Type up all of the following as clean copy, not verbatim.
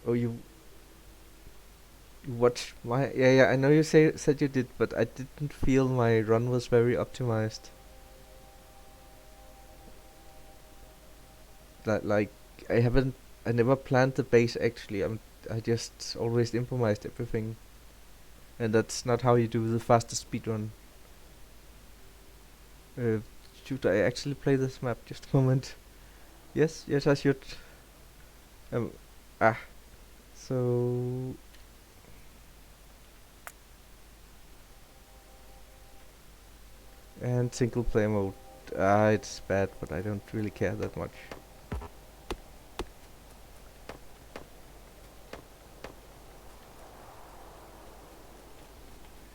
Oh, you watched my... Yeah, I know you said you did, but I didn't feel my run was very optimized. Like, I haven't... I never planned the base, actually. I just always improvised everything. And that's not how you do the fastest speedrun. Uh, should I actually play this map? Just a moment. Yes, I should. Um, ah, so... And single player mode. Ah, it's bad, but I don't really care that much.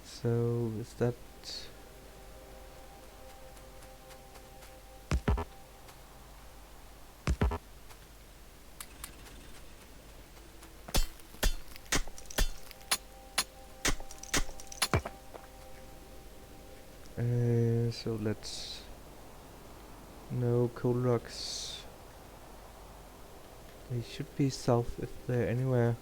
So, is that... so let's... No, coal rocks. They should be south if they're anywhere.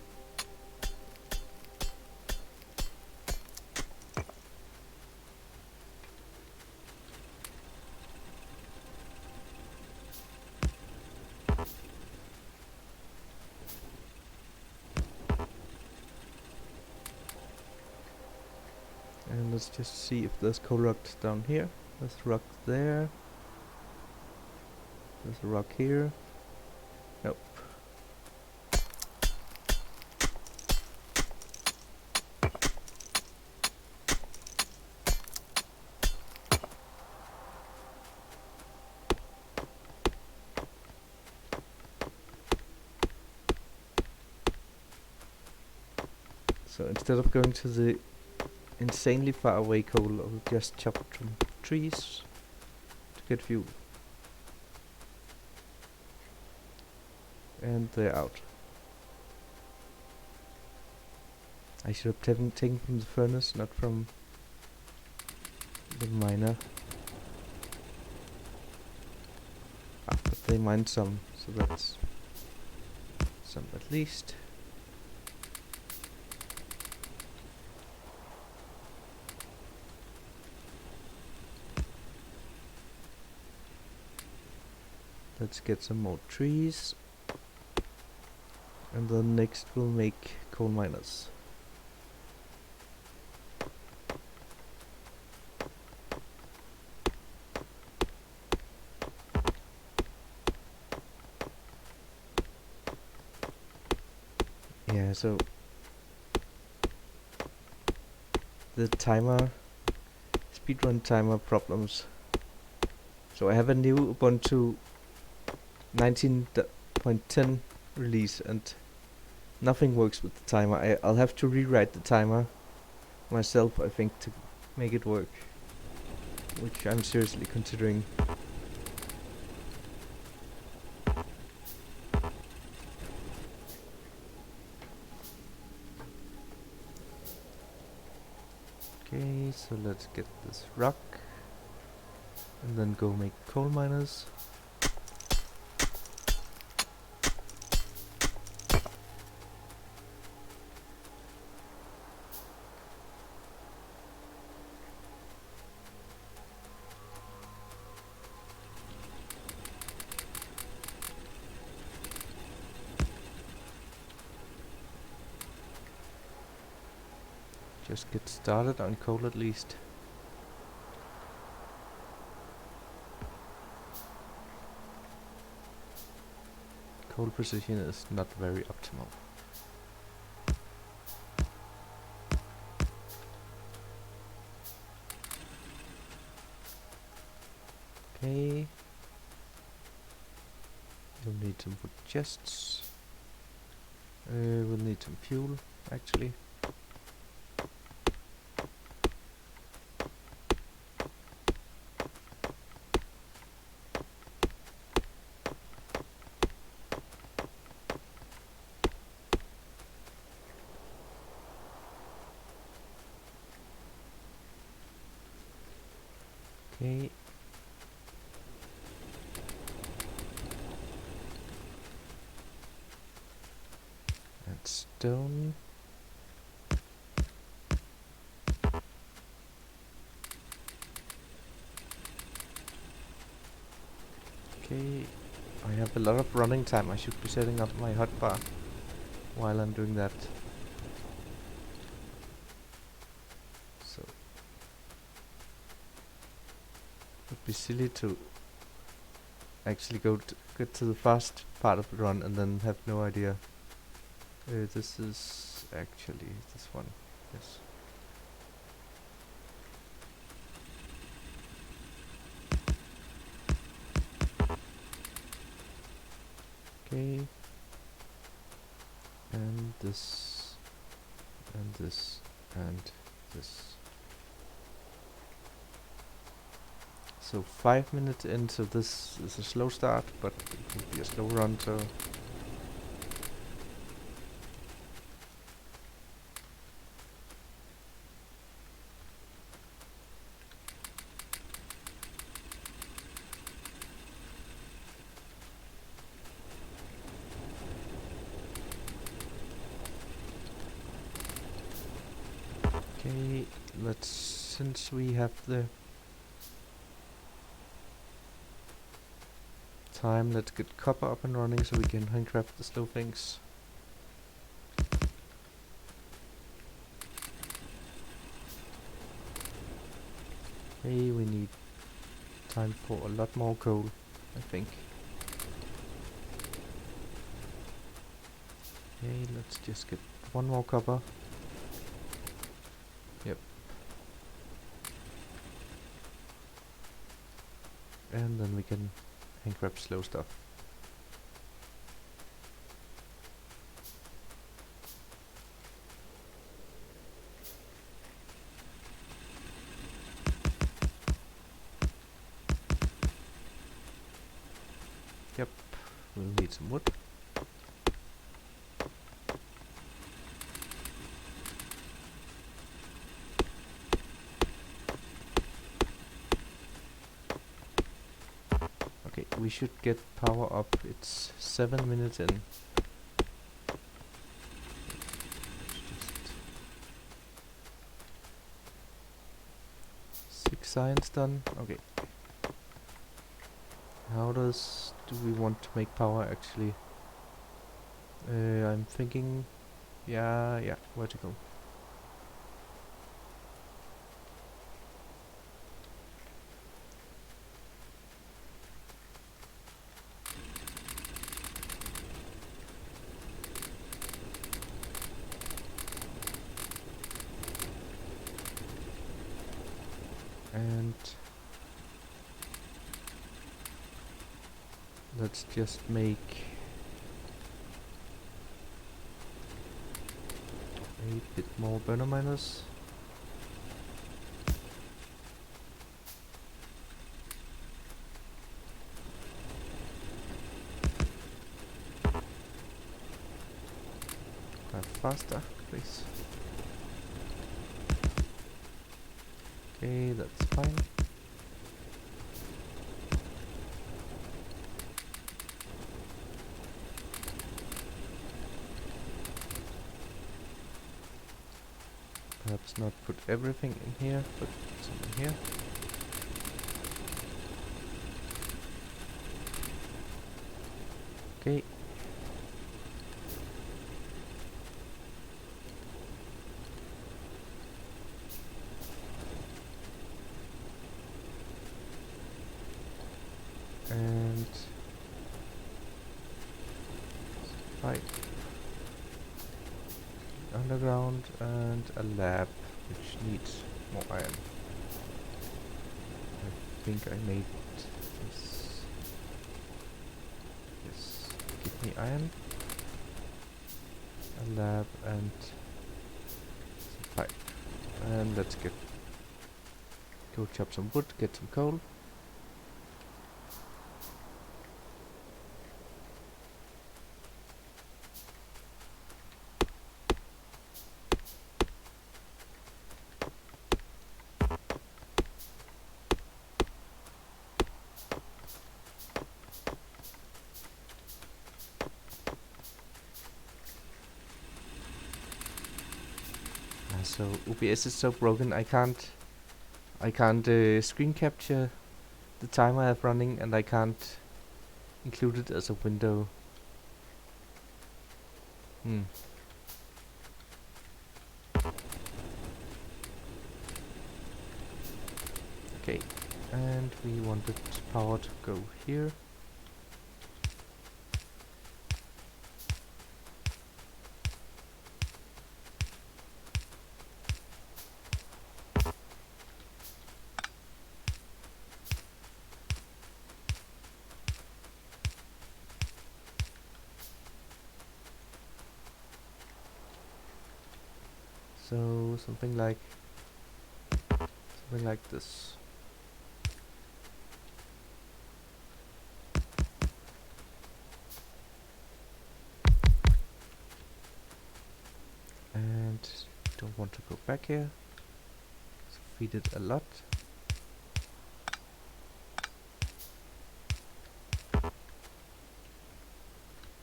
And let's just see if there's coal rocks down here. There's a rock there. There's a rock here. Nope. So instead of going to the insanely far away coal, I'll just chop some trees to get fuel. And they're out. I should have taken from the furnace, not from the miner. Ah, but they mined some, so that's some at least. Let's get some more trees. And then next we'll make coal miners. Yeah, so the timer, speedrun timer problems. So I have a new Ubuntu 19.10 release and nothing works with the timer. I'll have to rewrite the timer myself, I think, to make it work, which I'm seriously considering. Okay, so let's get this rock and then go make coal miners. Just get started on coal at least. Coal precision is not very optimal. Okay. We'll need some wood chests. We'll need some fuel, actually. Okay. And stone. Okay, I have a lot of running time. I should be setting up my hotbar while I'm doing that. So it would be silly to actually get to the fast part of the run and then have no idea. This is actually this one. Yes. Okay. And this, and this, and this. So 5 minutes in, so this is a slow start, but it will be a slow run, so... Okay, since we have the time, let's get copper up and running so we can handcraft the slow things. Okay, we need time for a lot more coal, I think. Okay, let's just get one more copper. Yep. And then we can handcraft slow stuff. Yep, we'll need some wood. Okay, we should get power up. It's 7 minutes in. Six science done. Okay. How do we want to make power actually? I'm thinking, yeah, vertical. And let's just make a bit more burner miners. Faster, please. Okay, that's fine. Perhaps not put everything in here, but some in here. Okay. And pipe underground and a lab which needs more iron. I think I made this. Yes, give me iron, a lab and some pipe. And let's go chop some wood, get some coal. so OBS is so broken I can't screen capture the timer I have running, and I can't include it as a window. Okay, and we wanted power to go here. So something like this. And don't want to go back here. So feed it a lot.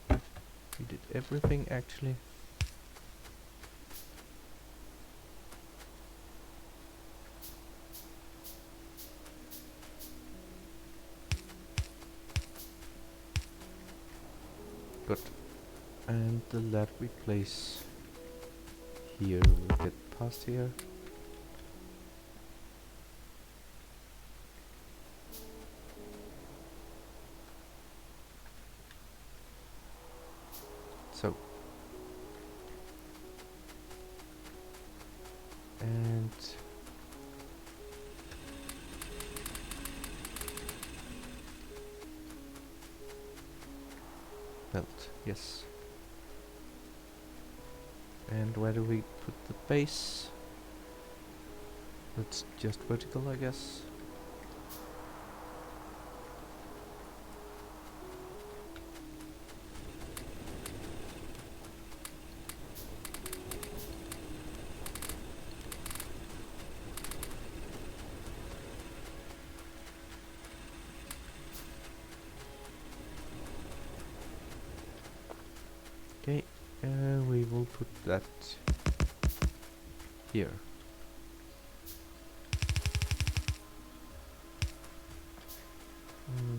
We did everything actually. Good. And the lad we place here will get past here. So. And belt, yes. And where do we put the base? It's just vertical, I guess. Okay, we will put that here.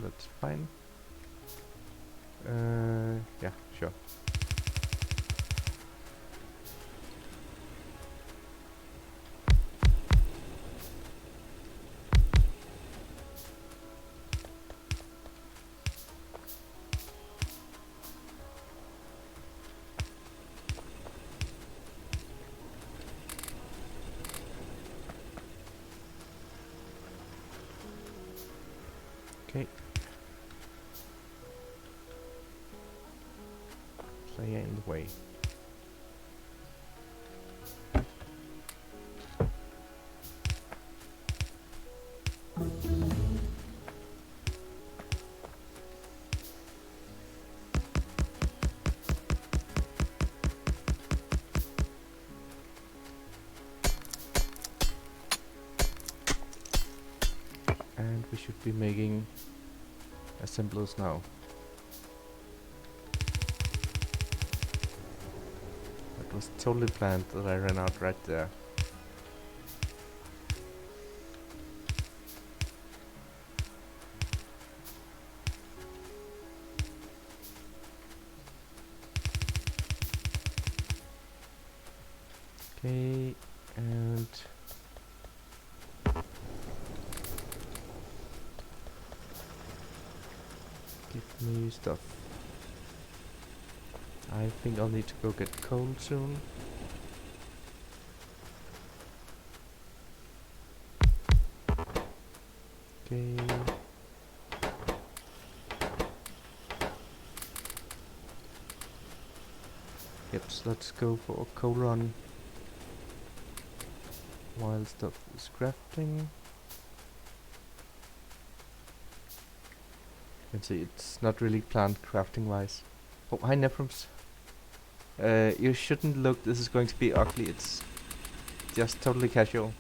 That's fine. Yeah, sure. Okay. Player in the way. And we should be making assemblers now. It was totally planned that I ran out right there. Okay, and give me stuff. I think I'll need to go get coal soon. Okay. Yep, so let's go for a coal run while stuff is crafting. You can see it's not really planned crafting wise. Oh, hi Nephrums. You shouldn't look, this is going to be ugly, it's just totally casual.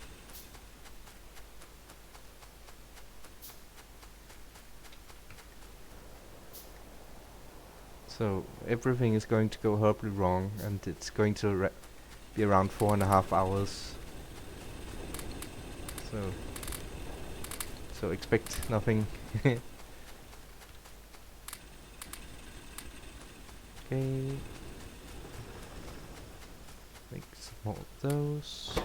So everything is going to go horribly wrong, and it's going to be around 4.5 hours. So expect nothing. Okay. Make some more of those.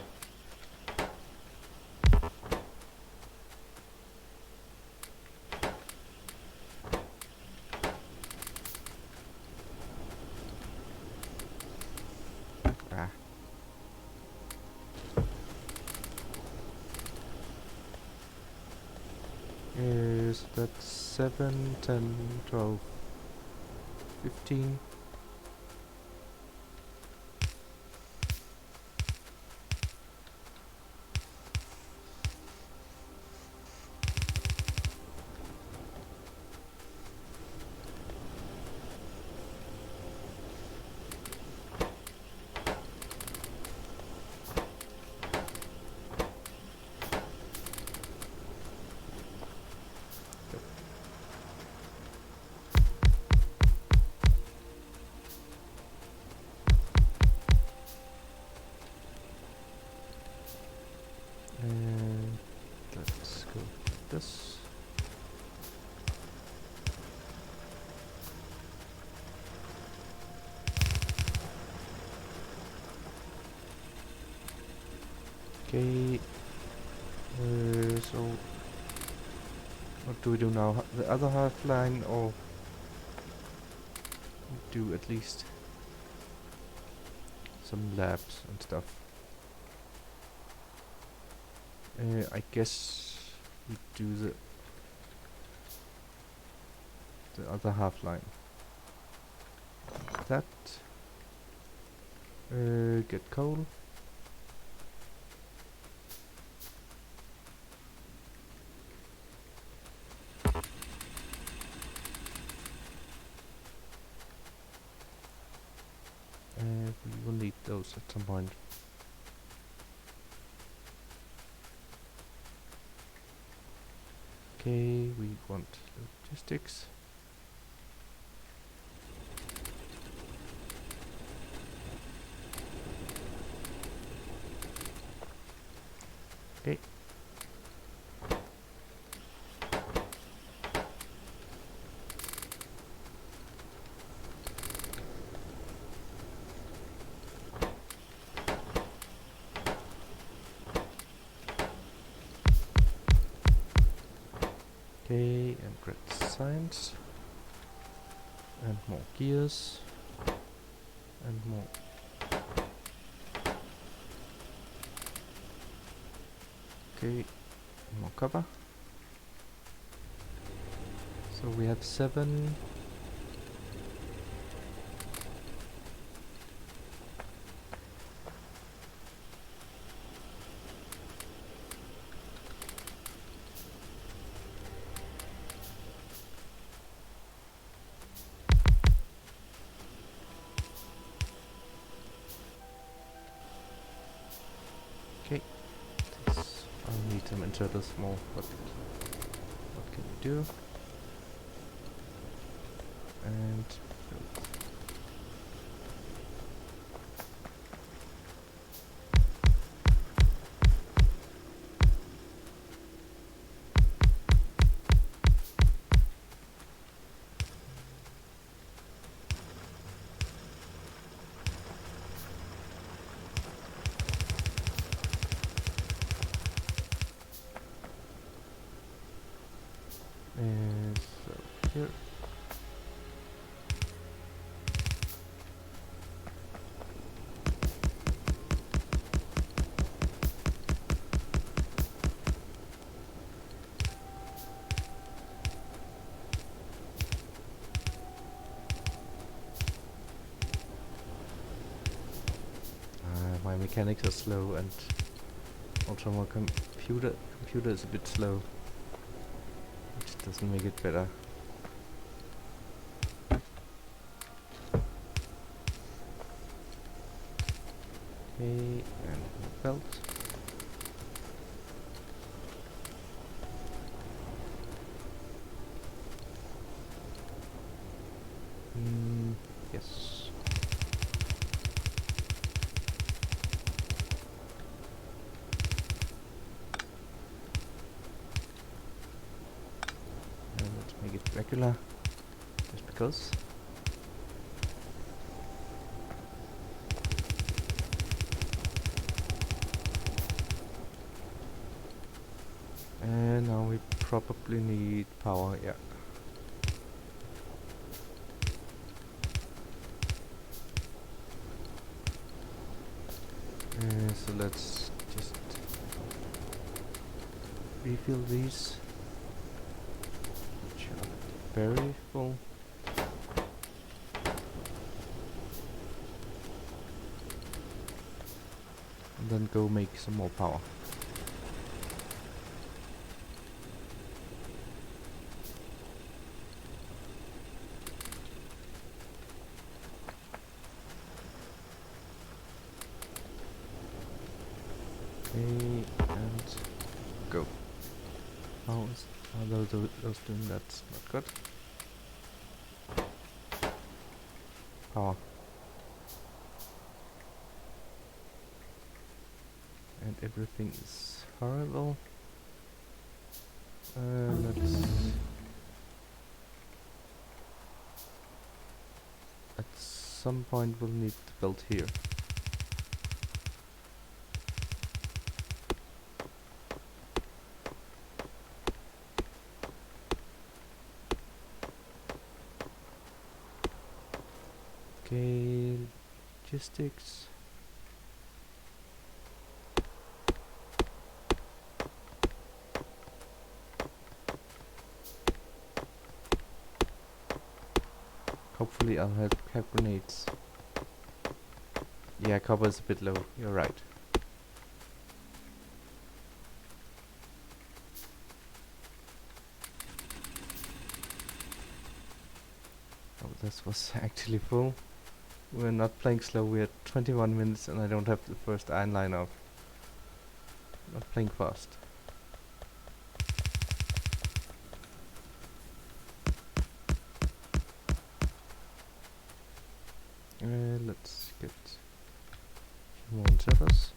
Ah. Is that 7, 10, 12, 15? And let's go with this. Okay. So what do we do now? The other half line, or do at least some labs and stuff? I guess we do the other half line. That. Get coal. We will need those at some point. Okay, we want logistics. Okay. Okay, and grab science. And more gears. And more. Okay, more copper. So we have 7. Okay, this I'll need to enter this more. What can we do? And so here. My mechanics are slow, and also my computer is a bit slow, which doesn't make it better. Okay, and belt. Yes. circular, just because. And now we probably need power, yeah. So let's just refill these, which are very full. And then go make some more power. Okay, and go. How is those doing that's not good. Power. And everything is horrible. Let's at some point we'll need to build here. Okay, logistics. Hopefully I'll have grenades. Yeah, copper is a bit low, you're right. Oh, this was actually full. We're not playing slow, we're at 21 minutes and I don't have the first iron line off. Not playing fast. Let's get more servers.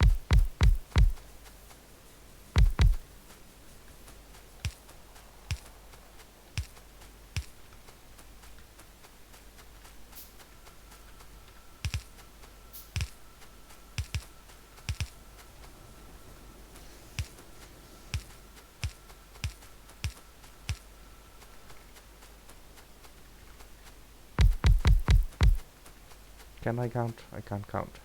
Can I count? I can't count.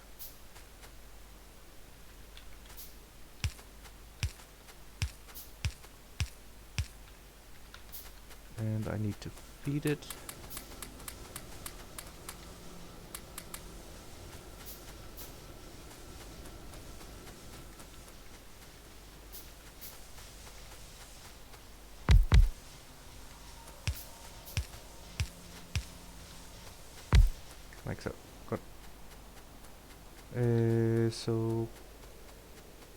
And I need to feed it. Like so. Good. So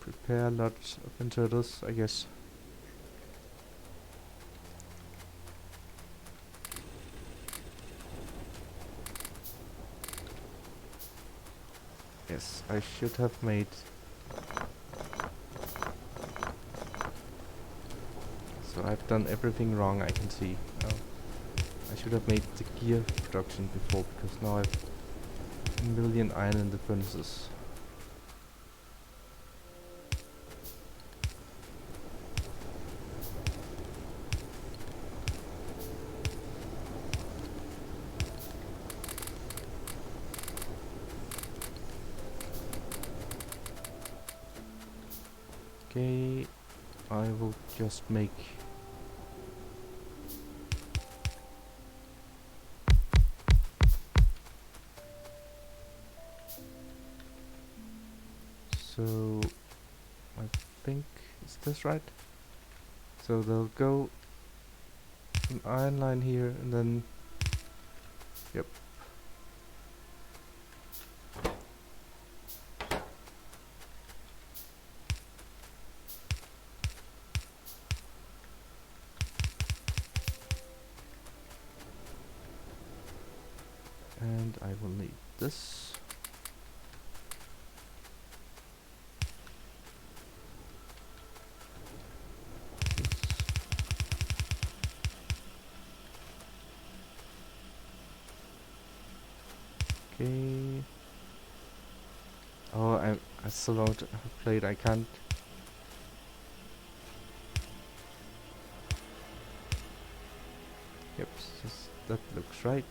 prepare lots of inserters, I guess. Yes, I should have made. So I've done everything wrong, I can see. Oh, I should have made the gear production before, because now I've a million iron in the furnaces. Okay, I will just make so I think is this right? So they'll go an iron line here and then yep. And I will need this. Okay. Oh, I still don't have played. I can't. Yep, that looks right.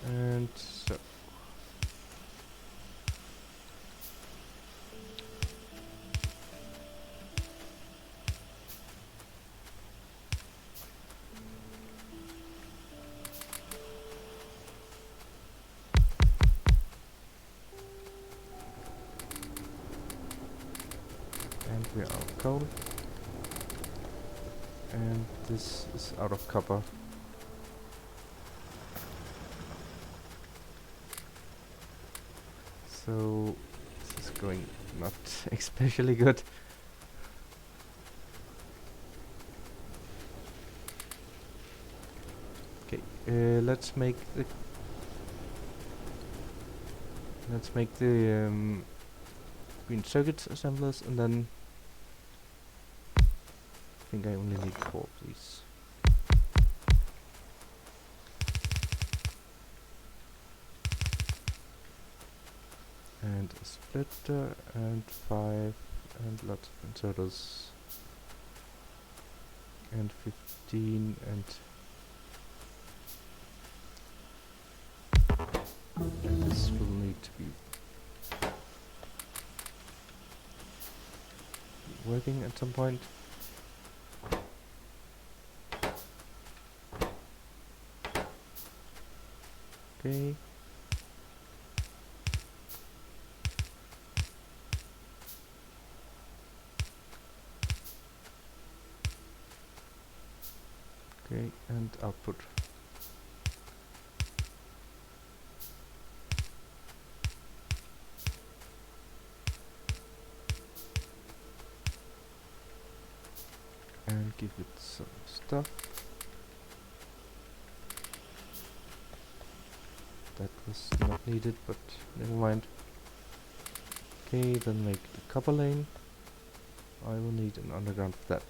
And so. And we're out of coal. And this is out of copper. So this is going not especially good. Okay, let's make the green circuit assemblers, and then I think I only need 4 of these. And a splitter, and 5, and lots of inserters, and 15, and this will need to be working at some point. Okay. Okay, and output. And give it some stuff. That was not needed, but never mind. Okay, then make the copper lane. I will need an underground for that.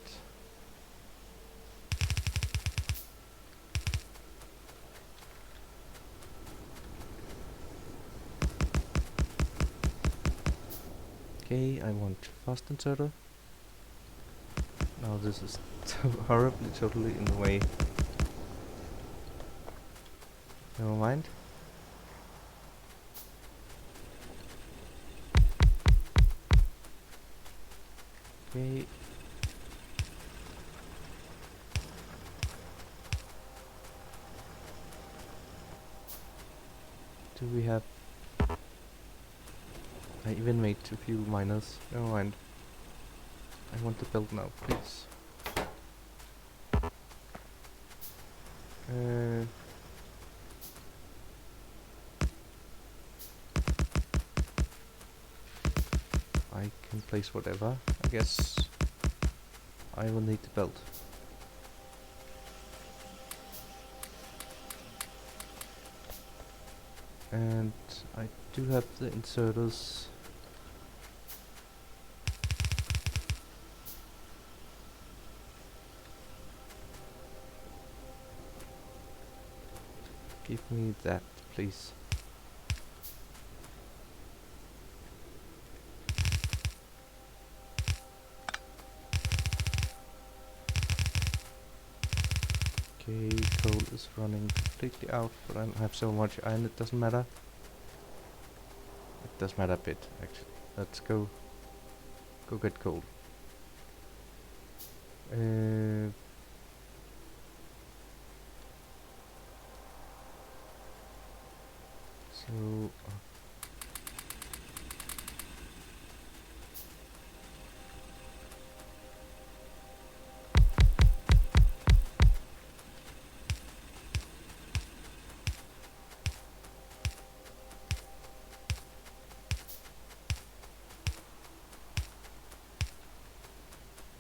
Okay, I want fast inserter. Now this is horribly totally in the way. Never mind. Okay. Do we have... I even made a few miners. Never mind. I want to build now, please. I can place whatever. I guess I will need to build. And I do have the inserters. Give me that, please. Okay, coal is running completely out, but I have so much iron it doesn't matter. It does matter a bit, actually. Let's go get coal. So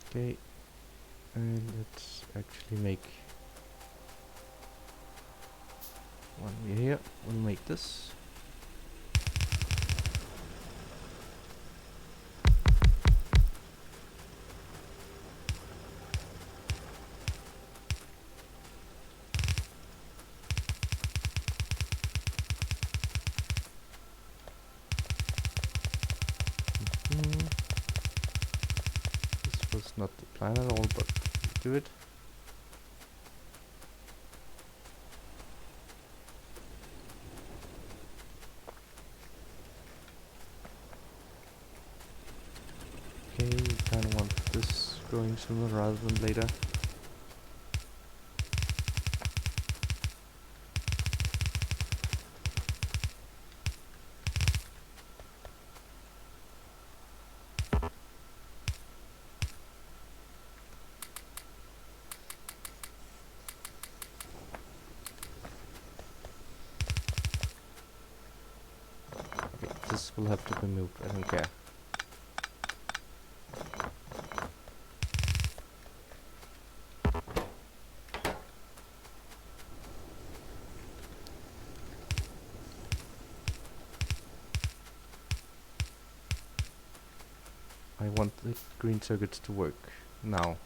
okay, and let's actually make one here. We'll make this. not the plan at all, but do it. Okay, we kinda want this growing sooner rather than later. Okay, this will have to be moved, I don't care. I want the green circuits to work now.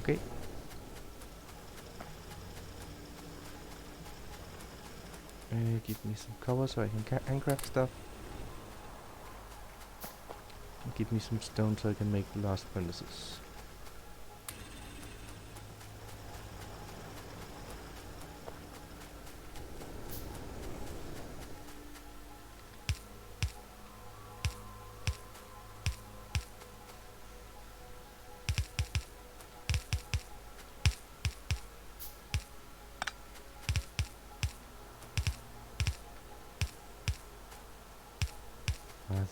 Okay. Give me some cover so I can handcraft stuff. And give me some stone so I can make the last furnaces.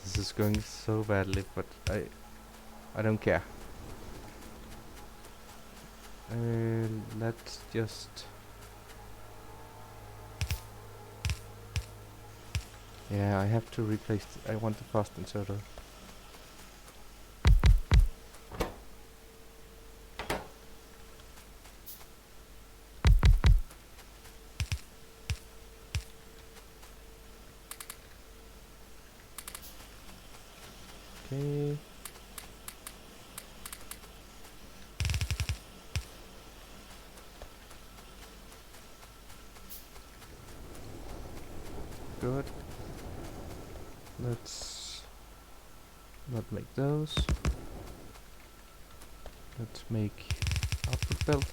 This is going so badly, but I don't care. Let's just... Yeah, I have to replace... I want the fast inserter. Okay. Good. Let's not make those. Let's make output belt.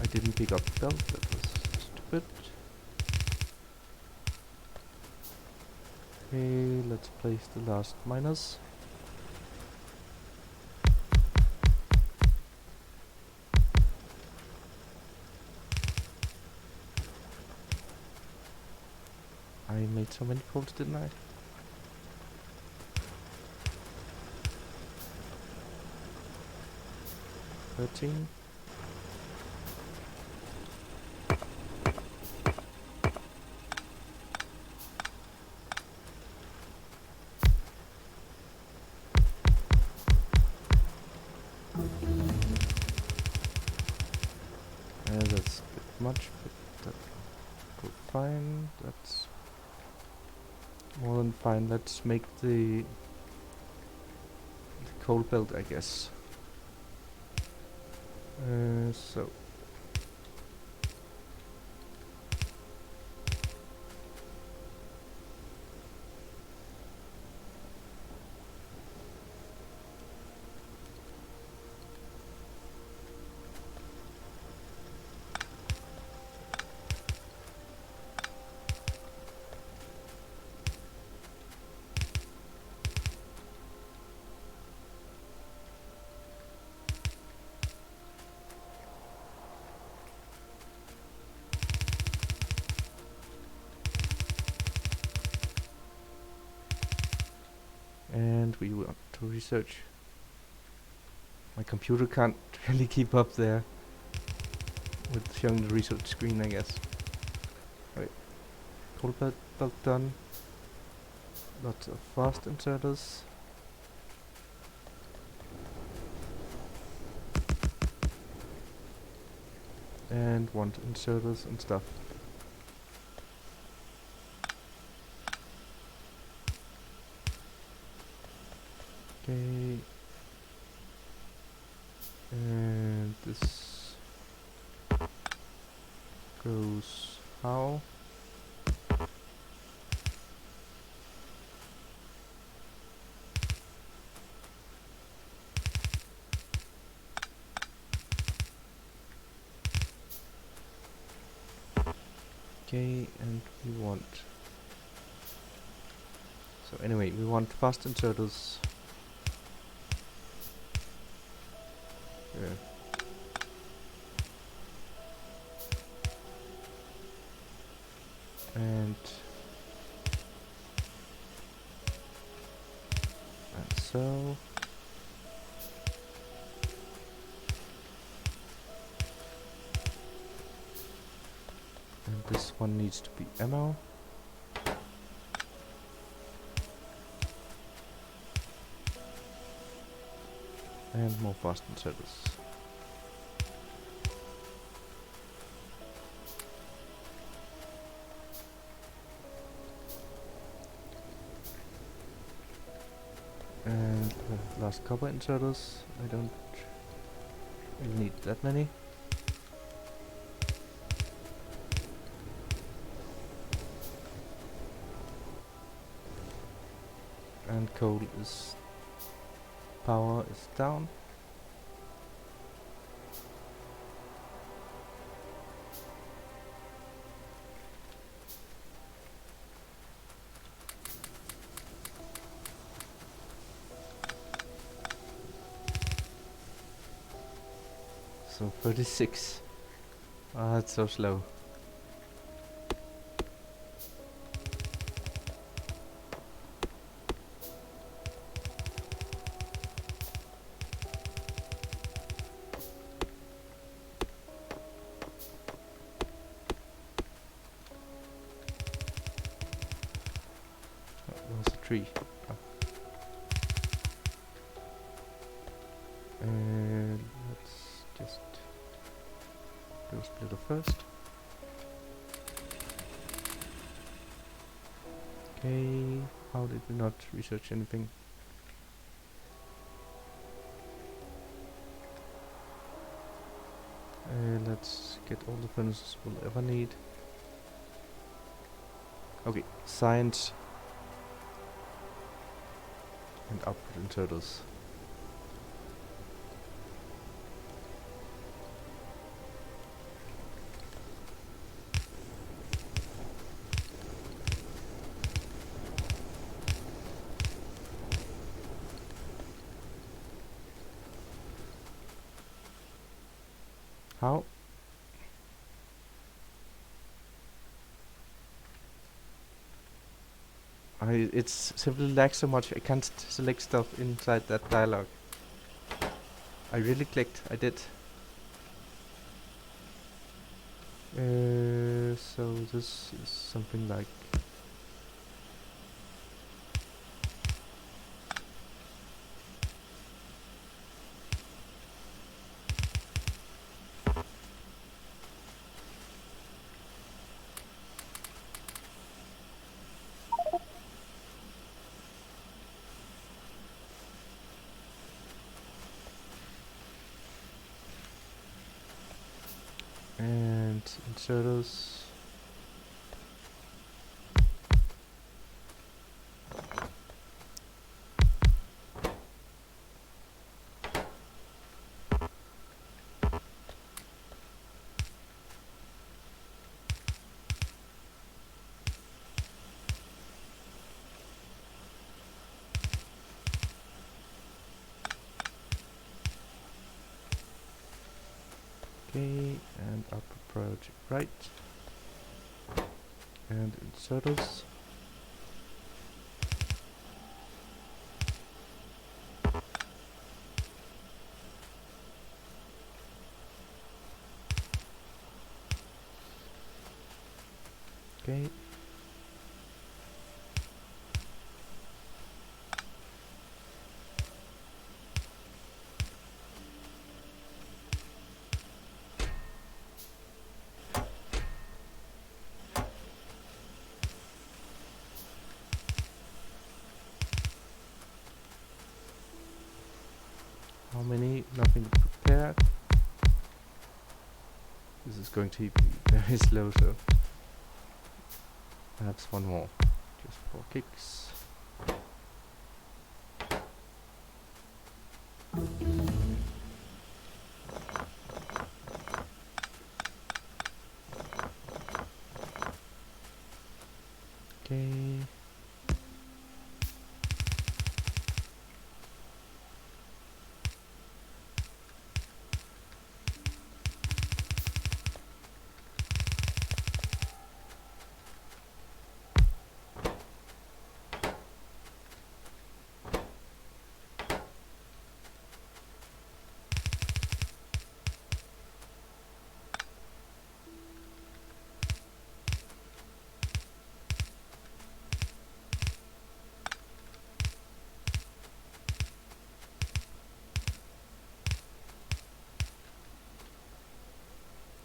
I didn't pick up the belt, that was stupid. Okay, let's place the last miners. I made so many poles, didn't I? $13. That's a bit much, but that will go fine. That's more than fine. Let's make the coal belt, I guess. So and we want to research. My computer can't really keep up there with showing the research screen, I guess. Right, coal belt done. Lots of fast inserters. And want inserters and stuff. Okay. goes how? Okay, and we want... So anyway, we want fastened turtles. Yeah. And so. And this one needs to be ammo. And more fastened turtles. And last copper in turtles. I don't really need that many. And coal is... power is down. So 36. Ah, that's so slow. Where's the tree? Oh. And let's just do a splitter first. Okay, how did we not research anything? Let's get all the furnaces we'll ever need. Okay, science and output in turtles. How? It's simply lags so much I can't select stuff inside that dialogue. I really clicked, I did. So this is something like... and inserters. Okay, and output project right. And inserters. Okay. How many? Nothing prepared. This is going to be very slow, so perhaps one more, just for kicks. Okay.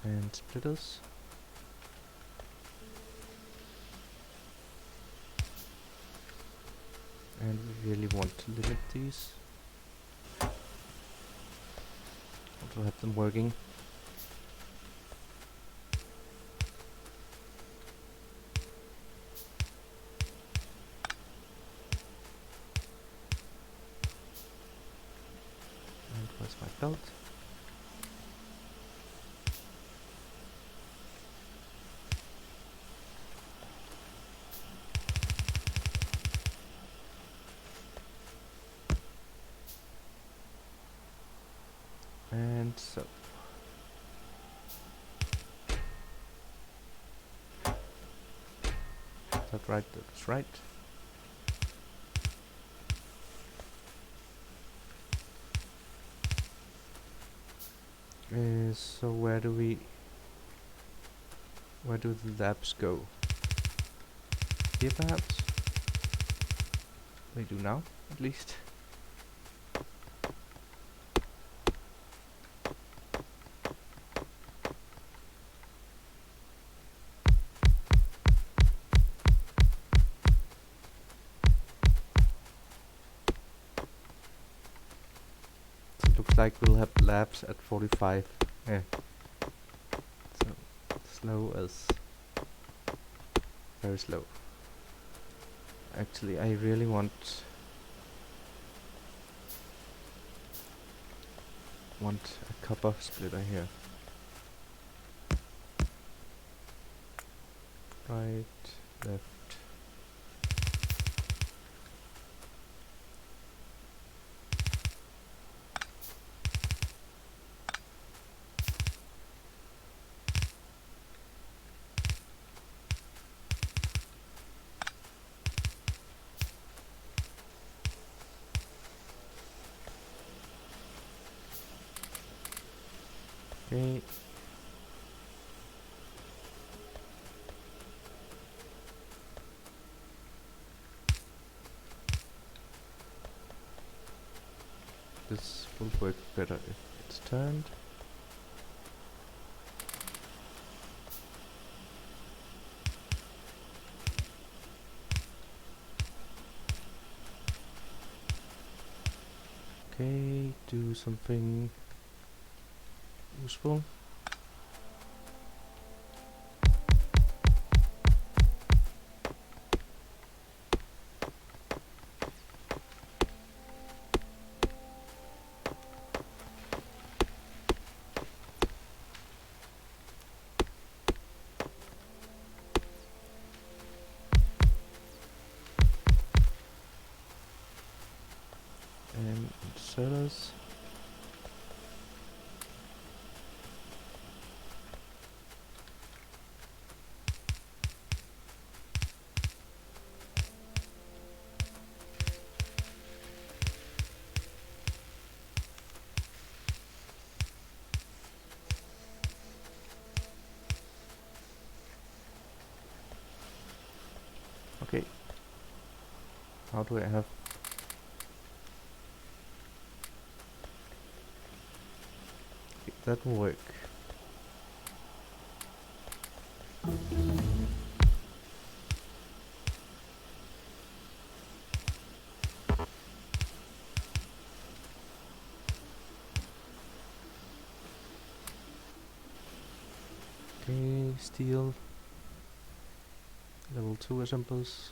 And splitters. And we really want to limit these. Want to have them working. And where's my belt? And so. That right, that's right. So where do the labs go? Here perhaps? They do now, at least. Looks like we'll have labs at 45. Yeah. So slow as very slow. Actually, I really want a copper splitter here. Right, left. Okay. This will work better if it's turned. Okay, do something useful. And inserters. Okay. How do I have? Okay, that will work. steel. Level 2 assemblers.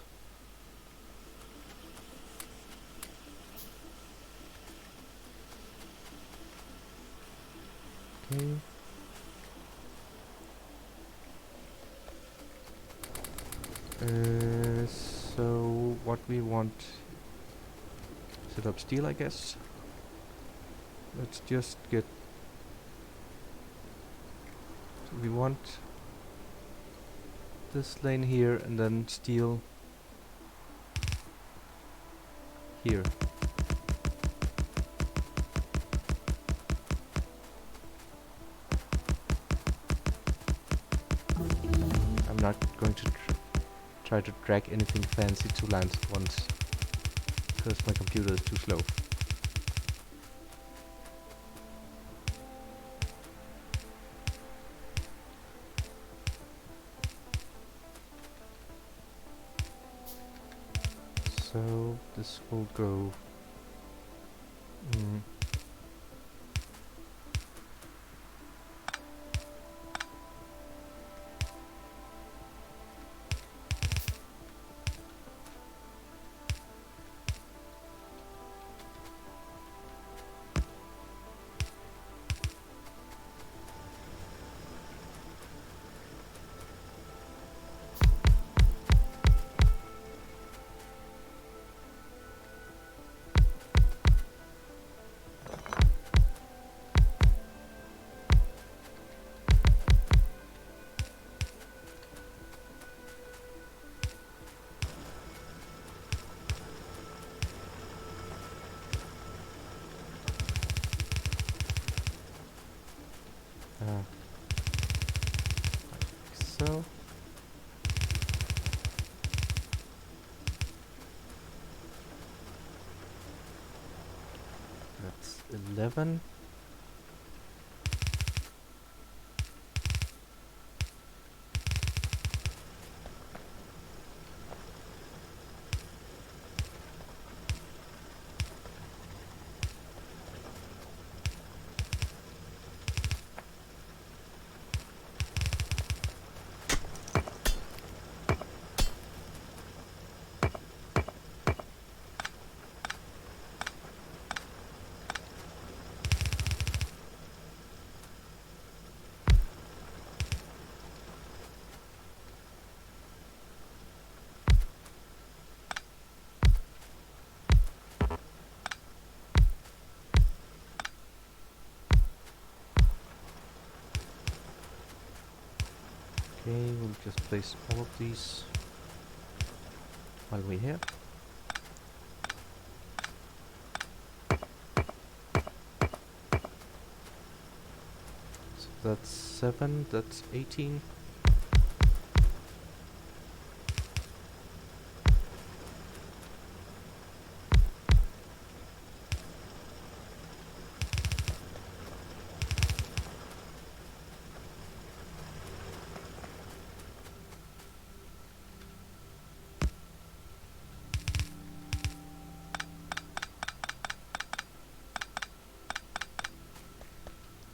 Okay. So what we want, set up steel, I guess. Let's just get, so we want this lane here and then steel here. I'm not going to try to drag anything fancy to lines at once, because my computer is too slow. So this will go like so. That's 11. Okay, we'll just place all of these while we're here. So that's 7, that's 18.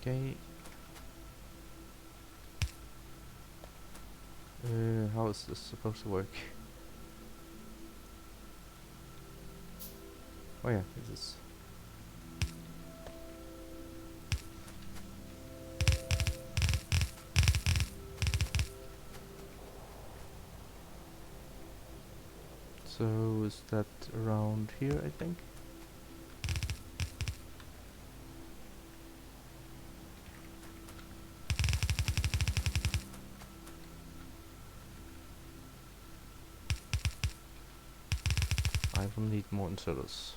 Okay. How is this supposed to work? Oh yeah, this is. So is that around here, I think? I will need more inserters.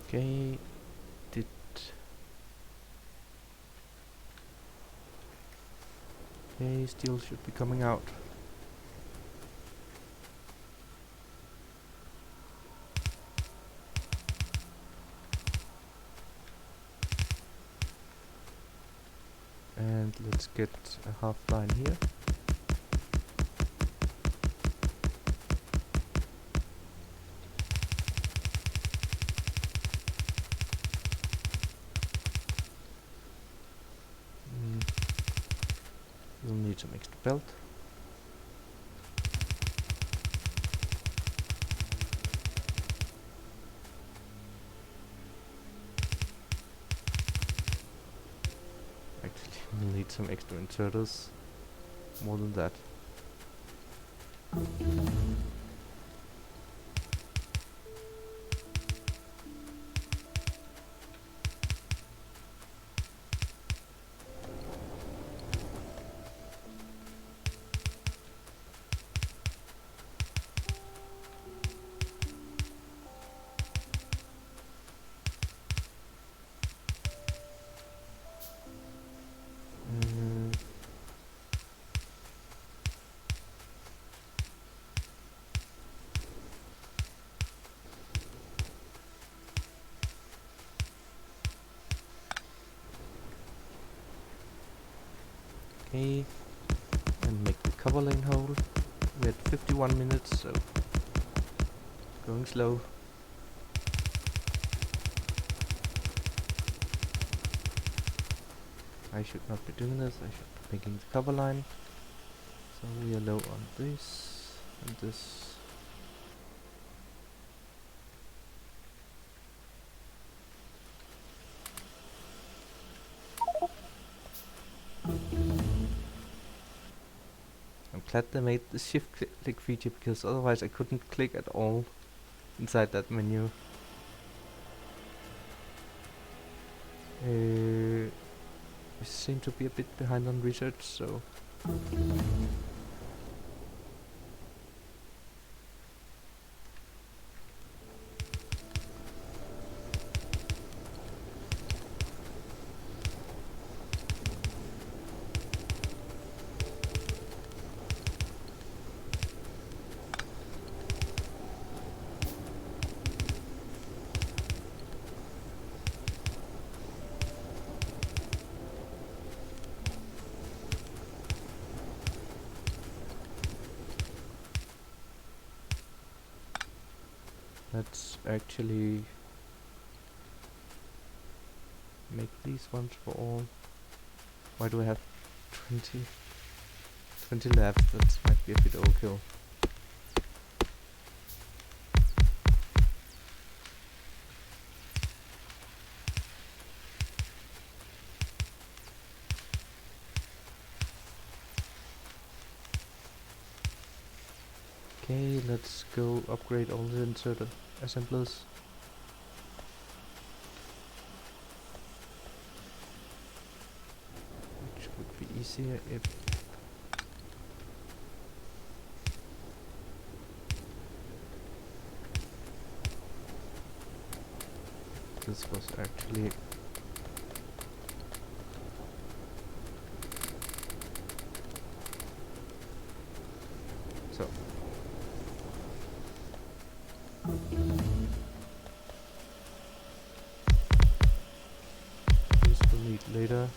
Okay, did... Okay, steel should be coming out. And let's get a half line here. We'll need some extra belt. Actually, we'll need some extra inserters. More than that. Okay, and make the cover lane hole. We're at 51 minutes, so going slow. I should not be doing this, I should be making the cover line. So we are low on this and this. I'm glad they made the shift click feature, because otherwise I couldn't click at all inside that menu. We seem to be a bit behind on research, so let's actually make these ones for all. Why do I have 20 left? That might be a bit overkill. Okay, let's go upgrade all the inserter assemblers. Which would be easier if this was actually so. This we'll need later.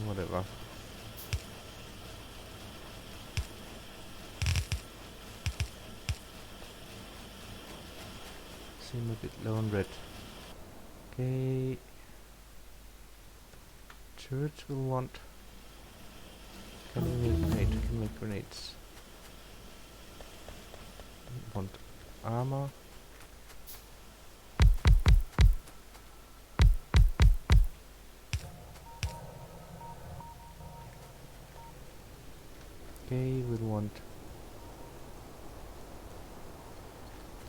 Whatever. Seem a bit low on red. Okay. Turrets will want. Can we make grenades? We can make grenades. We want armor. Okay, we'll want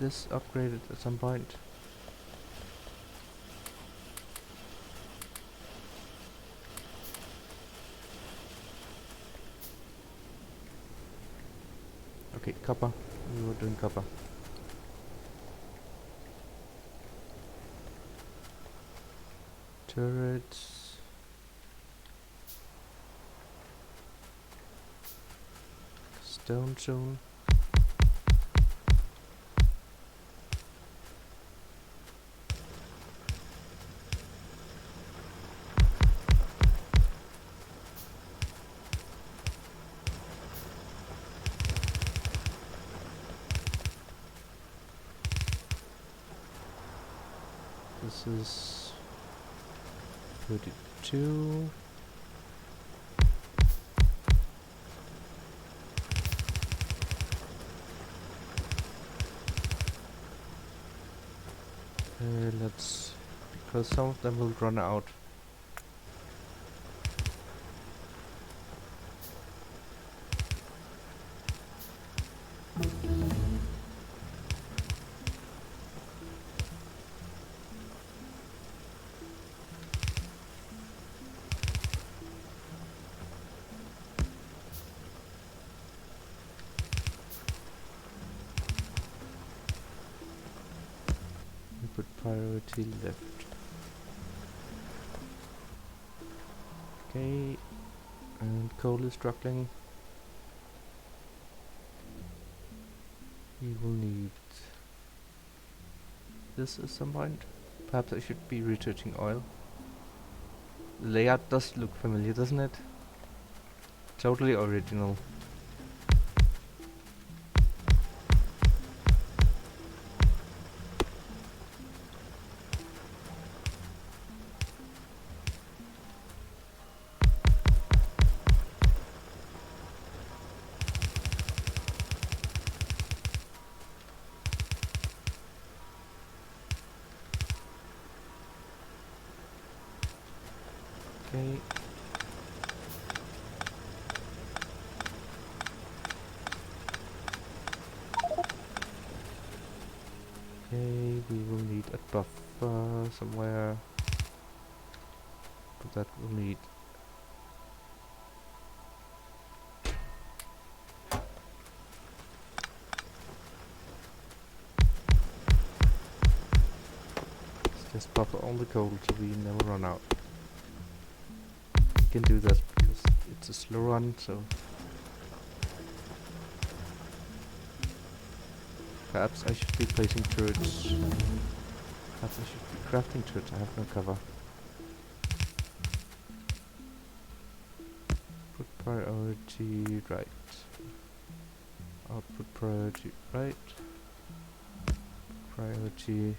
this upgraded at some point? Okay, copper. We were doing copper. Turrets. Stone zone. This is 32. Let's, because some of them will run out. Put priority left. Okay, and coal is struggling. We will need this at some point. Perhaps I should be researching oil. The layout does look familiar, doesn't it? Totally original. Okay. Okay, we will need a buffer somewhere. But that will need let's just buffer all the coal so we never run out. We can do that because it's a slow run, so perhaps I should be placing turrets. Perhaps I should be crafting turrets. I have no cover. Put priority right. Output priority right. Priority.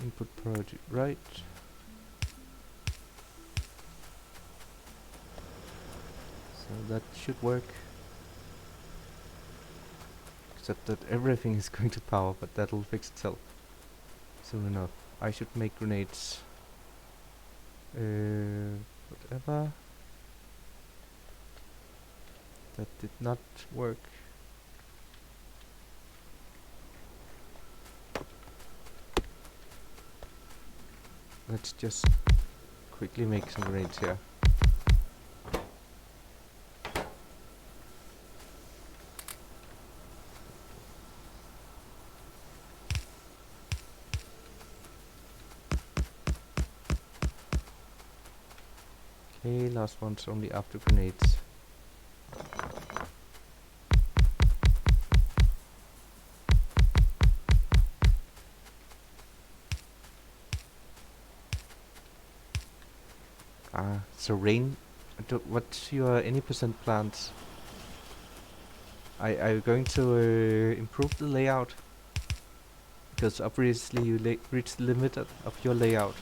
Input priority right. So that should work. Except that everything is going to power, but that'll fix itself soon enough. I should make grenades. Whatever. That did not work. Let's just quickly make some grenades here. Okay, last one's only after grenades. So rain. What's your any percent plans? Are you going to improve the layout? Because obviously you reach the limit of your layout.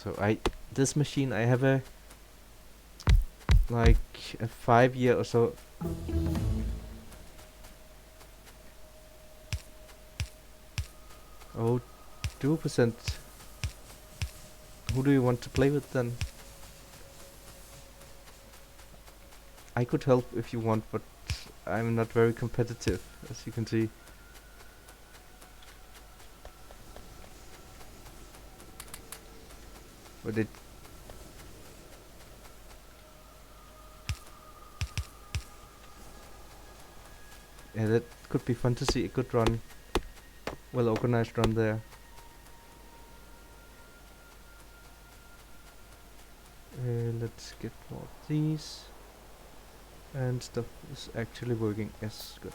So this machine, I have a like a 5 year or so. Oh, 2%. Who do you want to play with then? I could help if you want, but I'm not very competitive, as you can see. But it... Yeah, that could be fun to see a good run. Well organized run there. Let's get more of these. And stuff is actually working. Yes, good.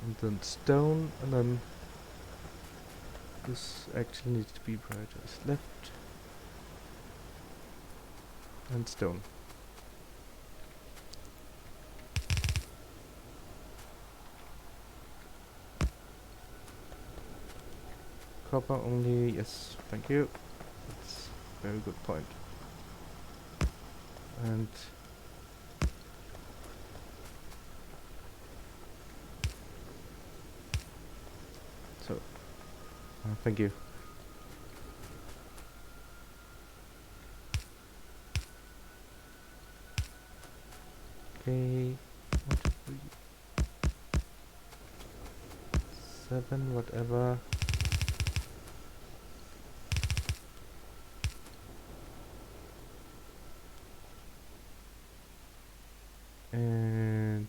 And then stone, and then this actually needs to be prioritized. Left. And stone. Copper only, yes, thank you. That's a very good point. And so, thank you. Okay, 1, 2, 3, 7, whatever. And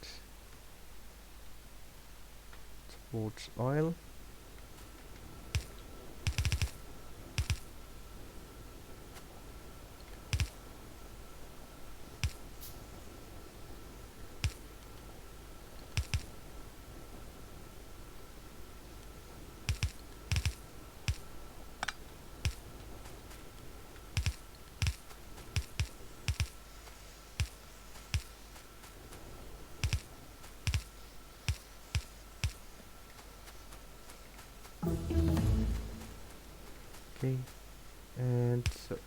sports oil. Okay, and so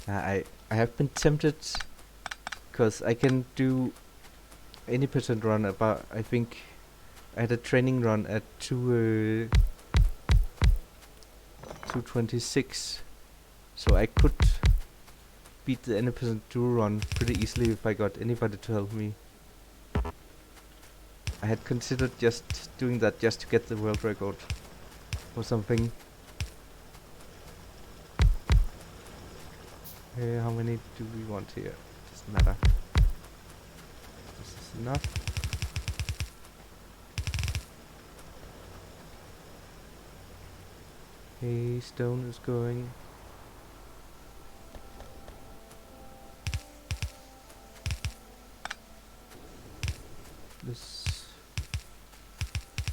I have been tempted, because I can do any percent run about, I think I had a training run at 226, so I could beat the any percent do run pretty easily if I got anybody to help me. I had considered just doing that just to get the world record or something. How many do we want here? Doesn't matter. This is enough. Okay, stone is going. This...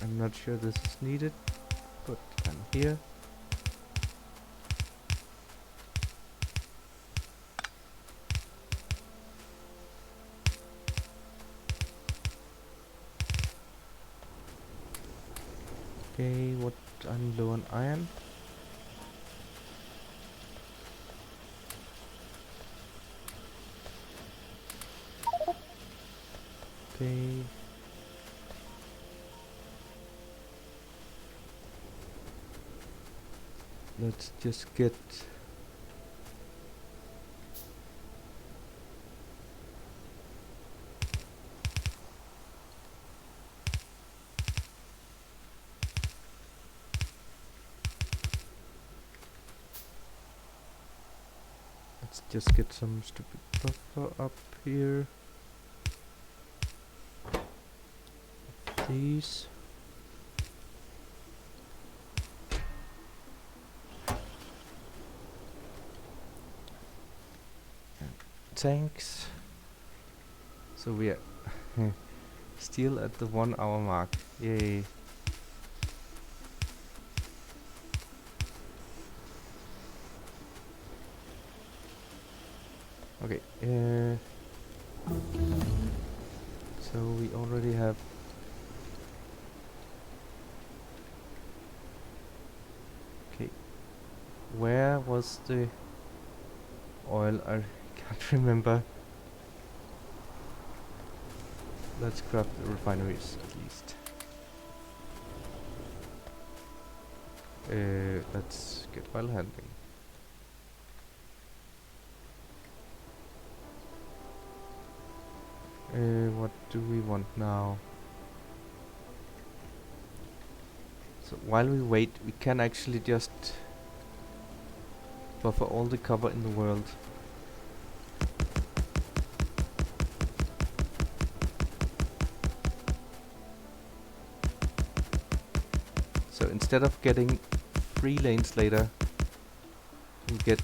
I'm not sure this is needed, but I'm here. Okay, what... I'm low on iron. Okay. Let's just get... Let's just get some stupid buffer up here. These. Tanks. So we are still at the 1 hour mark. Yay. Okay, So we already have. Okay, where was the oil? I can't remember. Let's grab the refineries at least. Let's get oil handling. What do we want now? So while we wait, we can actually just buffer all the cover in the world. So instead of getting 3 lanes later, we get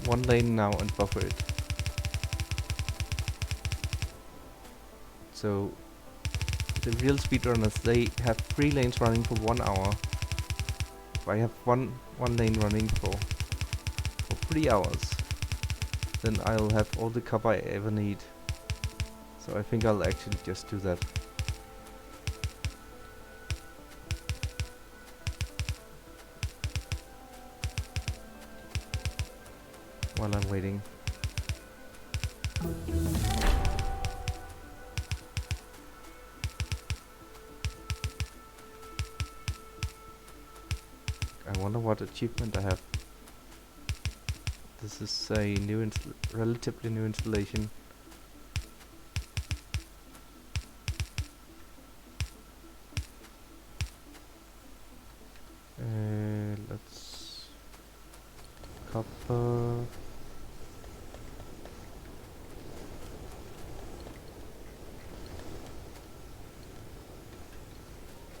1 lane now and buffer it. So the real speedrunners, they have 3 lanes running for 1 hour. If I have one lane running for 3 hours, then I'll have all the cover I ever need. So I think I'll actually just do that. While I'm waiting. I wonder what achievement I have. This is a new relatively new installation. Let's copper.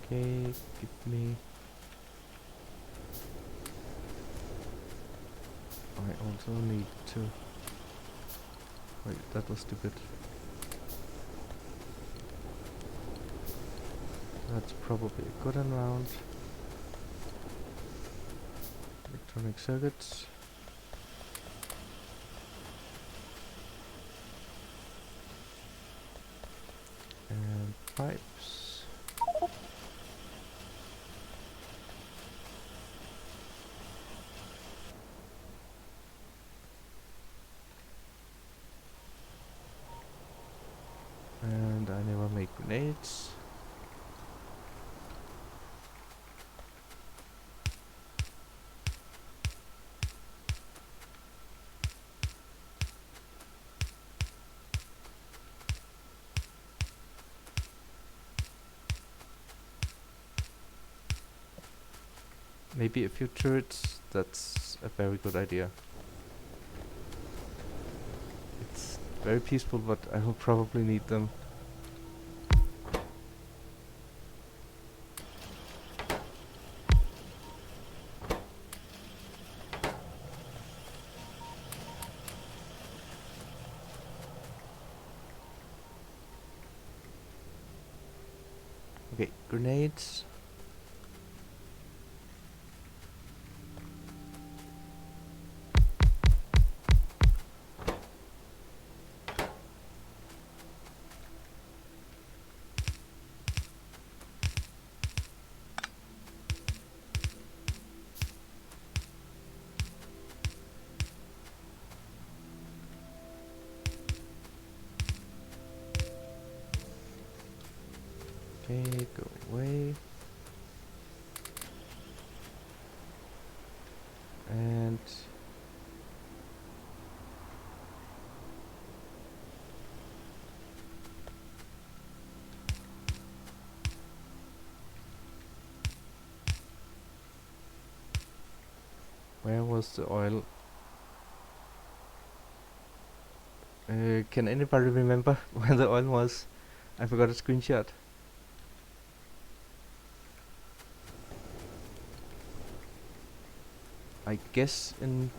Okay, give me. I also need to. Wait, that was stupid. That's probably a good amount. Electronic circuits. And pipes. And I never make grenades. Maybe a few turrets, that's a very good idea. It's very peaceful, but I will probably need them. Okay, grenades. Okay, go away. And where was the oil? Can anybody remember where the oil was? I forgot a screenshot. I guess in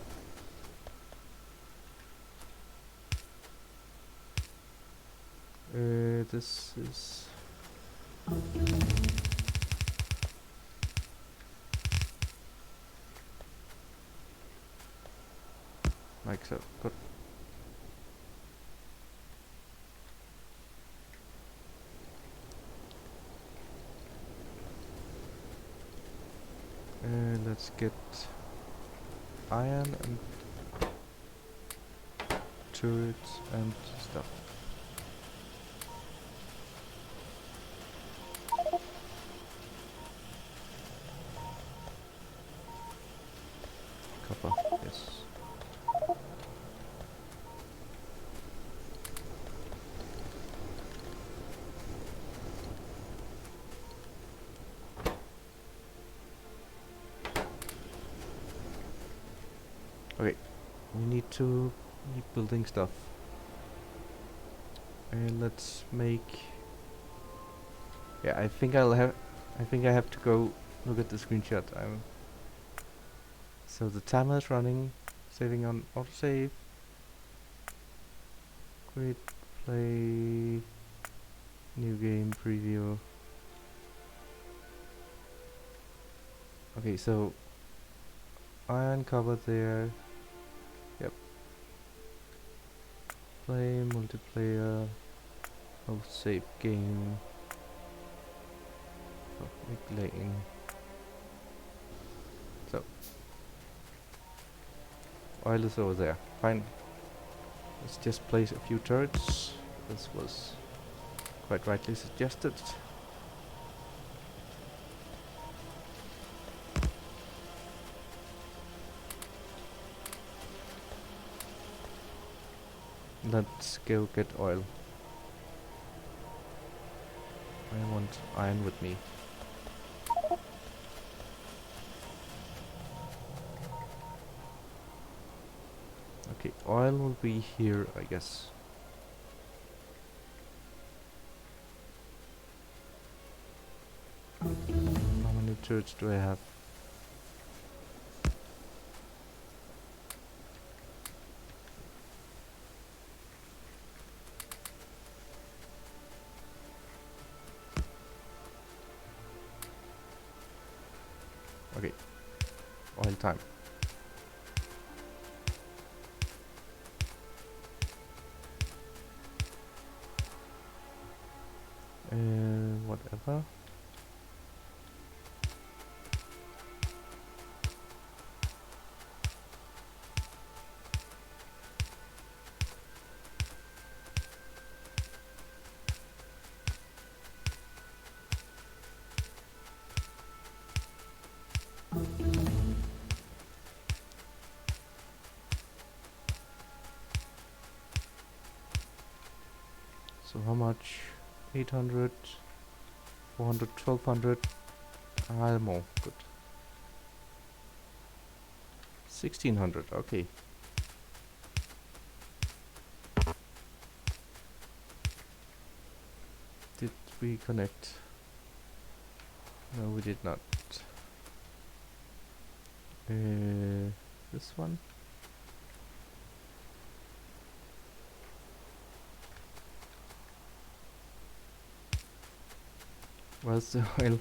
this is like so. Good. let's get iron and turrets and stuff. Copper, yes. Okay, we need to keep building stuff. And let's make. Yeah, I think I have to go look at the screenshot. So the timer is running, saving on autosave. Quit, play, new game preview. Okay, so iron cover there. Yep. Play multiplayer. Oh, save game. Public lane. So oil is over there. Fine. Let's just place a few turrets. This was quite rightly suggested. Let's go get oil. I want iron with me. Okay, oil will be here, I guess. How many turrets do I have? Okay, oil time. Whatever. So how much? 800, 400, 1200. More. Good. 1600. Okay. Did we connect? No, we did not. This one. Where's the oil?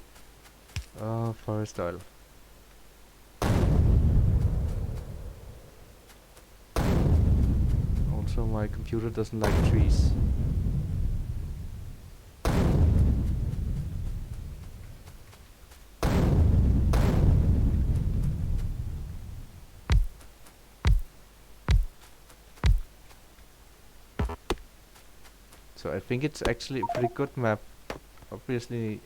Forest oil. Also, my computer doesn't like trees. So I think it's actually a pretty good map. Obviously,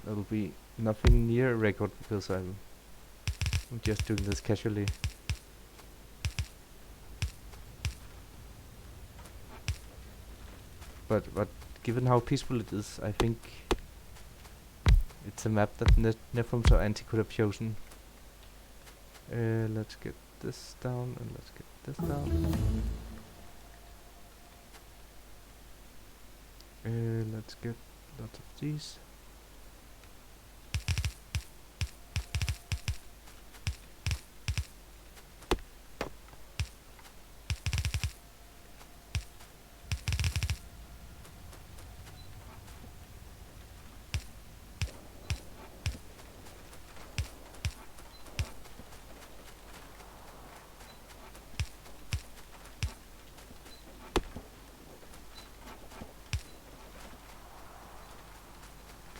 it'll be nothing near a record because I'm just doing this casually. But given how peaceful it is, I think it's a map that Nefrums or Anti could have chosen. Let's get this down and let's get this down. Let's get lots of these.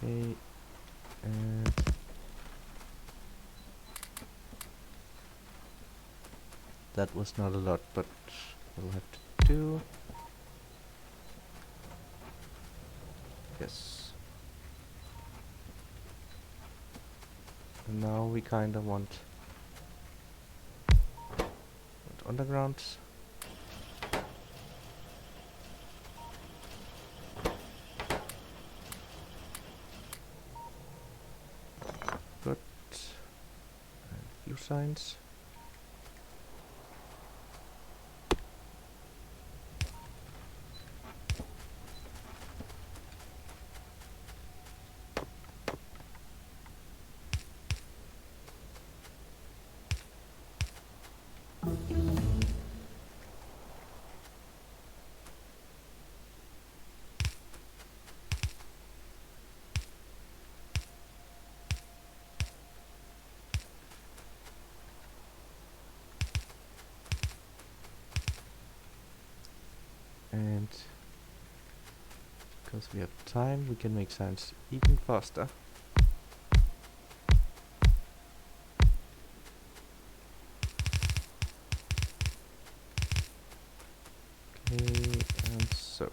Okay, and That was not a lot, but we'll have to do. Yes. And now we kinda want undergrounds. Good. And few signs. And because we have time, we can make signs even faster. Okay, and so.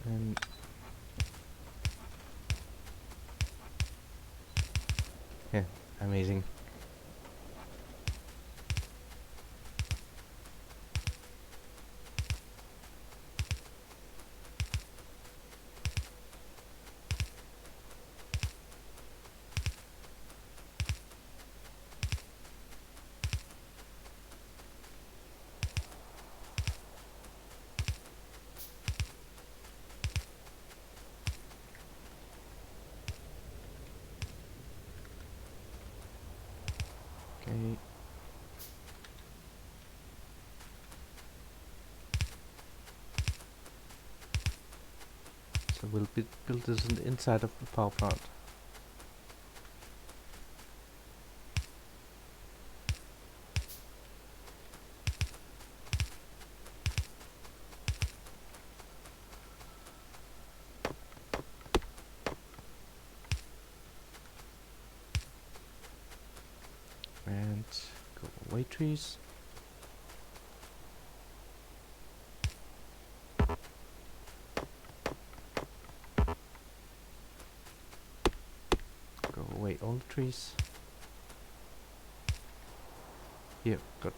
And yeah, amazing. Okay. So we'll build this on the inside of the power plant. And go away trees. Go away all the trees. Here, good.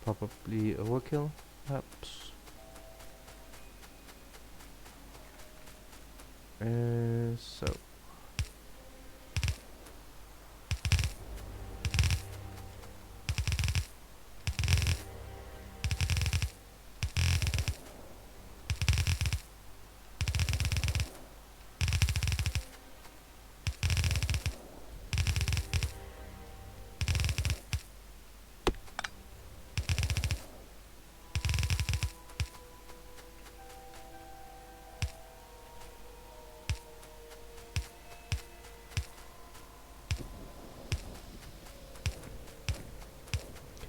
Probably overkill, perhaps. So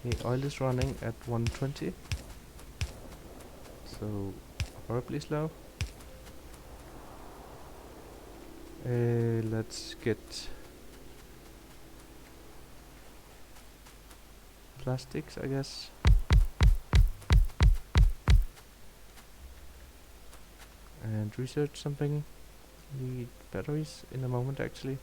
okay, oil is running at 120. So horribly slow. Let's get plastics, I guess. And research something. Need batteries in a moment, actually.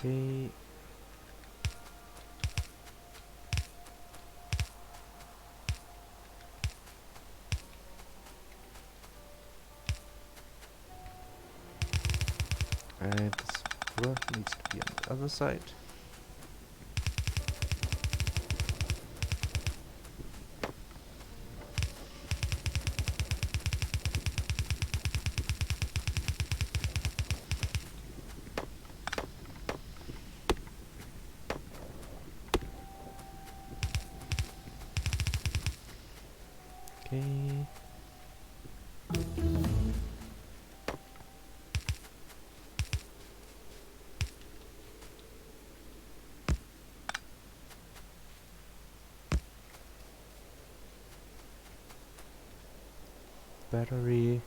Okay. And this floor needs to be on the other side. Okay. Battery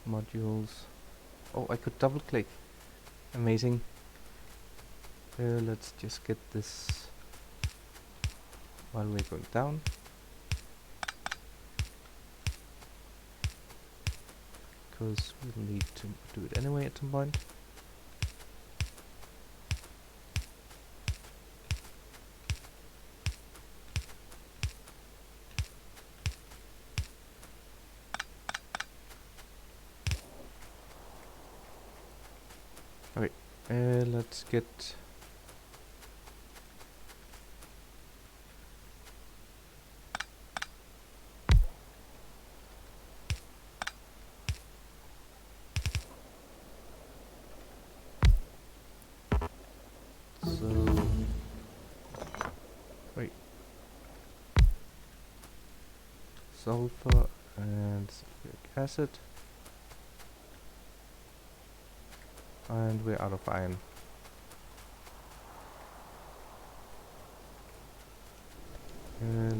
modules. Oh, I could double click. Amazing. Let's just get this while we're going down. Because we'll need to do it anyway at some point. Okay, let's get so wait, sulfur and sulfuric acid, and we're out of iron.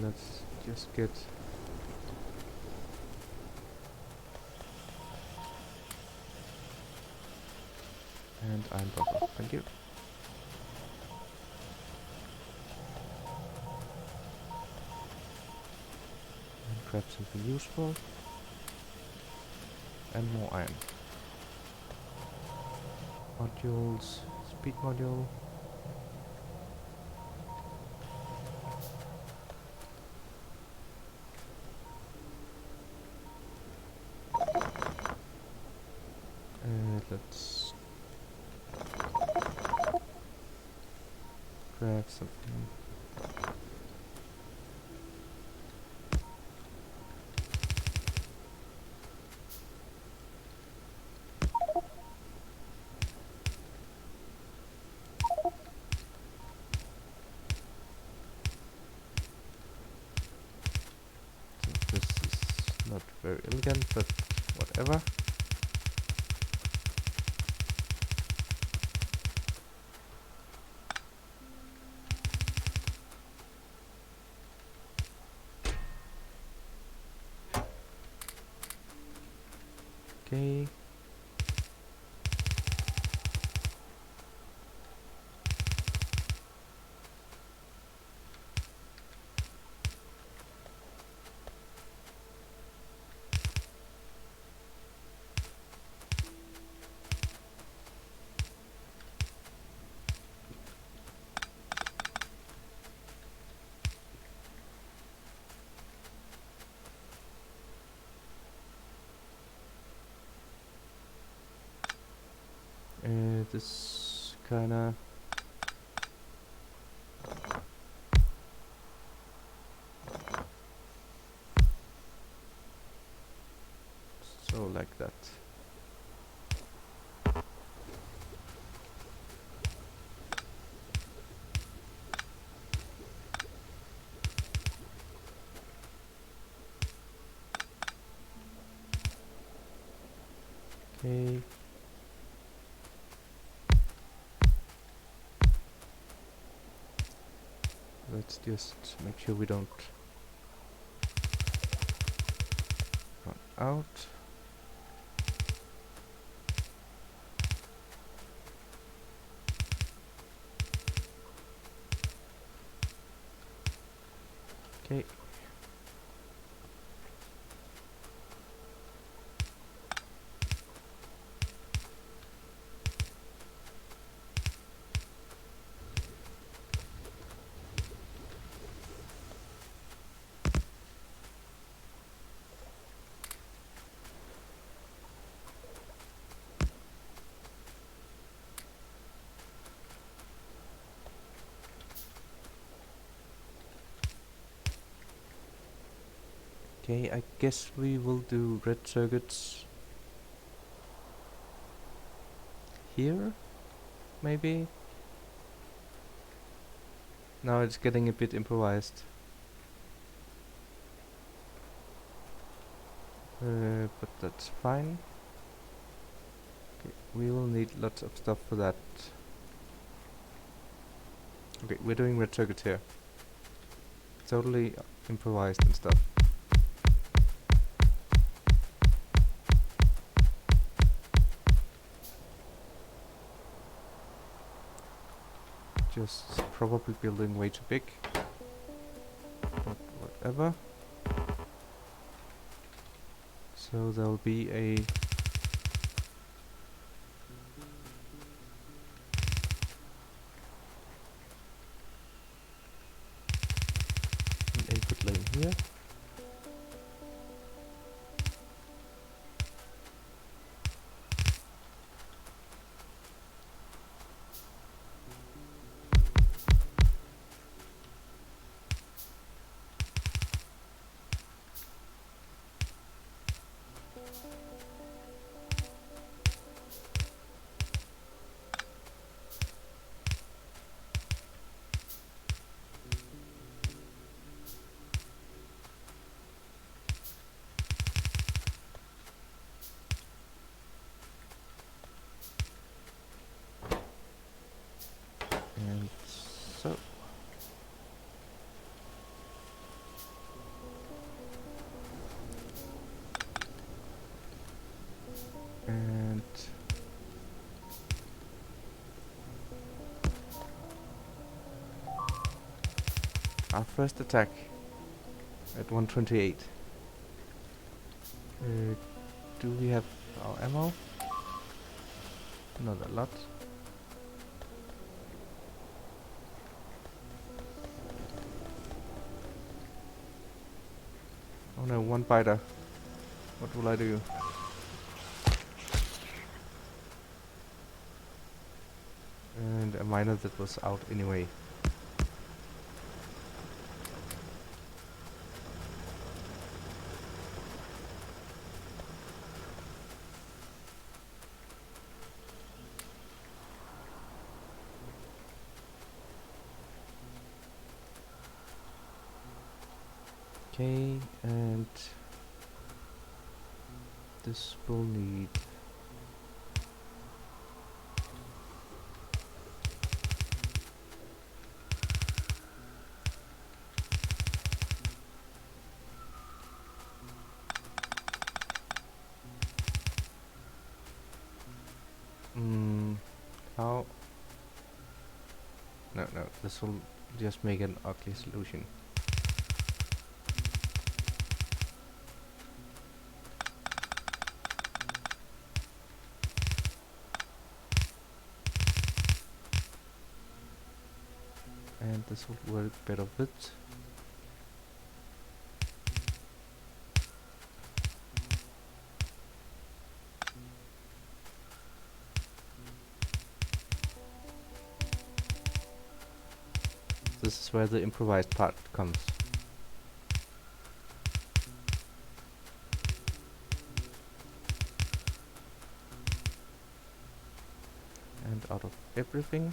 Let's just get and iron buffer. Thank you. And grab something useful and more iron. Modules, speed module. Let's grab something. So this is not very elegant, but whatever. Okay. This kinda so like that. Okay. Let's just make sure we don't run out. Okay. Okay, I guess we will do red circuits here, maybe? Now it's getting a bit improvised. But that's fine. Okay, we will need lots of stuff for that. Okay, we're doing red circuits here. Totally improvised and stuff. Just probably building way too big. But whatever. So there'll be an input lane here. And so. And our first attack at 128. Do we have our ammo? Not a lot. Oh no, one biter. What will I do? And a miner that was out anyway. Okay, and this will need how? No, this will just make an ugly solution. And this will work better with. This is where the improvised part comes. And out of everything,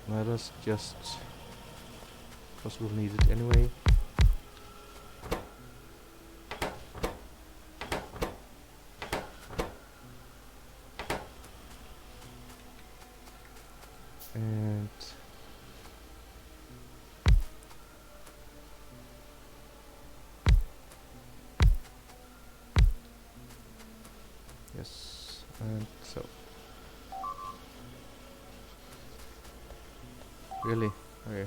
let us just, because we'll need it anyway. And yes, and so. Really? Okay.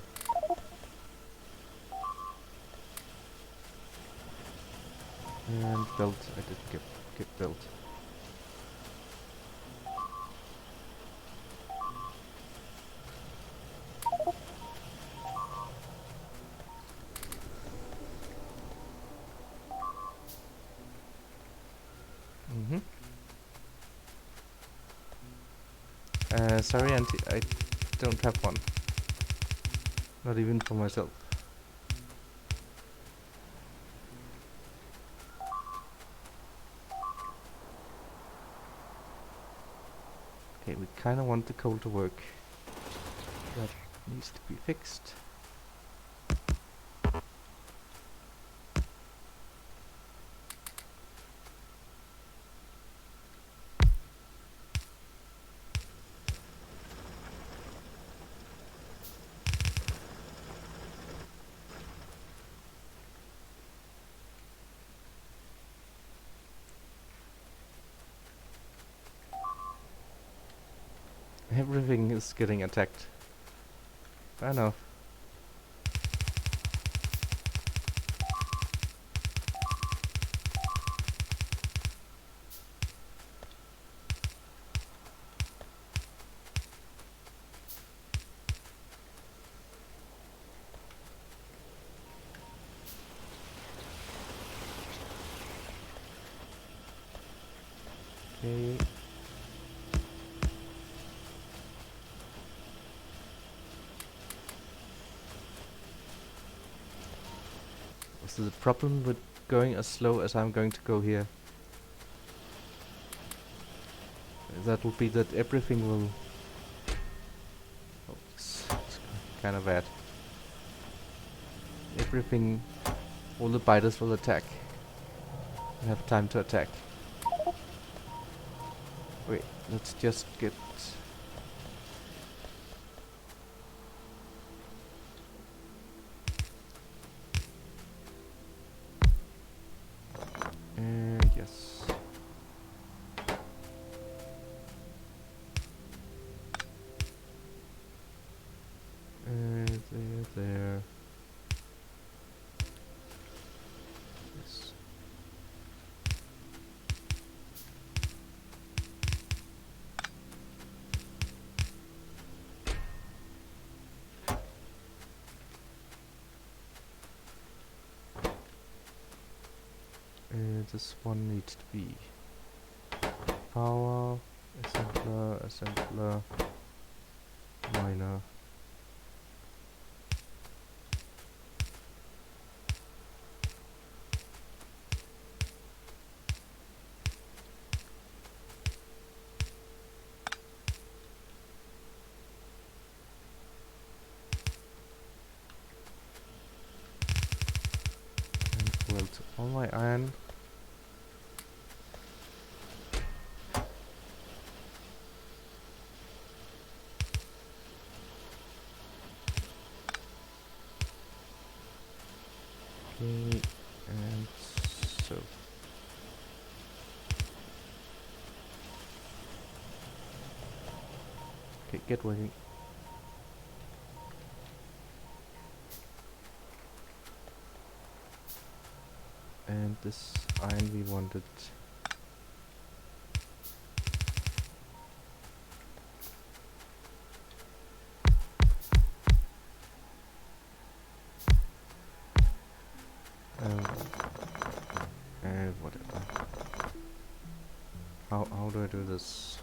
And belt, I did get belt. Sorry, Auntie, I don't have one. Not even for myself. Okay, we kinda want the coal to work. That needs to be fixed. Everything is getting attacked. Fair enough. Okay. So the problem with going as slow as I'm going to go here, that will be that everything will... Oh, it's kind of bad. Everything, all the biters will attack. I have time to attack. Wait, let's just get... yes. There. Yes. This one needs to be power, assembler, miner. And weld all my iron. Okay, and so. Okay, get ready. And this iron we wanted. And whatever. How do I do this?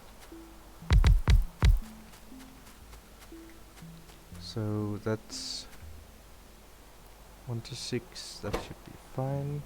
So that's 1 to 6. That should be fine.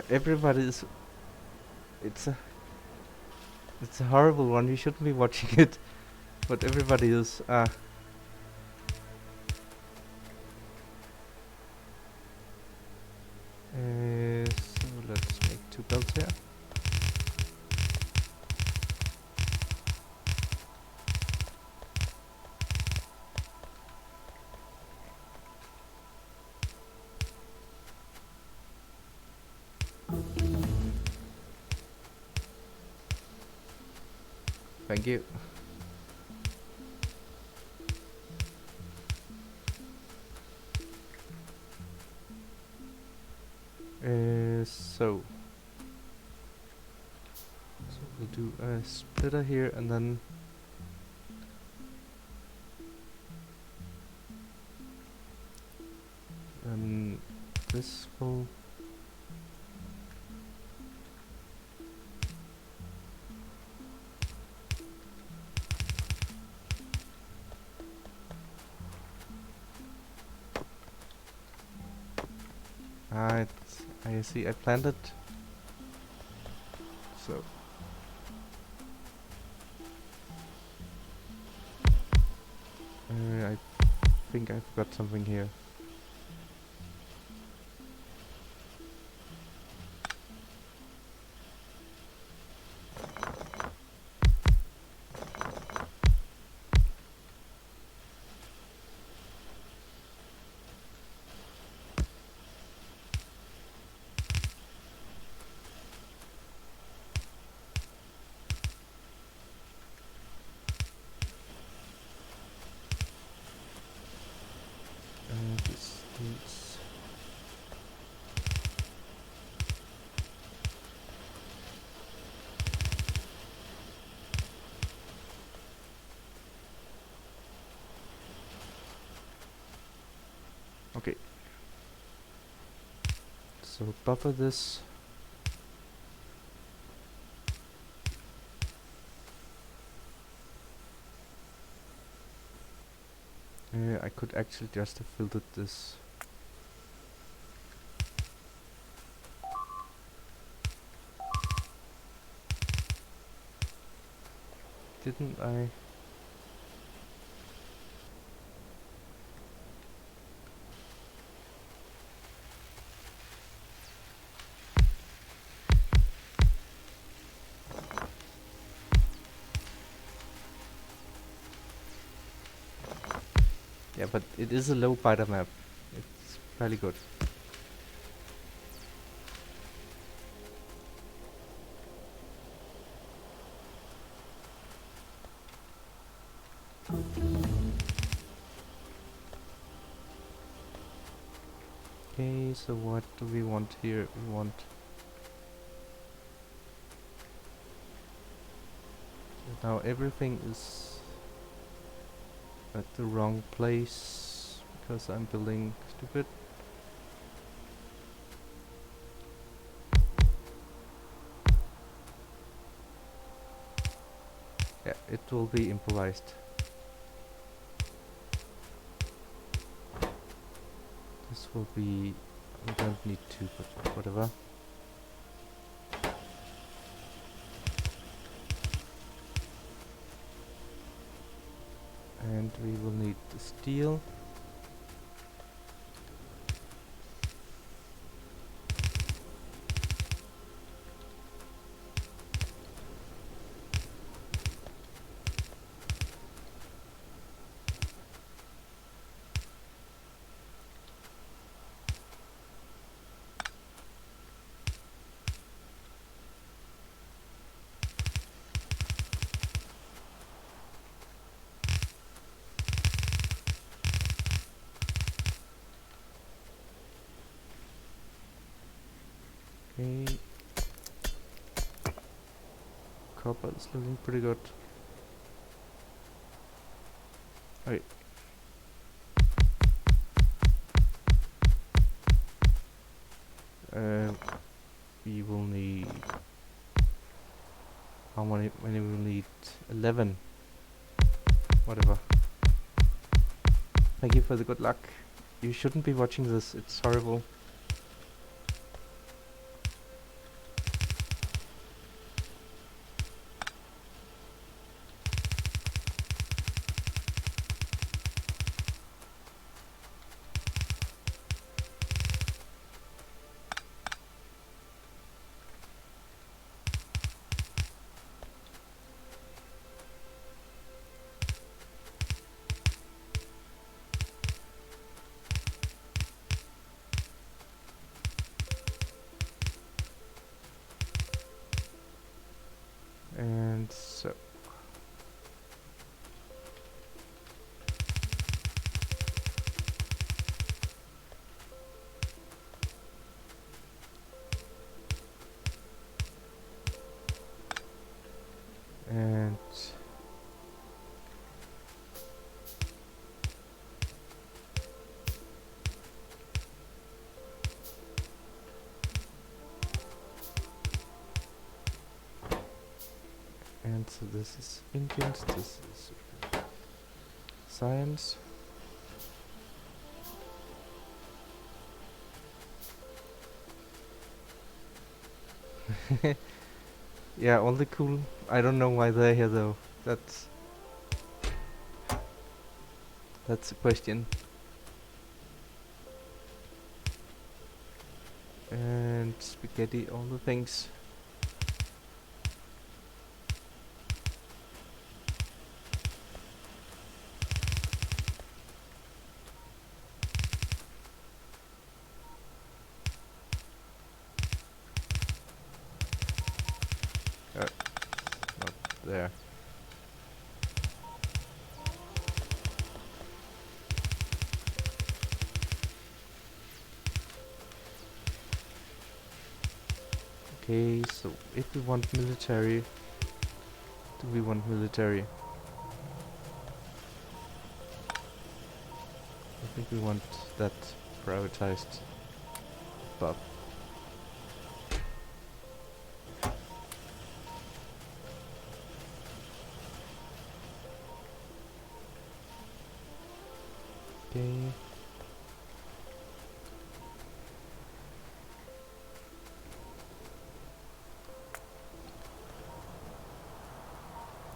Everybody is... It's a horrible one. You shouldn't be watching it, but everybody is. So let's make 2 belts here. Thank you. So we'll do a splitter here, and then this will I see, I planted, so I think I forgot something here. This needs okay. So buffer this. I could actually just have filtered this. Didn't I? Yeah, but it is a low biter map. It's fairly good. Okay, so what do we want here? We want now everything is at the wrong place because I'm building stupid. Yeah, it will be improvised. This will be... we don't need to, but whatever. And we will need the steel. Okay. Copper is looking pretty good. Okay. We will need... how many we will need? 11. Whatever. Thank you for the good luck. You shouldn't be watching this, it's horrible. And so this is Indians, this is science. Yeah, all the cool. I don't know why they're here though. That's a question. And spaghetti, all the things. Not there. Okay, so if we want military, do we want military? I think we want that prioritized buff. Okay.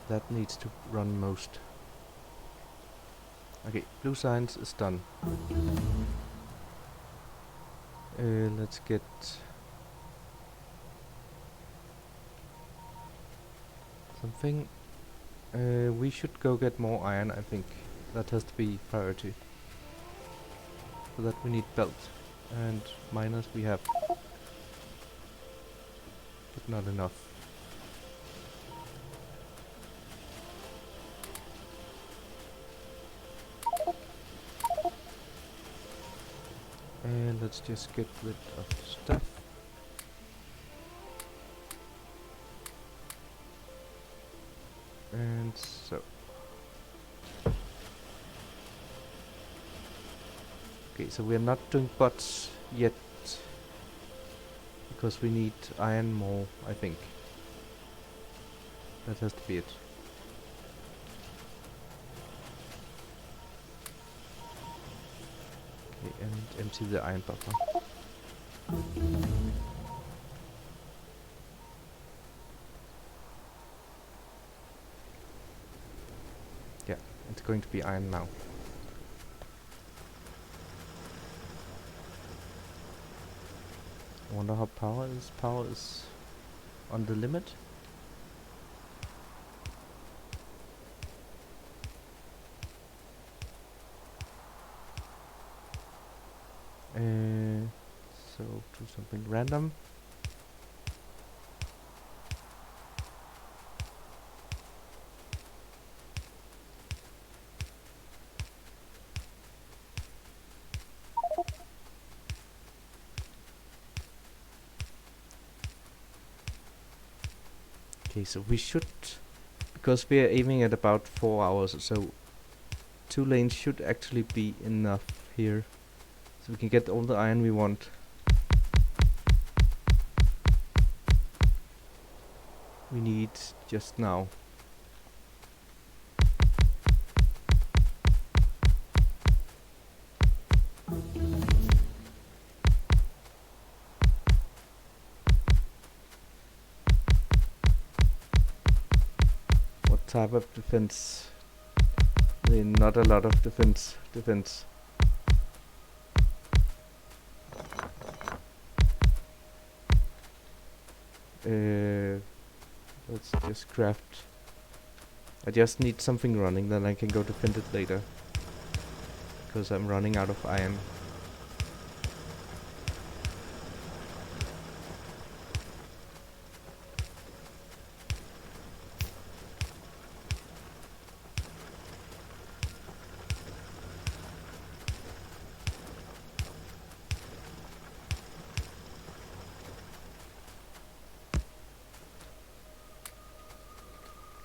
That needs to run most. Okay, blue science is done. Let's get something. We should go get more iron, I think. That has to be priority. For that we need belt. And miners we have. But not enough. And let's just get rid of stuff. And so. Okay, so we are not doing bots yet. Because we need iron more, I think. That has to be it. Okay, and empty the iron buffer. Yeah, it's going to be iron now. I wonder how power is. Power is on the limit. So do something random. Okay, so we should, because we are aiming at about 4 hours, so 2 lanes should actually be enough here. So we can get all the iron we want. We need just now. What type of defense? Not a lot of defense. Let's just craft. I just need something running, then I can go defend it later. Because I'm running out of iron.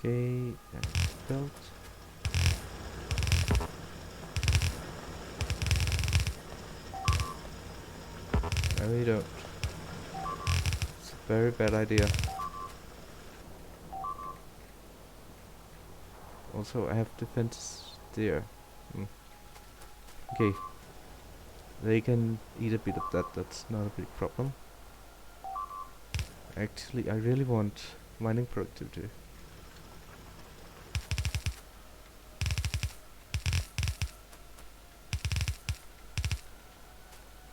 Okay, that's built. No, we don't. It's a very bad idea. Also, I have defense there. Mm. Okay. They can eat a bit of that, that's not a big problem. Actually, I really want mining productivity.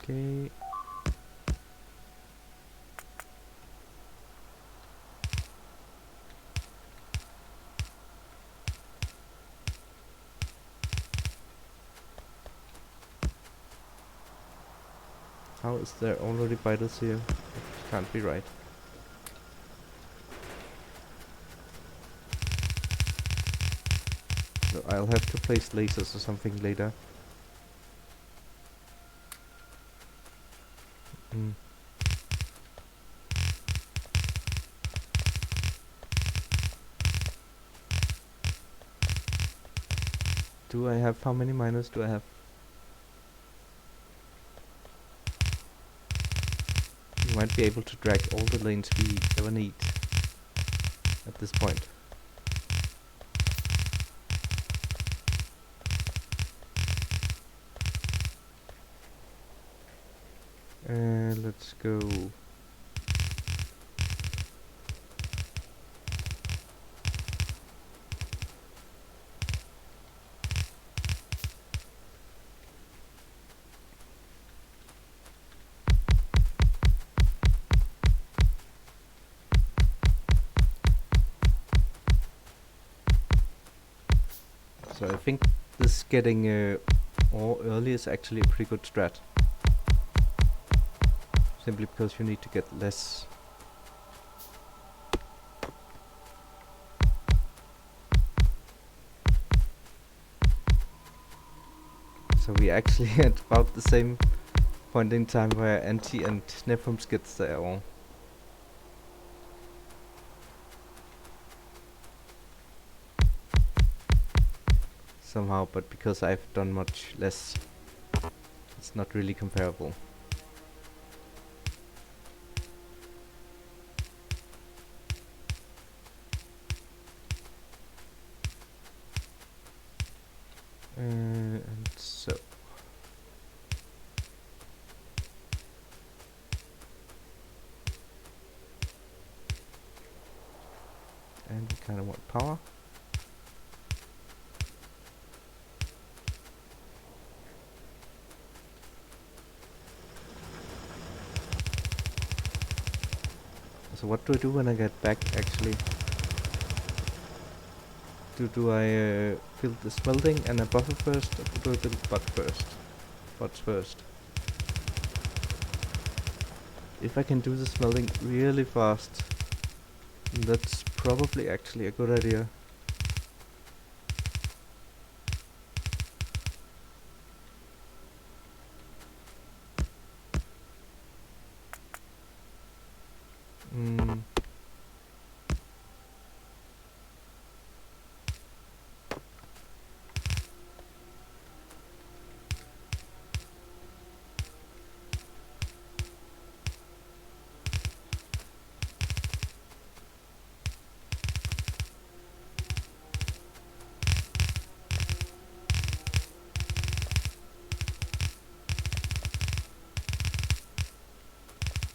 Okay. How is there already vitals here? It can't be right. So I'll have to place lasers or something later. Mm. Do I have, how many miners do I have? We might be able to drag all the lanes we ever need at this point. Let's go. So I think this getting ore early is actually a pretty good strat. Simply because you need to get less. So we actually at about the same point in time where Anti and Nephrums gets their ore. Somehow, but because I've done much less, it's not really comparable. And so and we kind of want power. So what do I do when I get back actually? Do I build the smelting and a buffer first, or do I build bots first? If I can do the smelting really fast, that's probably actually a good idea. Mm.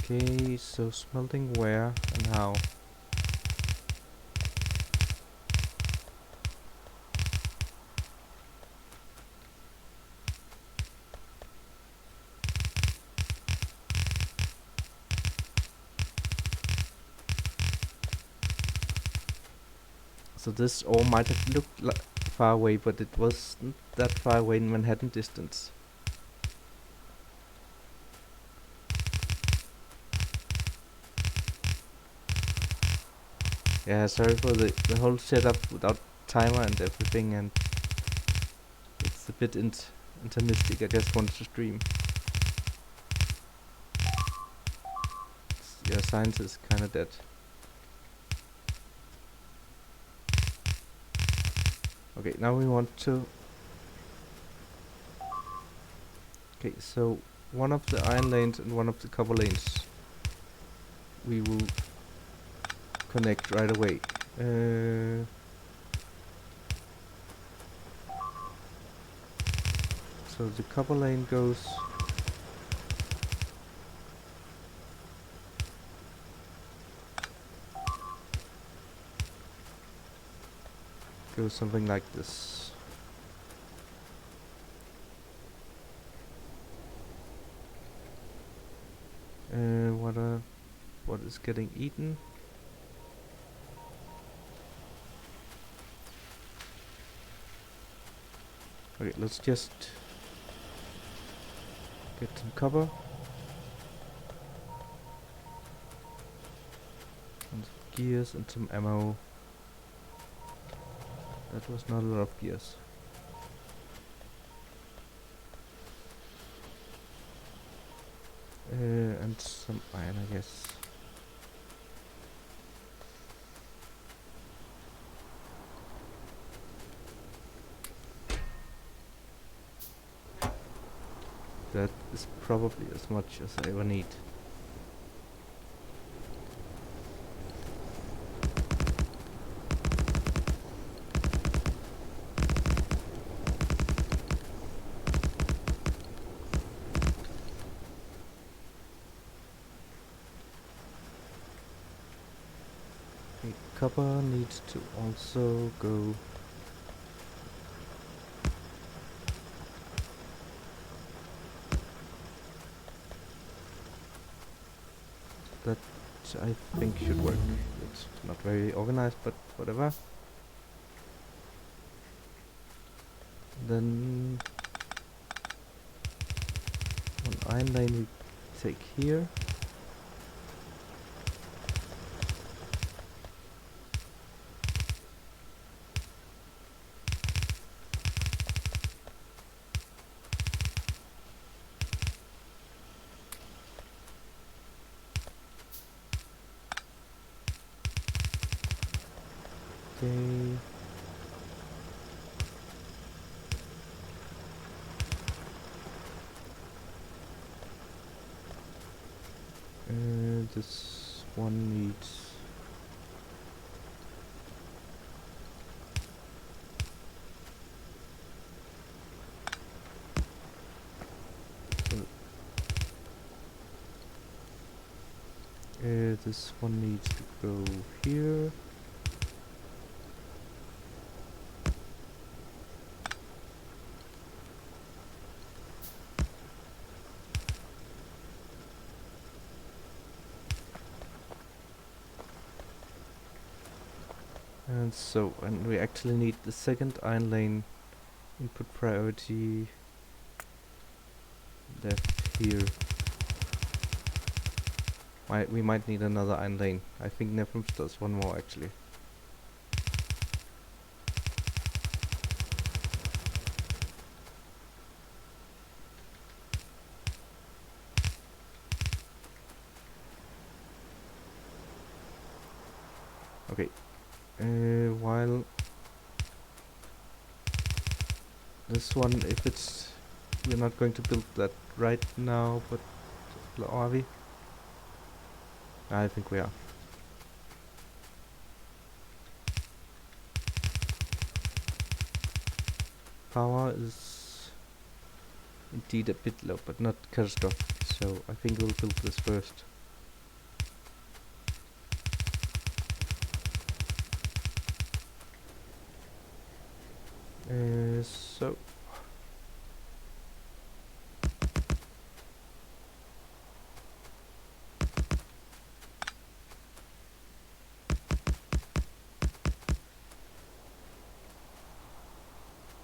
Okay, so smelting where and how? So this all might have looked far away, but it wasn't that far away in Manhattan distance. Yeah, sorry for the whole setup without timer and everything, and it's a bit intermistic. I just wanted to stream. Yeah, science is kinda dead. Okay, now we want to... Okay, so one of the iron lanes and one of the copper lanes we will connect right away. So the copper lane goes something like this. What is getting eaten? Okay, let's just get some copper and some gears and some ammo. That was not a lot of gears. And some iron, I guess. That is probably as much as I ever need. Okay, copper needs to also go. That I think should work. It's not very organized, but whatever. Then one iron lane we take here. Okay. This one needs. This one needs to go here. And we actually need the second iron lane input priority left here. We might need another iron lane. I think Nephrums does one more actually. Okay. While this one, if it's, we're not going to build that right now, but are we? I think we are. Power is indeed a bit low, but not catastrophic, so I think we'll build this first. So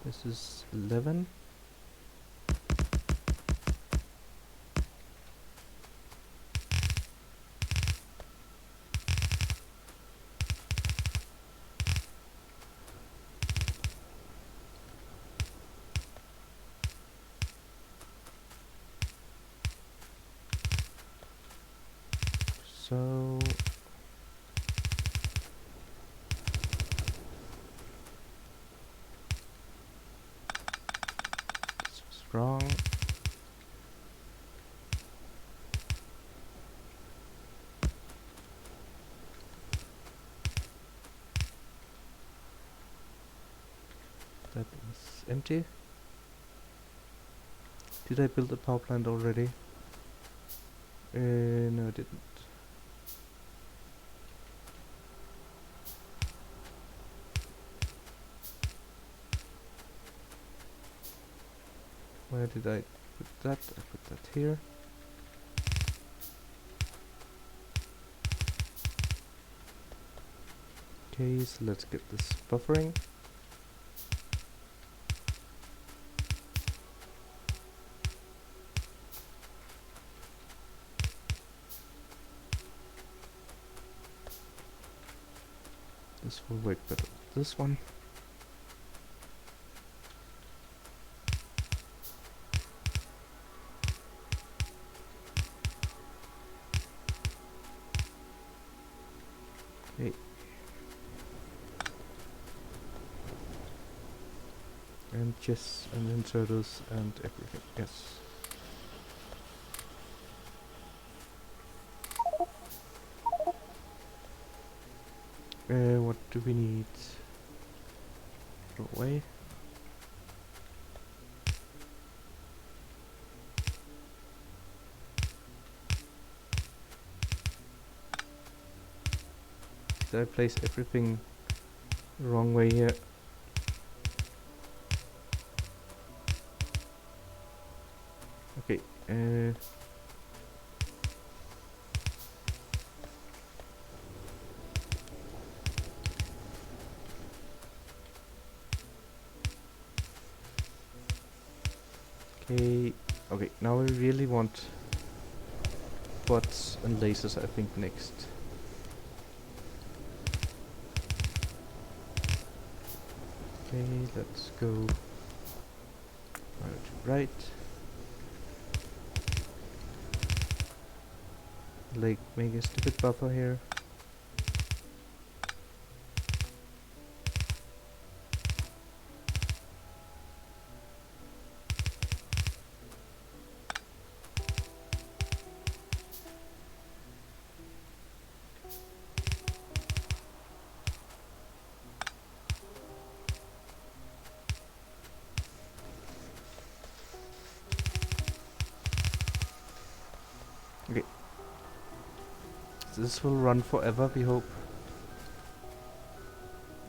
this is 11. So wrong. That is empty. Did I build a power plant already? No, I didn't. Where did I put that? I put that here. Okay, so let's get this buffering. This will work better with this one. Okay. And chests and inserters and everything, yes. What do we need? Go away. Did I place everything the wrong way here? Okay, okay, now we really want bots and lasers, I think, next. Okay, let's go right. Like, make a stupid buffer here. Okay. This will run forever, we hope.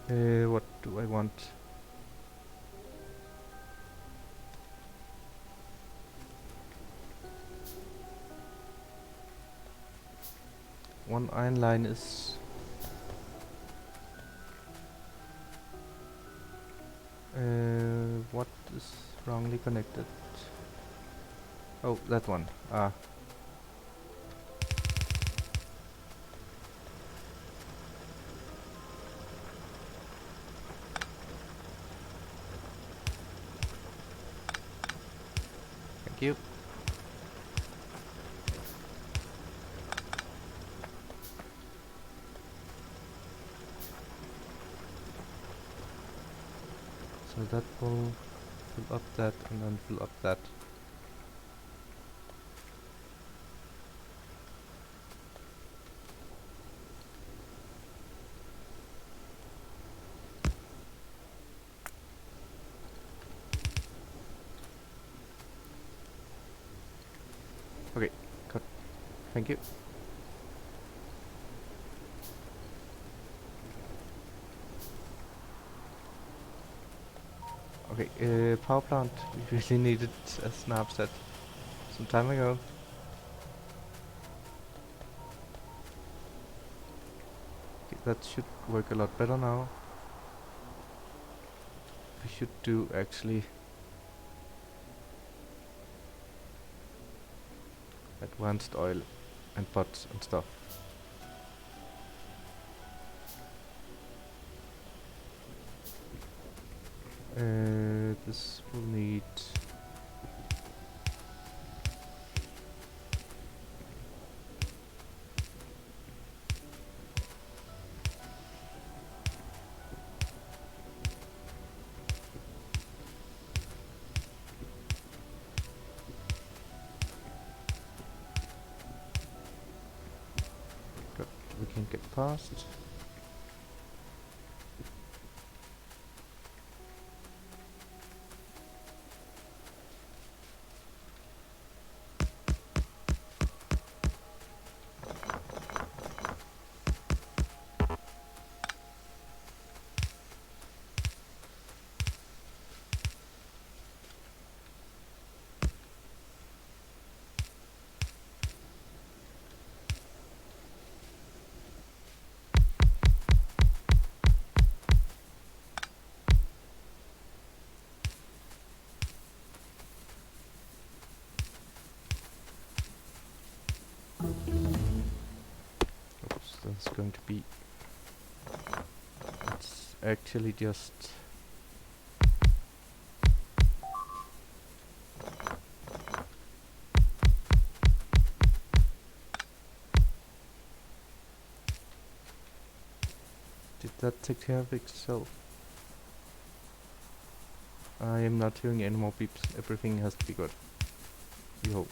What do I want? One iron line is... what is wrongly connected? Oh, that one. Ah. Thank you. So that will fill up that and then fill up that. Okay, cut. Thank you. Okay, power plant. We really needed a snap set some time ago. Okay, that should work a lot better now. We should do actually advanced oil and pots and stuff. This will need... past. Oops, that's going to be... It's actually just... Did that take care of itself? I am not hearing any more beeps. Everything has to be good. We hope.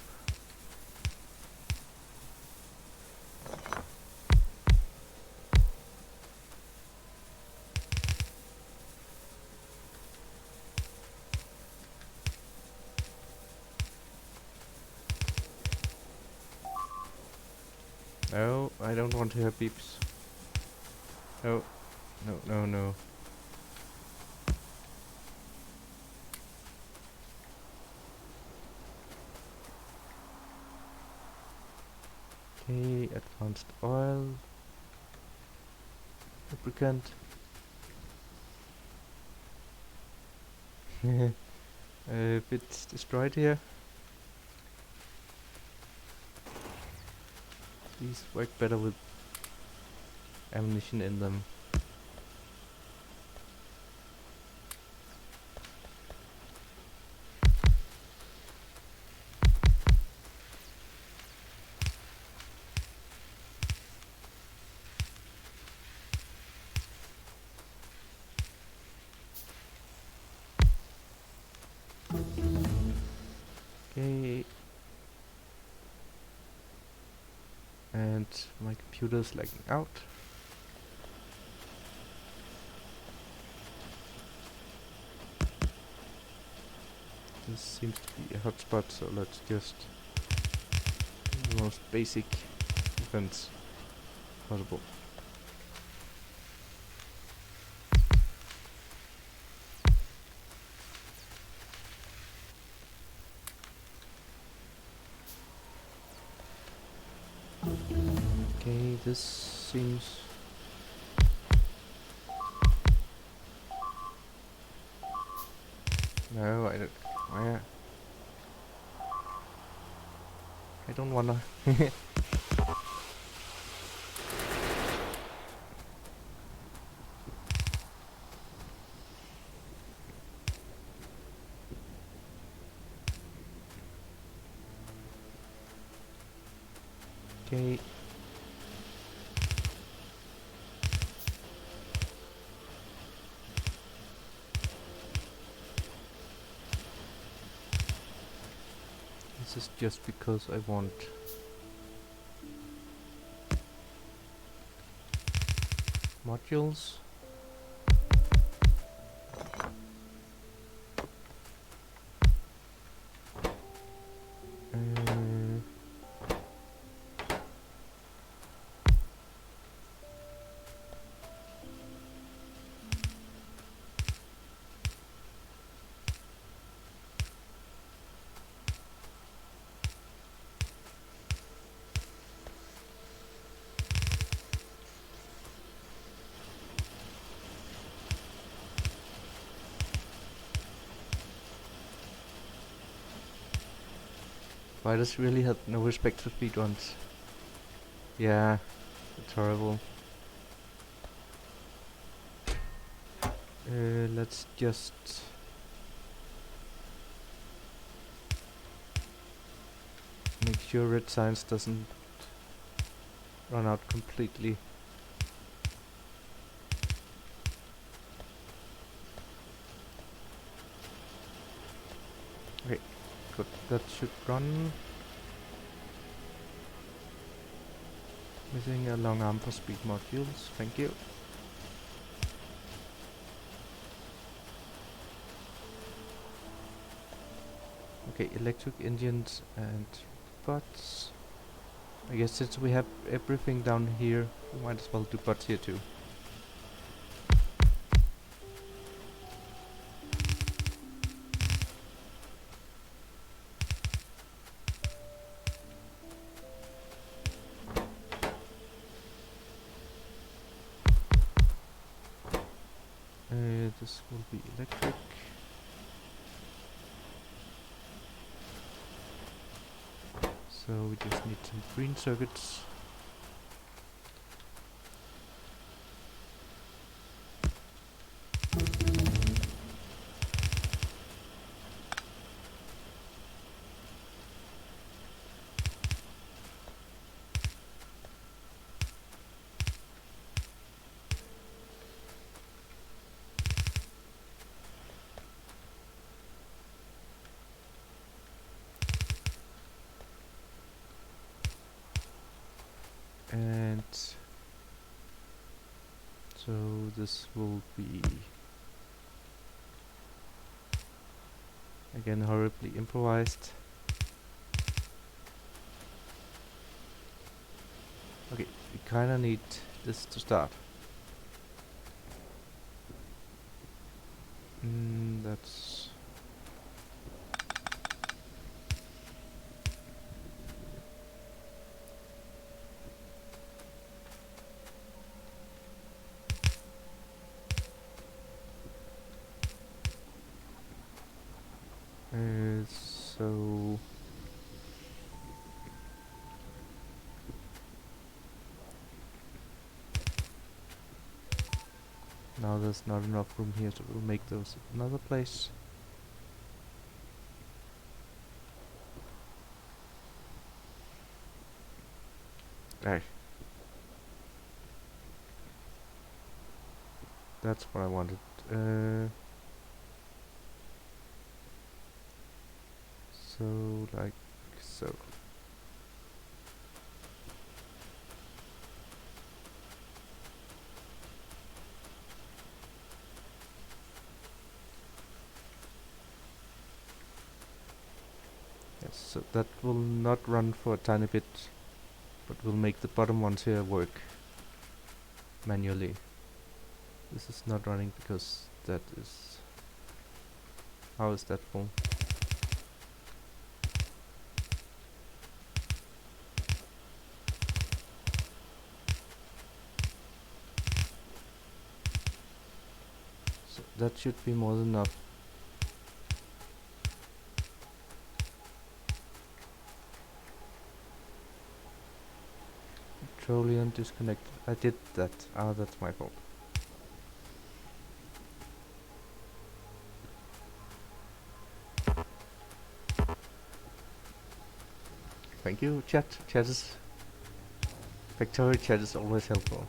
No, I don't want to hear beeps. No, no, no, no. Okay, advanced oil. Lubricant. If it's destroyed here, these work better with ammunition in them. Okay. And my computer's lagging out. This seems to be a hotspot, so let's just do the most basic defense possible. Okay, this seems... No, I don't... I don't wanna... Okay. This is just because I want modules. Fighters really had no respect for speedruns. Yeah, it's horrible. Let's just... make sure red science doesn't run out completely. Okay, good. That should run. Missing a long arm for speed modules, thank you. Okay, electric engines and bots. I guess since we have everything down here, we might as well do bots here too. This will be electric. So we just need some green circuits. And so this will be again horribly improvised. Okay, we kinda need this to start. That's so now there's not enough room here, so we'll make those another place. Hey, that's what I wanted. So like so. Yes, so that will not run for a tiny bit, but we'll make the bottom ones here work manually. This is not running because that is... How is that full? So that should be more than enough. Petroleum disconnected. I did that. Ah, that's my fault. Thank you, chat. Chat is... Factorio chat is always helpful.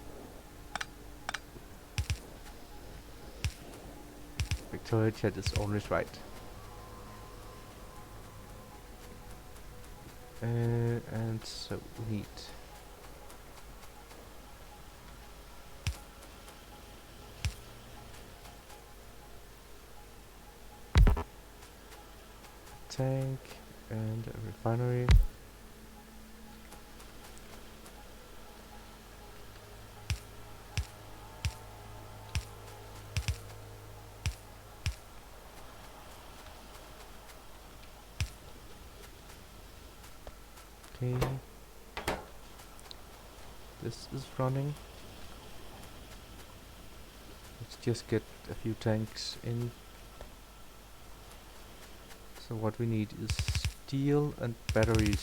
Factorio chat is always right. And so we need... tank and a refinery. Okay, this is running. Let's just get a few tanks in. So what we need is steel and batteries.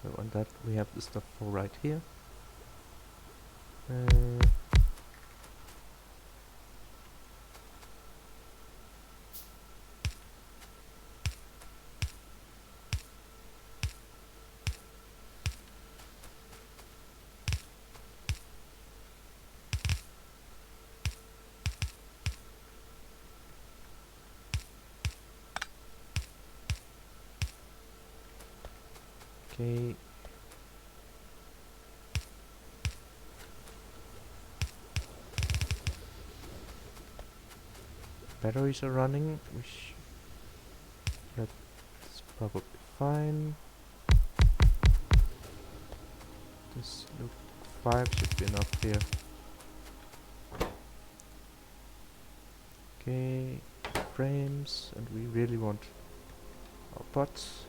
So on that we have the stuff for right here. Okay. Batteries are running, which that's probably fine. This look 5 should be enough here. Okay, frames, and we really want our pots.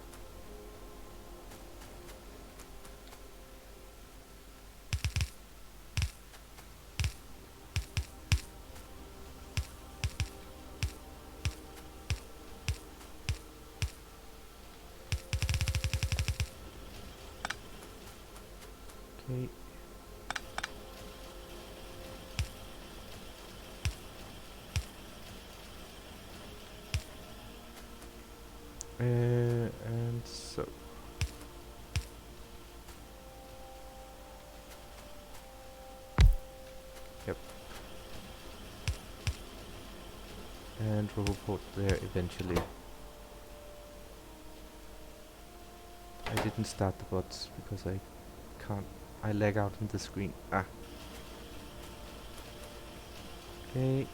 Okay. And so. Yep. And roboport there eventually. I didn't start the bots because I can't. I lag out in the screen. Ah. Okay.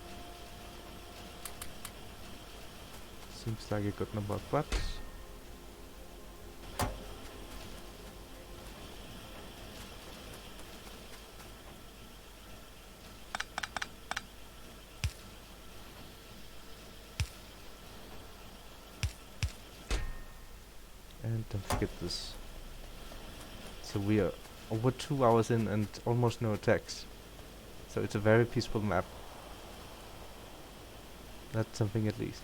Seems like a good number of bots. And don't forget this. So we are over 2 hours in and almost no attacks. So it's a very peaceful map. That's something at least.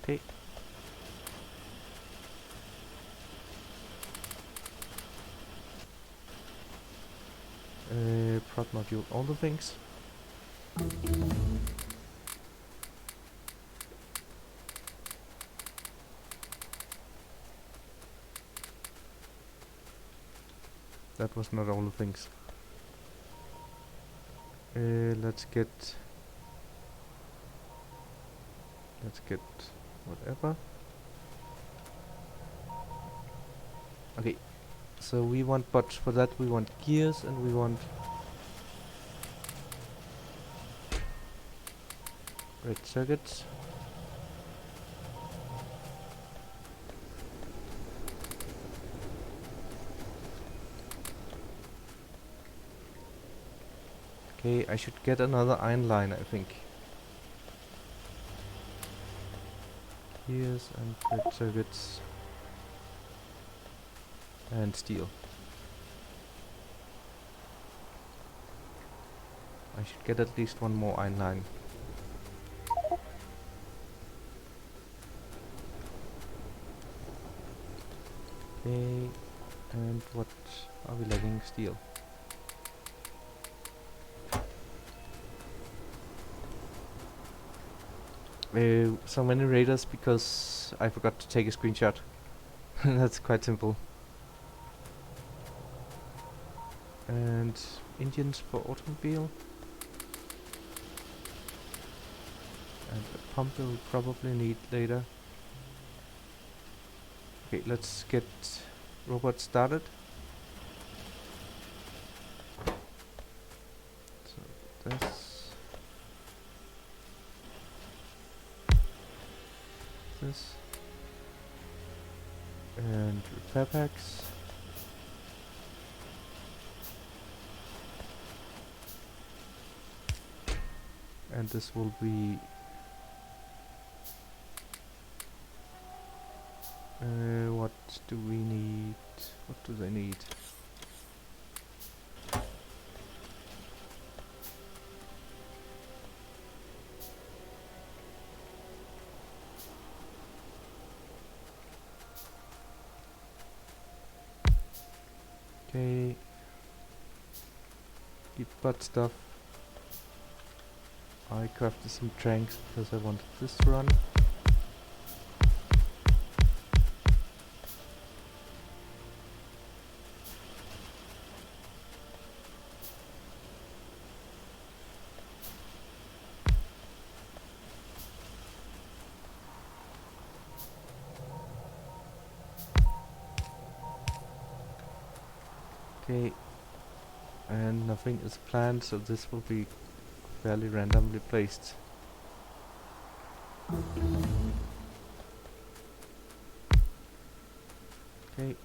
Okay. Prod module, all the things. That was not all the things. Let's get whatever. Okay, so we want bots for that. We want gears and we want red circuits. Okay, I should get another iron line, I think. Gears and red circuits and steel. I should get at least one more iron line. Okay, and what are we lagging? Steel. So many raiders because I forgot to take a screenshot. That's quite simple. And engines for automobile. And a pump we'll probably need later. Okay, let's get robots started. So this and repair packs. And this will be what do we need? What do they need? Okay. Keep butt stuff. I crafted some tanks because I wanted this to run. Okay, and nothing is planned, so this will be fairly randomly placed. Okay.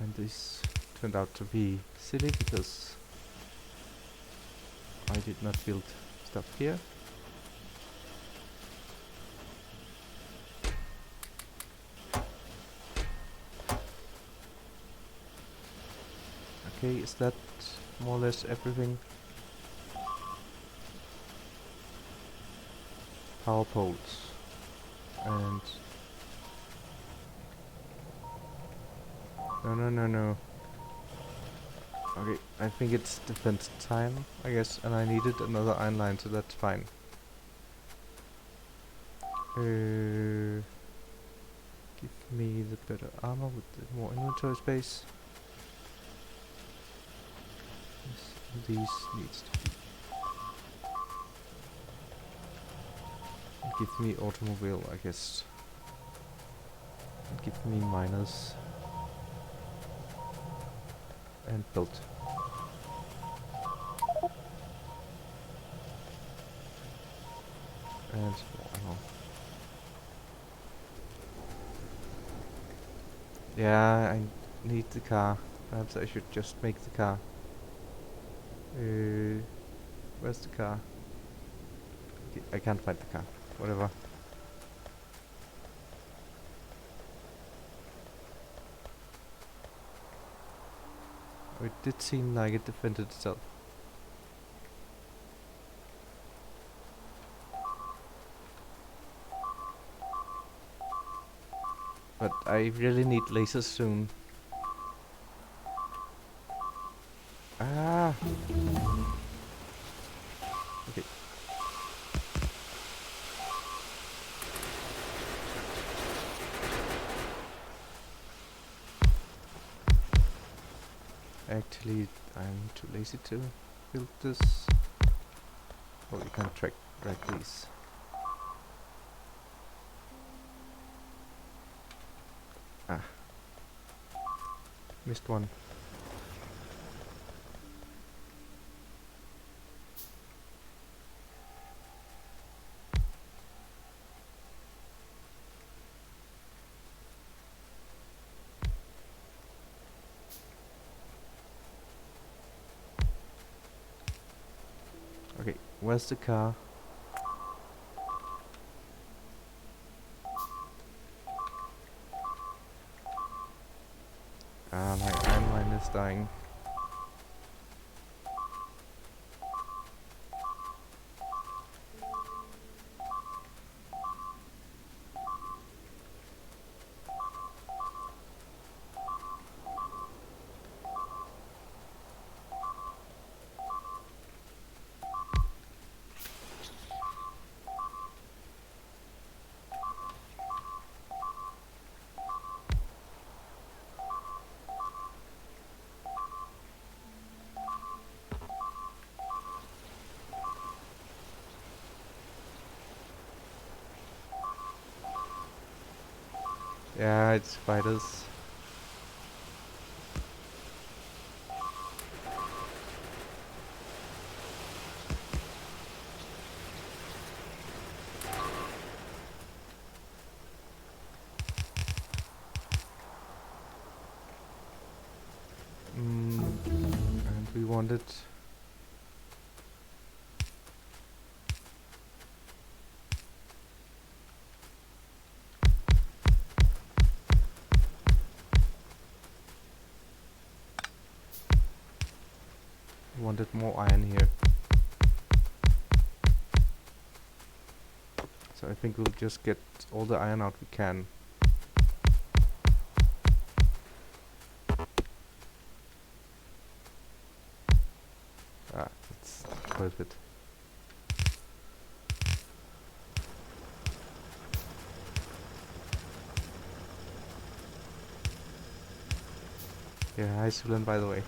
And this turned out to be silly because I did not build stuff here. Okay, is that more or less everything? Power poles. And... No. Okay, I think it's defense time, I guess, and I needed another iron line, so that's fine. Give me the better armor with the more inventory space. These needs to be. And give me automobile, I guess. And give me miners. And belt. And more ammo. Yeah, I need the car. Perhaps I should just make the car. Where's the car? Okay, I can't find the car. Whatever. It did seem like it defended itself. But I really need lasers soon. Ah! Okay. Actually, I'm too lazy to build this. Oh, you can't drag these. Ah. Missed one. Okay, where's the car? Ah, my iron line is dying. Yeah, it's spiders. And we wanted... wanted more iron here. So I think we'll just get all the iron out we can. Ah, that's worth it. Yeah, hi Sulan, by the way.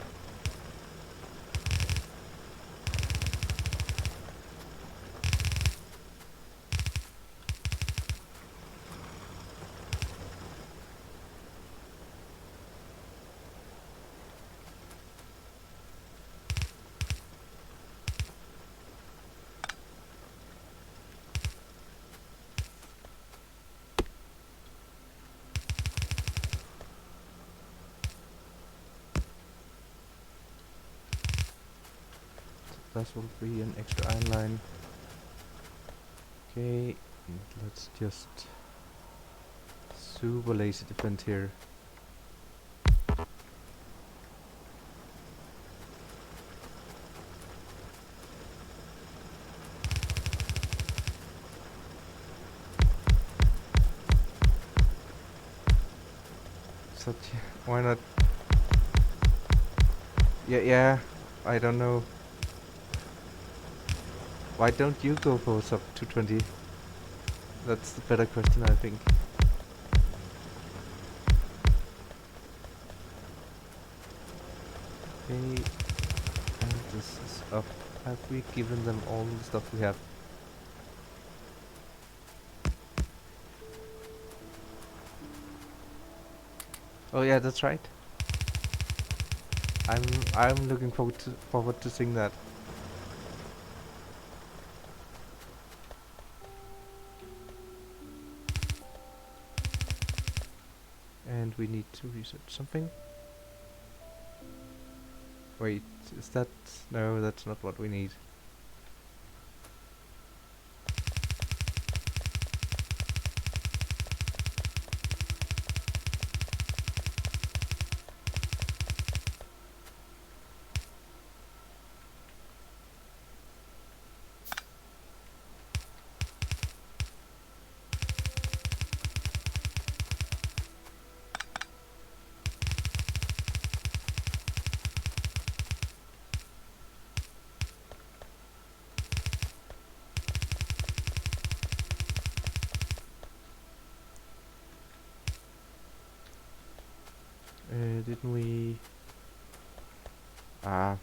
That will be an extra iron line. Okay, and let's just super lazy defend here. So why not? Yeah, I don't know. Why don't you go for sub 220? That's the better question, I think. Okay, and this is up. Have we given them all the stuff we have? Oh yeah, that's right. I'm looking forward to seeing that. And we need to research something. Wait, is that... No, that's not what we need. Didn't we... Ah,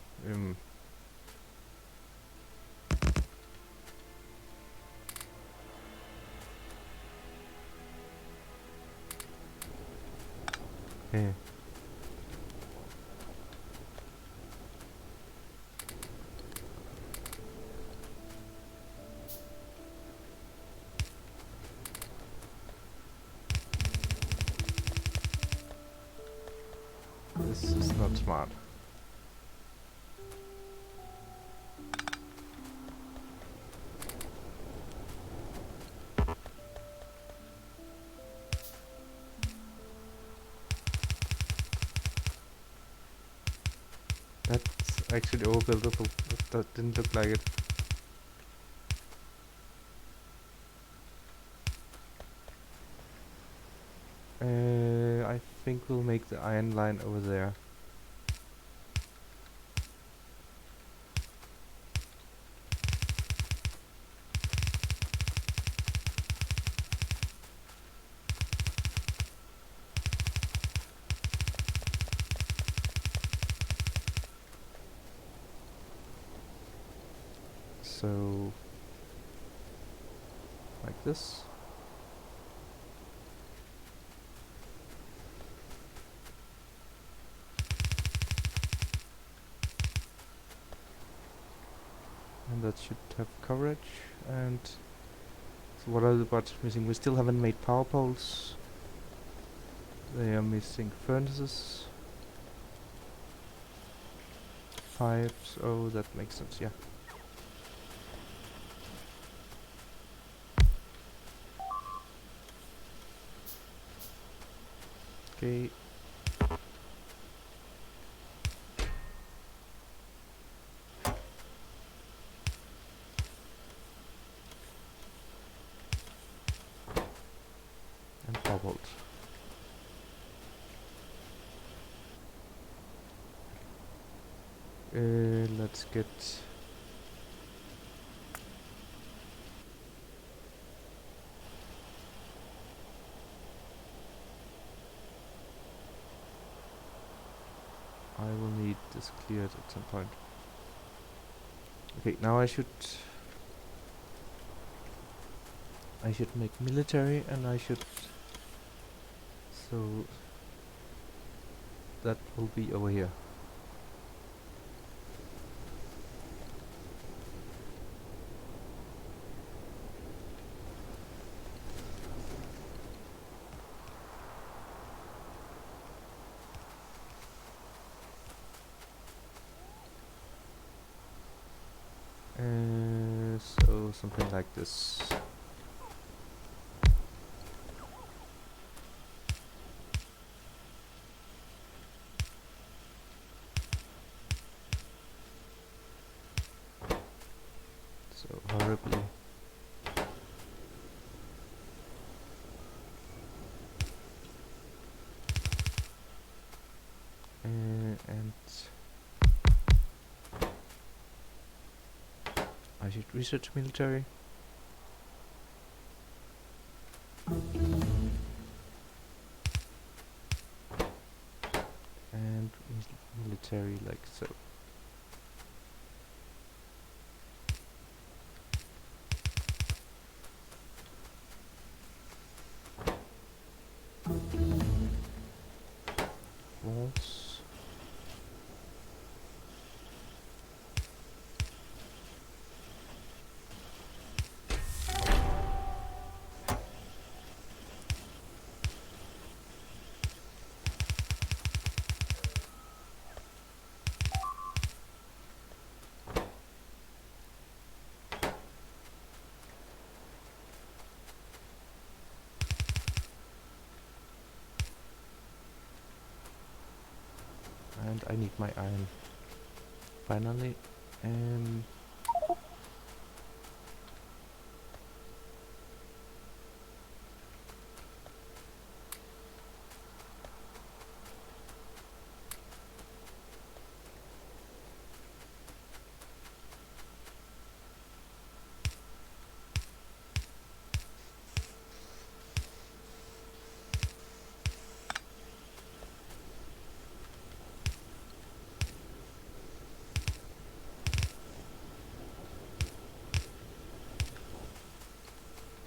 eh. This is not smart. That's actually overbuildable. That didn't look like it. I think we'll make the iron line over there. So, like this. And that should have coverage. And so what are the parts missing? We still haven't made power poles. They are missing furnaces. Pipes. Oh, that makes sense, yeah. Okay. And power poles. Let's get... I will need this cleared at some point. Okay, now I should make military, and I should... So that will be over here. something like this. So horribly. And I should research military. And military like so. Walls. And I need my iron. Finally.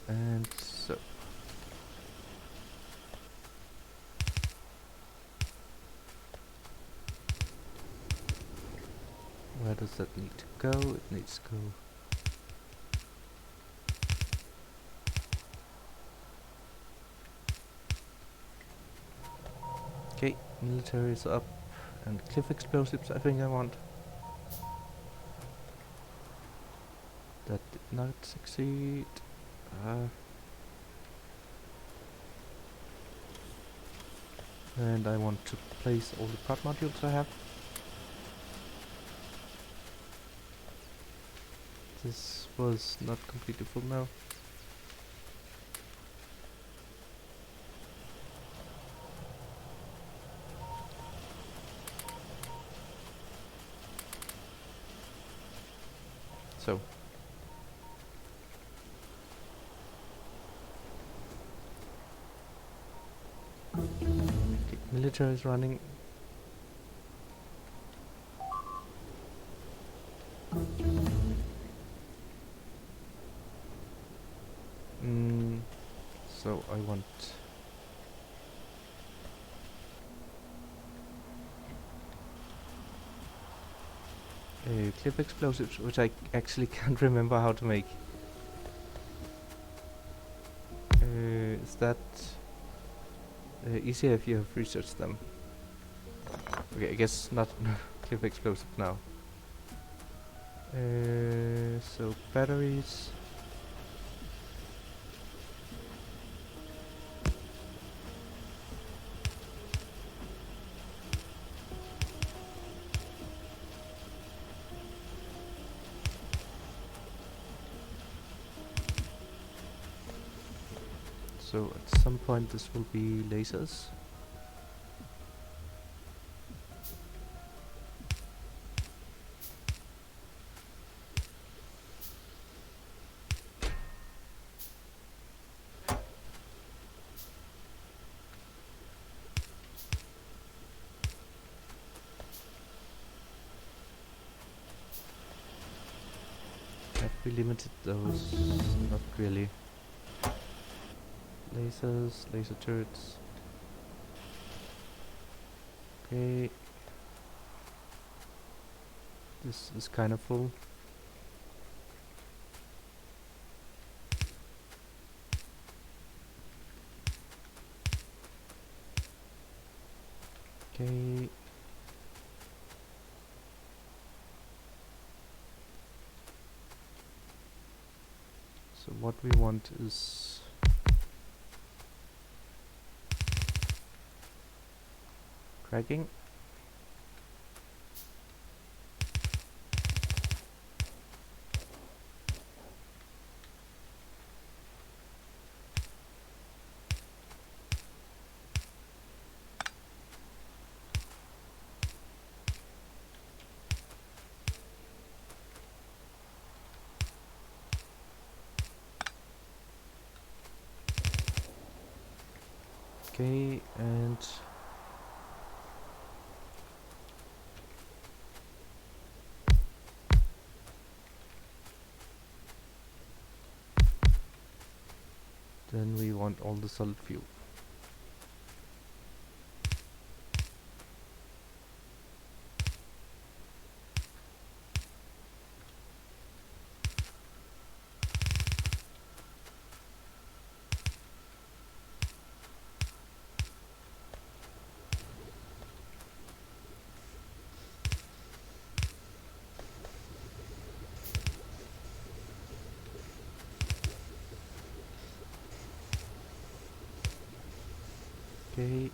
And so. Where does that need to go? It needs to go. Okay, military is up. And cliff explosives I think I want. That did not succeed. And I want to place all the prod modules I have. This was not completely full now. So. Okay, military is running. So I want clip explosives, which I actually can't remember how to make. Is that easier if you have researched them? Okay, I guess not clip explosive now. So batteries. So at some point this will be lasers. Have we limited those? Not really. Lasers, laser turrets. Okay. This is kind of full. Okay. So what we want is cracking. Okay, and then we want all the solid fuel. Okay.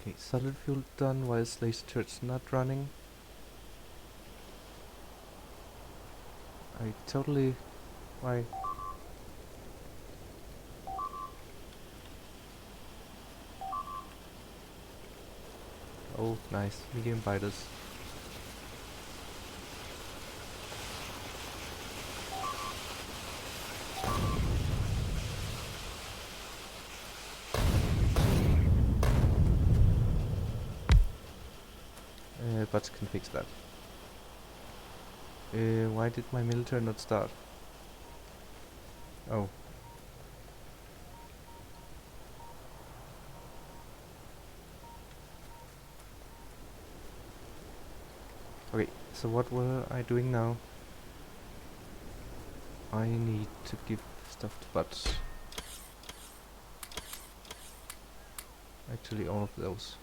Okay, solid fuel done whilst laser turret's not running. I totally... Why? Oh, nice. Medium biters. But can fix that. Why did my military not start? Oh. Okay, so what were I doing now? I need to give stuff to bots. Actually, all of those.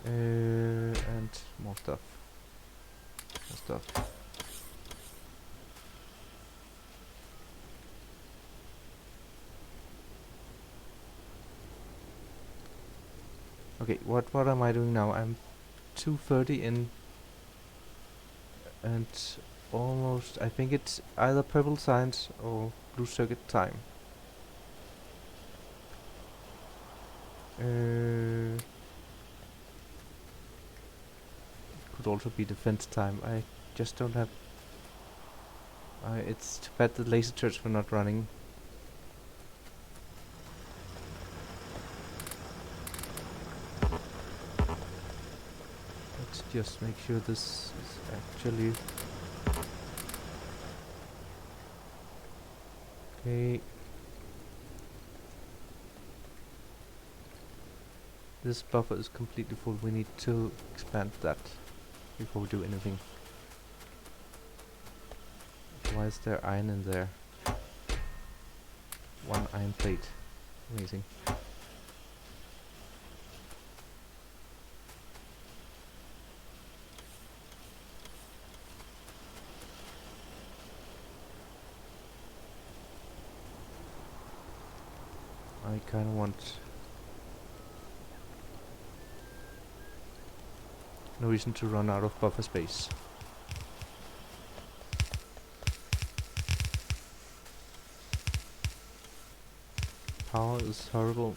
And more stuff. More stuff. Okay, what am I doing now? I'm 2:30 in, and almost, I think it's either purple signs or blue circuit time. Could also be defense time. I just don't have... it's too bad the laser turrets were not running. Let's just make sure this is actually... Okay. This buffer is completely full. We need to expand that before we do anything. Why is there iron in there? One iron plate. Amazing. I kinda want... No reason to run out of buffer space. Power is horrible.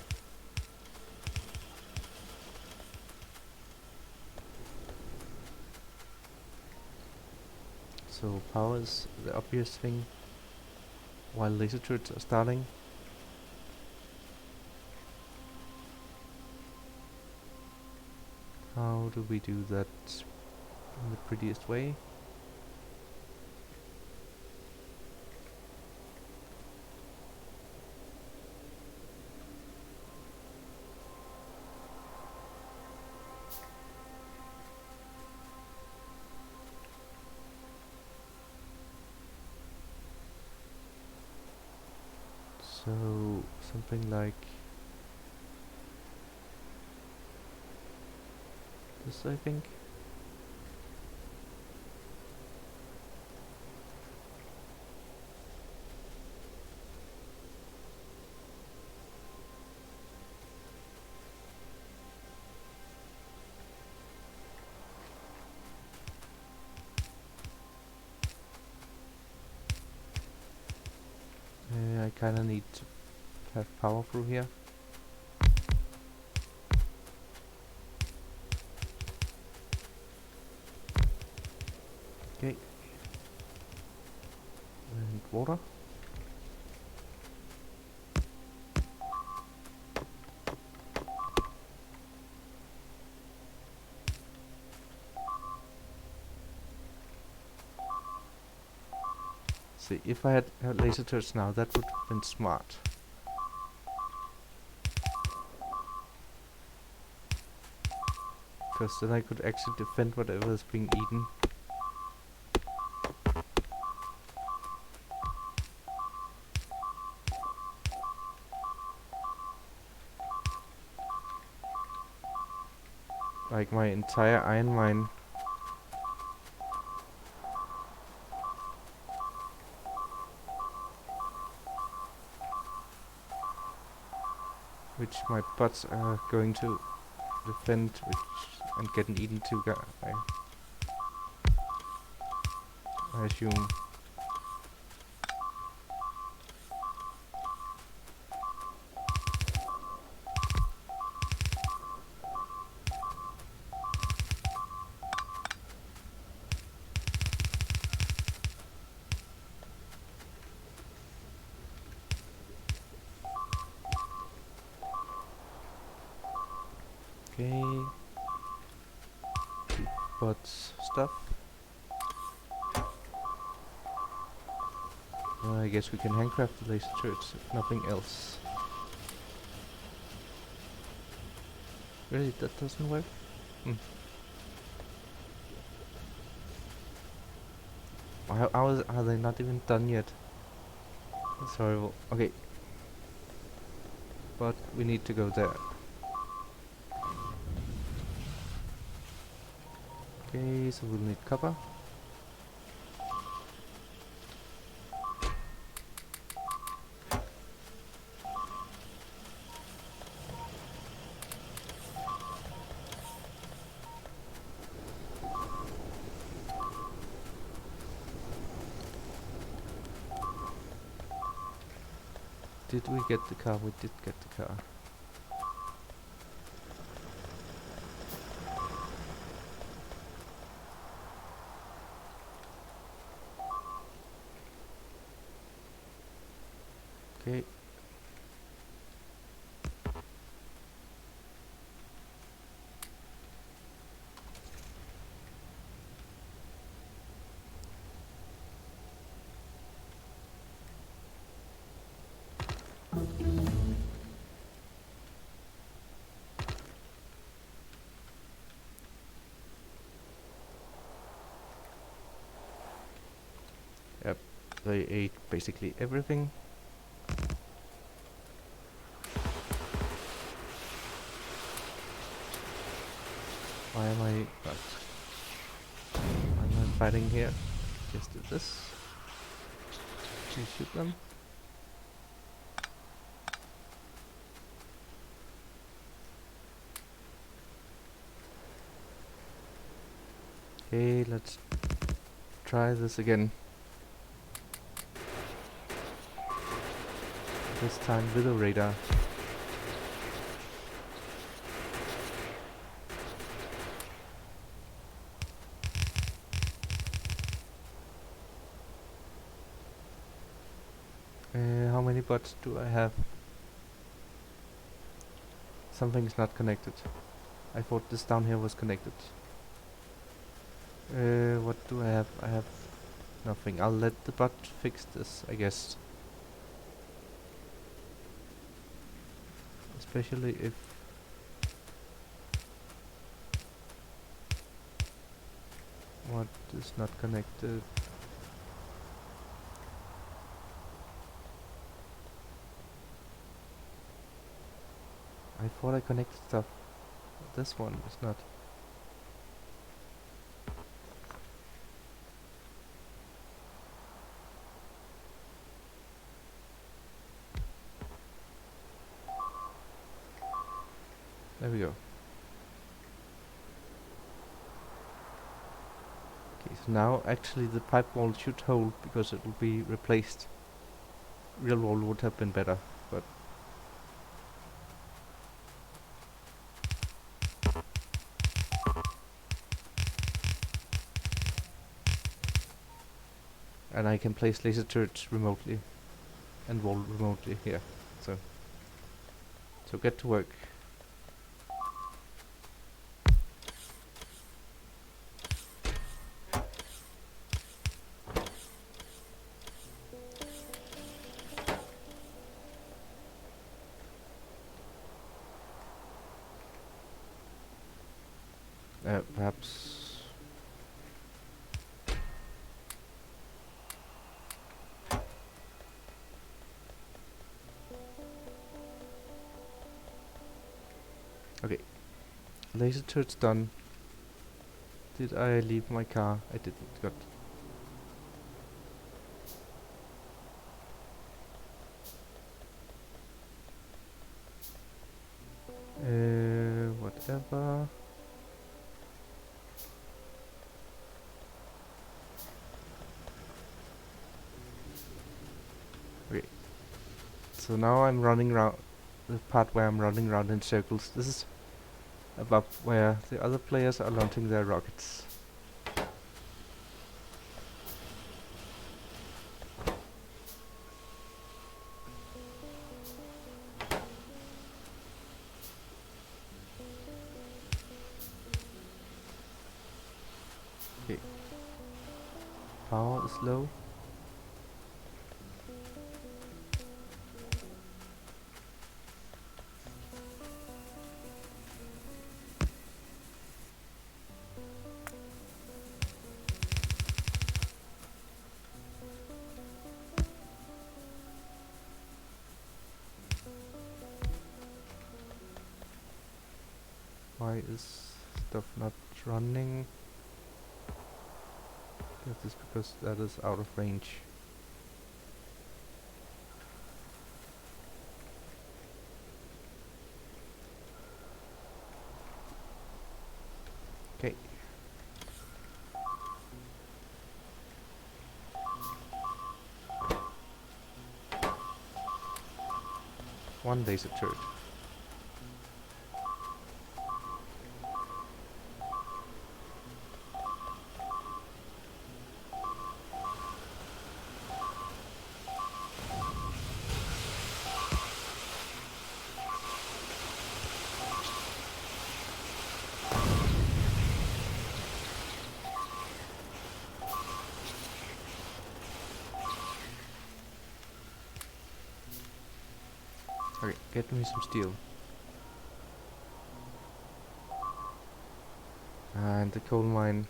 So power is the obvious thing while laser turrets are starting. How do we do that in the prettiest way? So something like this, I think. I kinda need to have power through here. Okay. And water. See, if I had laser turrets now, that would have been smart. Because then I could actually defend whatever is being eaten. Like my entire iron mine. Which my bots are going to defend, and getting eaten too, I assume. Okay. Bots stuff. I guess we can handcraft the laser turrets, if nothing else. Really, that doesn't work? Are they not even done yet? That's horrible. Okay. But we need to go there. Okay, so we'll need copper. Did we get the car? We did get the car. Okay. Yep, they ate basically everything. Why am I not? Why am I fighting here? Just do this. Please shoot them. Okay, let's try this again. This time with a radar. How many bots do I have? Something's not connected. I thought this down here was connected. What do I have? I have nothing. I'll let the bot fix this, I guess. Especially if... What is not connected? I thought I connected stuff. This one is not. There we go. Okay, so now actually the pipe wall should hold because it will be replaced. Real wall would have been better, but... And I can place laser turrets remotely. And wall remotely here. So get to work. Perhaps... Okay. Laser turret's done. Did I leave my car? I didn't. Good. Whatever. Okay. So now I'm running around the part where I'm running around in circles. This is above where the other players are launching their rockets. Okay. Power is low. Why is stuff not running? That is because that is out of range. Okay. One laser turret. Okay, get me some steel. And the coal mine.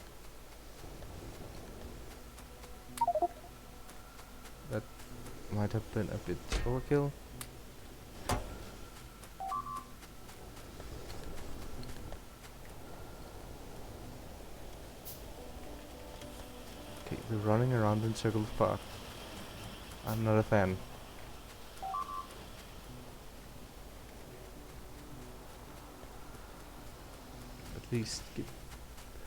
That might have been a bit overkill. Okay, the running around in circles part. I'm not a fan. At least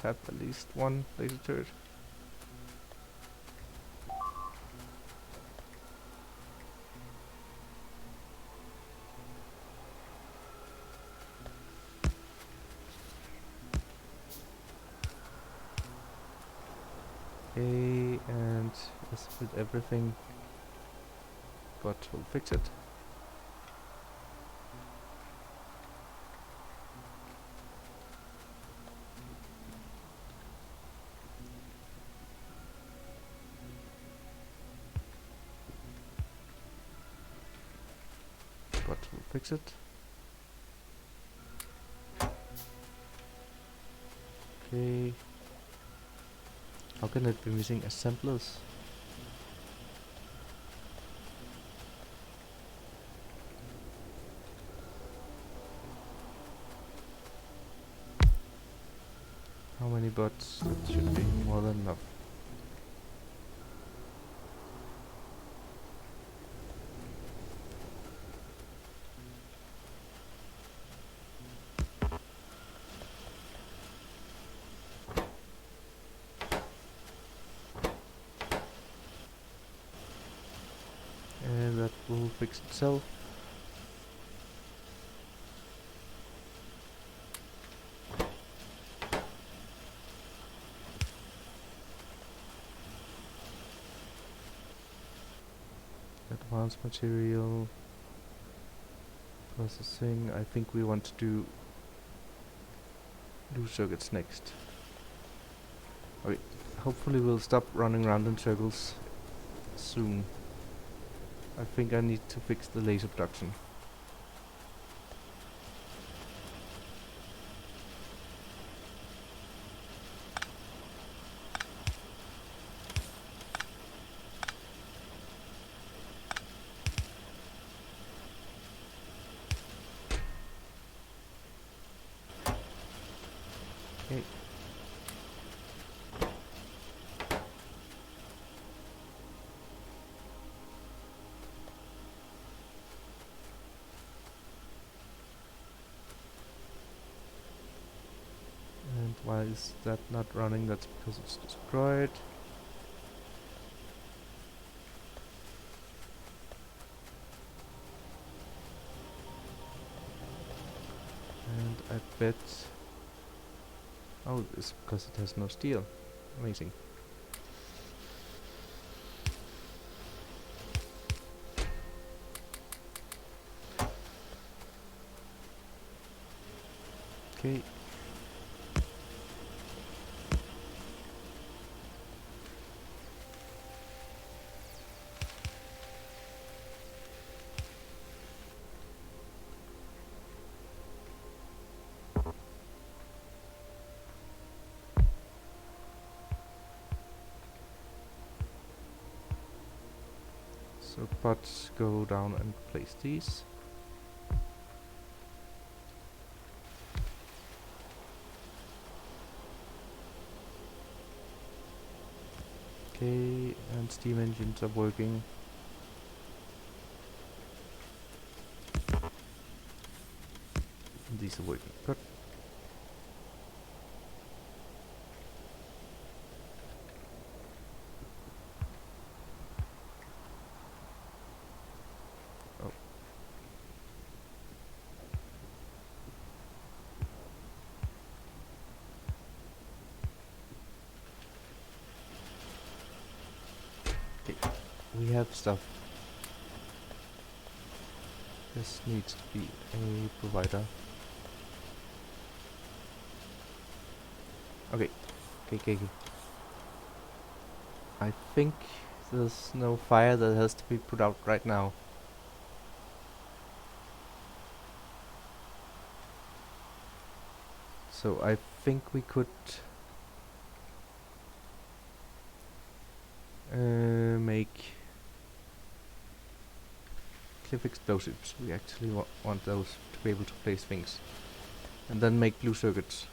have at least one laser turret. Okay, and as with everything, but we'll fix it. fix it. Okay. How can it be missing assemblers? How many bots? That should be more than enough. And that will fix itself. Advanced material processing. I think we want to do circuits next. Okay, hopefully we'll stop running around in circles soon. I think I need to fix the laser production. Okay. And why is that not running? That's because it's destroyed. And I bet... Oh, it's because it has no steel. Amazing. Okay. So pots go down and place these. Okay, and steam engines are working. And these are working. Good. Oh. Okay, we have stuff. This needs to be a provider. Okay, okay. I think there's no fire that has to be put out right now. So I think we could make cliff explosives. We actually want those to be able to place things. And then make blue circuits.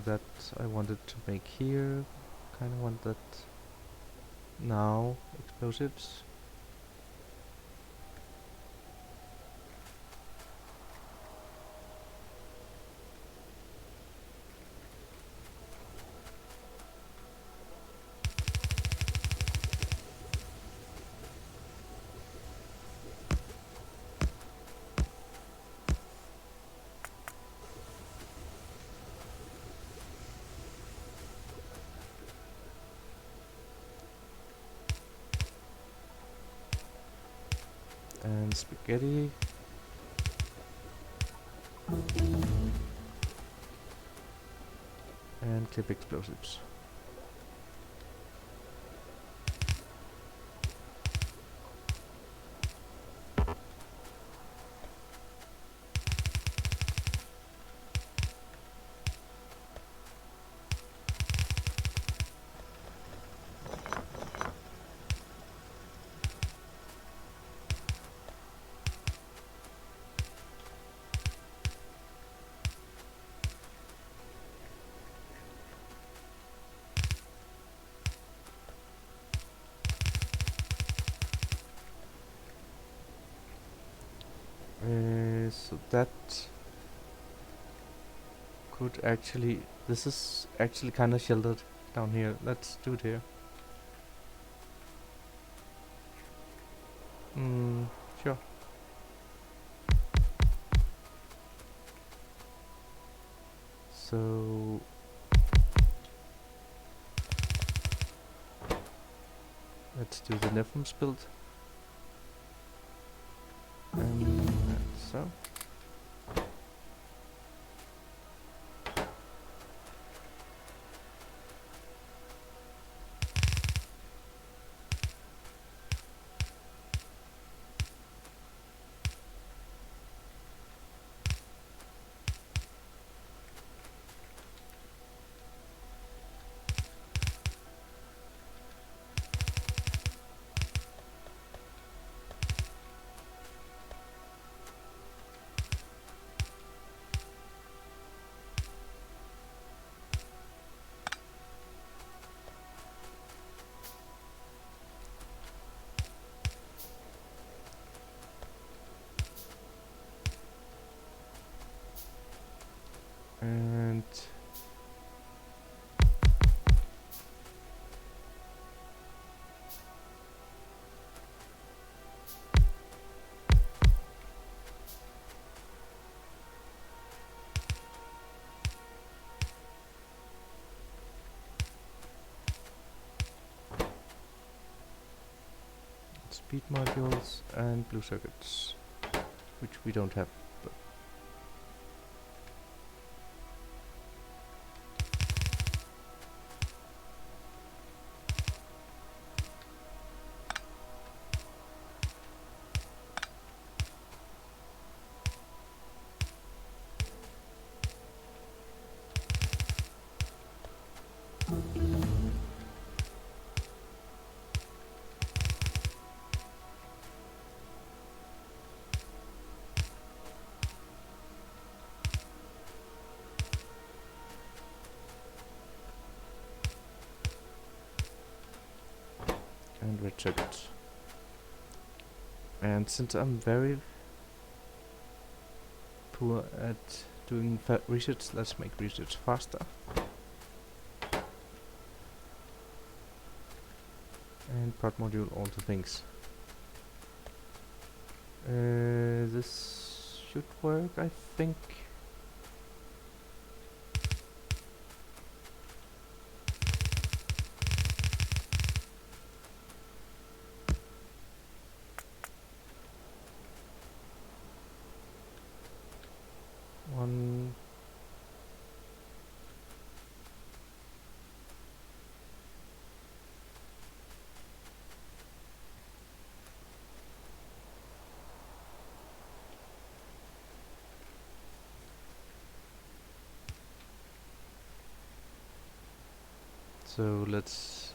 That I wanted to make here. Kinda want that now. Explosives. And spaghetti. And clip explosives. So that could actually... This is actually kind of sheltered down here. Let's do it here. Sure. So... let's do the Nefums build. And so. And speed modules and blue circuits, which we don't have. But and red circuits. And since I'm very poor at doing research, let's make research faster. And part module, all the things. This should work, I think. One. So let's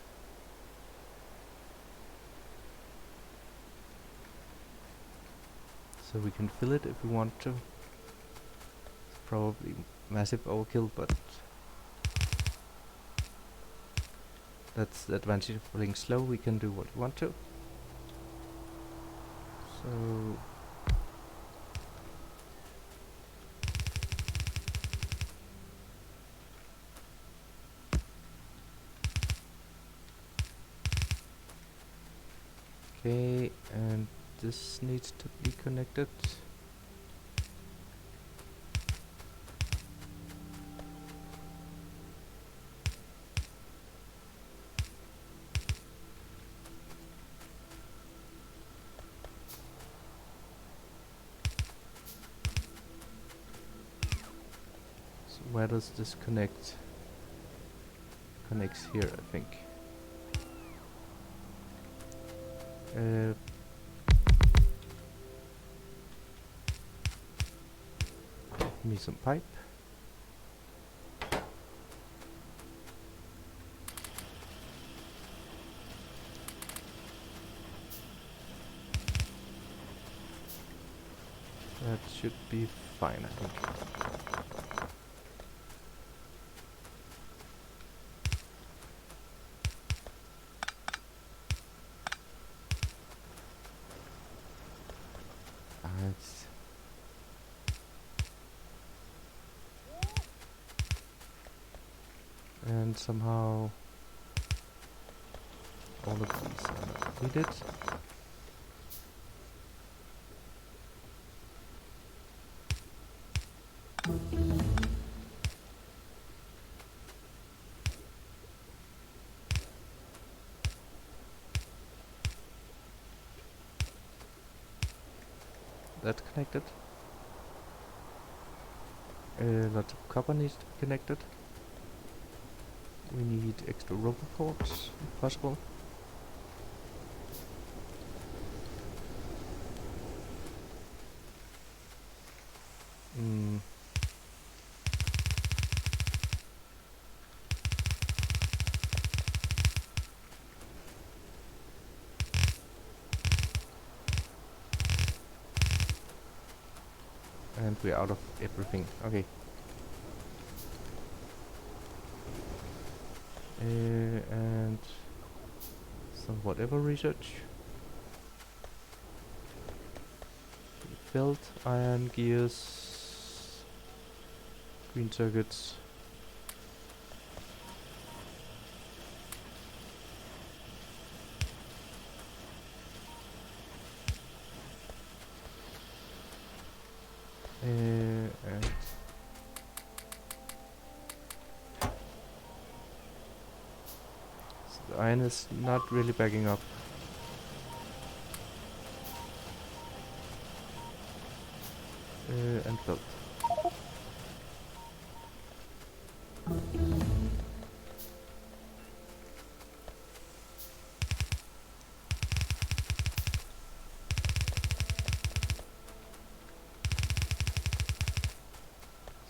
so we can fill it if we want to. It's probably massive overkill, but that's the advantage of playing slow. We can do what we want to. So okay, and this needs to be connected. So where does this connect? connects here, I think. Uh, me some pipe. That should be fine, I think. It's and somehow all of these are not needed. That's connected. Lots of copper needs to be connected. We need extra rubber cords, if possible. And we're out of everything. Okay. And some whatever research. Belt, iron, gears, green circuits. And so the iron is not really backing up. And belt.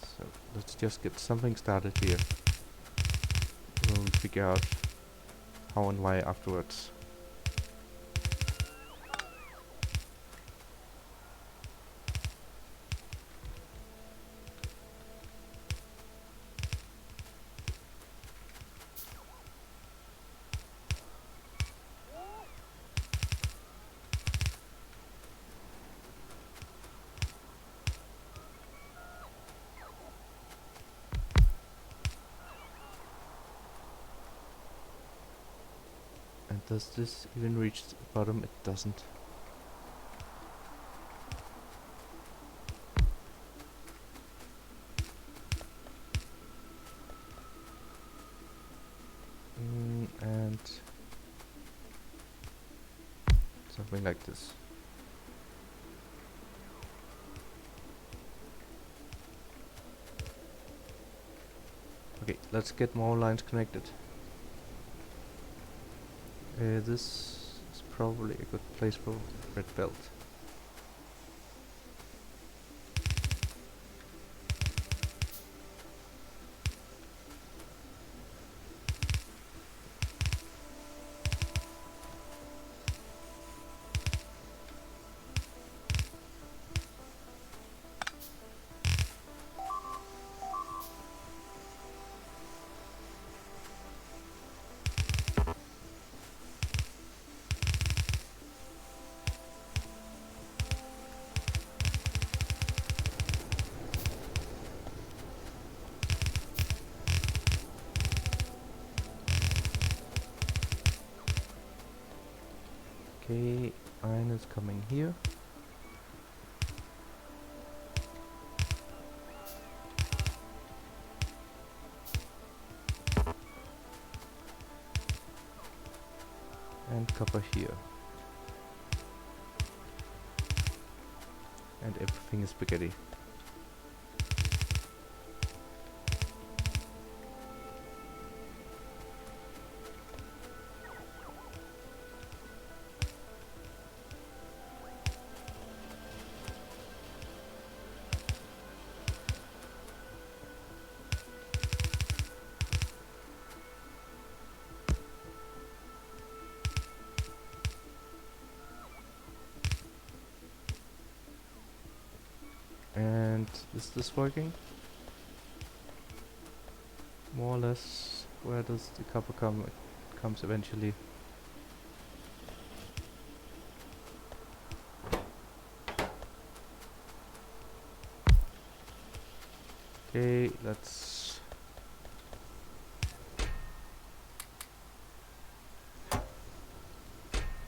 So let's just get something started here. We'll figure out how and why afterwards. And does this even reach the bottom? It doesn't. And something like this. Okay, let's get more lines connected. This is probably a good place for red belt. Okay, iron is coming here. And copper here. And everything is spaghetti. And is this working? More or less. Where does the copper come? It comes eventually. Okay, let's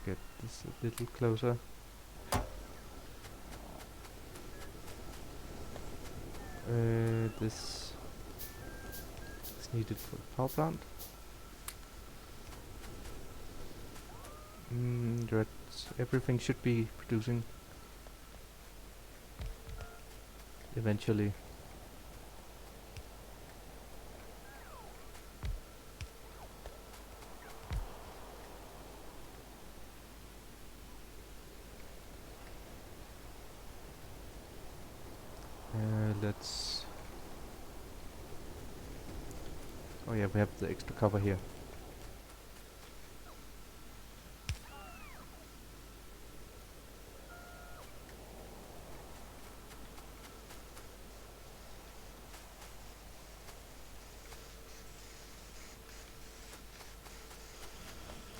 get this a little closer. This is needed for the power plant. Everything should be producing eventually. Let's... Oh yeah, we have the extra cover here.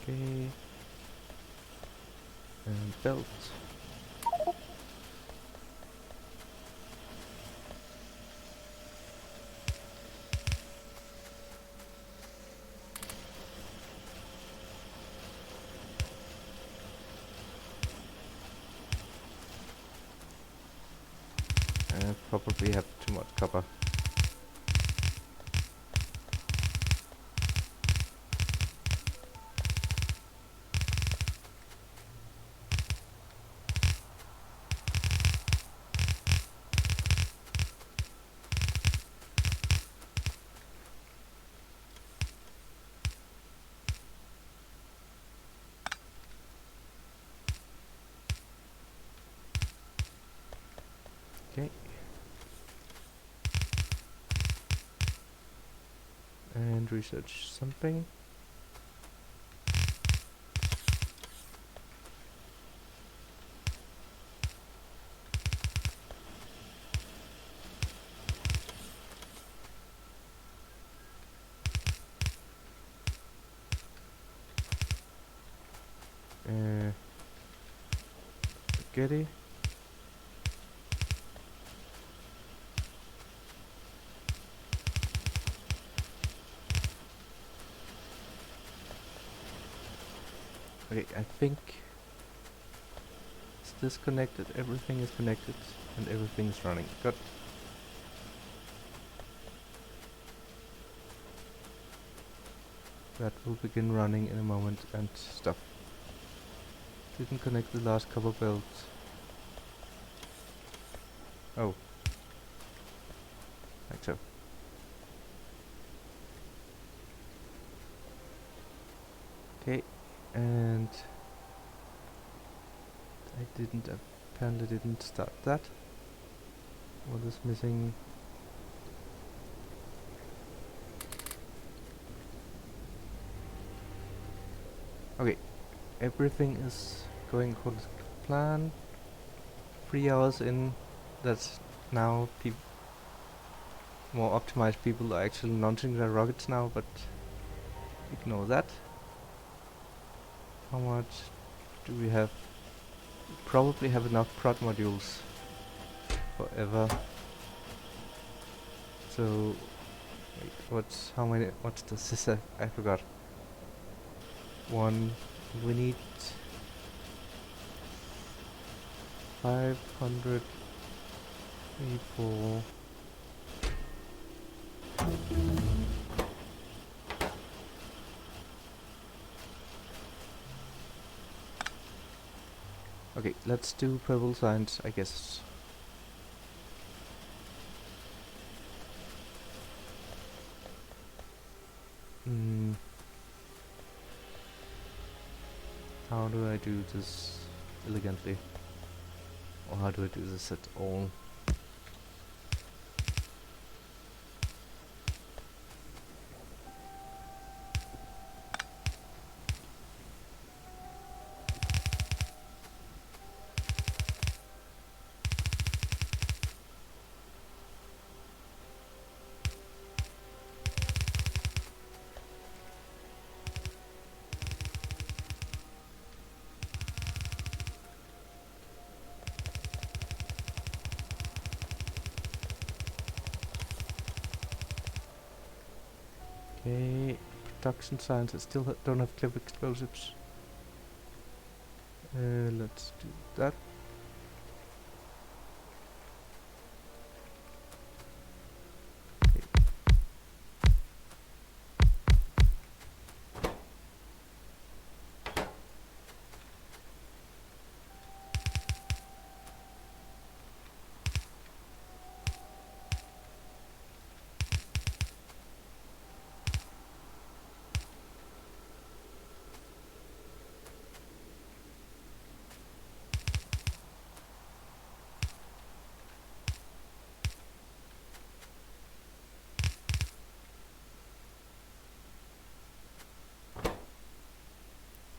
Okay. And belt. Probably have too much copper. Okay. And research something. Spaghetti. Okay, I think it's disconnected. Everything is connected and everything is running. Good. That will begin running in a moment and stuff. Didn't connect the last copper belt. Oh. Like so. Okay, and I apparently didn't start that. What is missing? Okay, everything is going according to plan. 3 hours in, that's now more optimized people are actually launching their rockets now, but ignore that. How much do we have? We probably have enough prod modules forever. So, wait, what's the system? I forgot. We need 500 people. Okay, let's do purple signs, I guess. How do I do this elegantly? Or how do I do this at all? Okay, production signs. I still don't have clip explosives. Let's do that. Okay.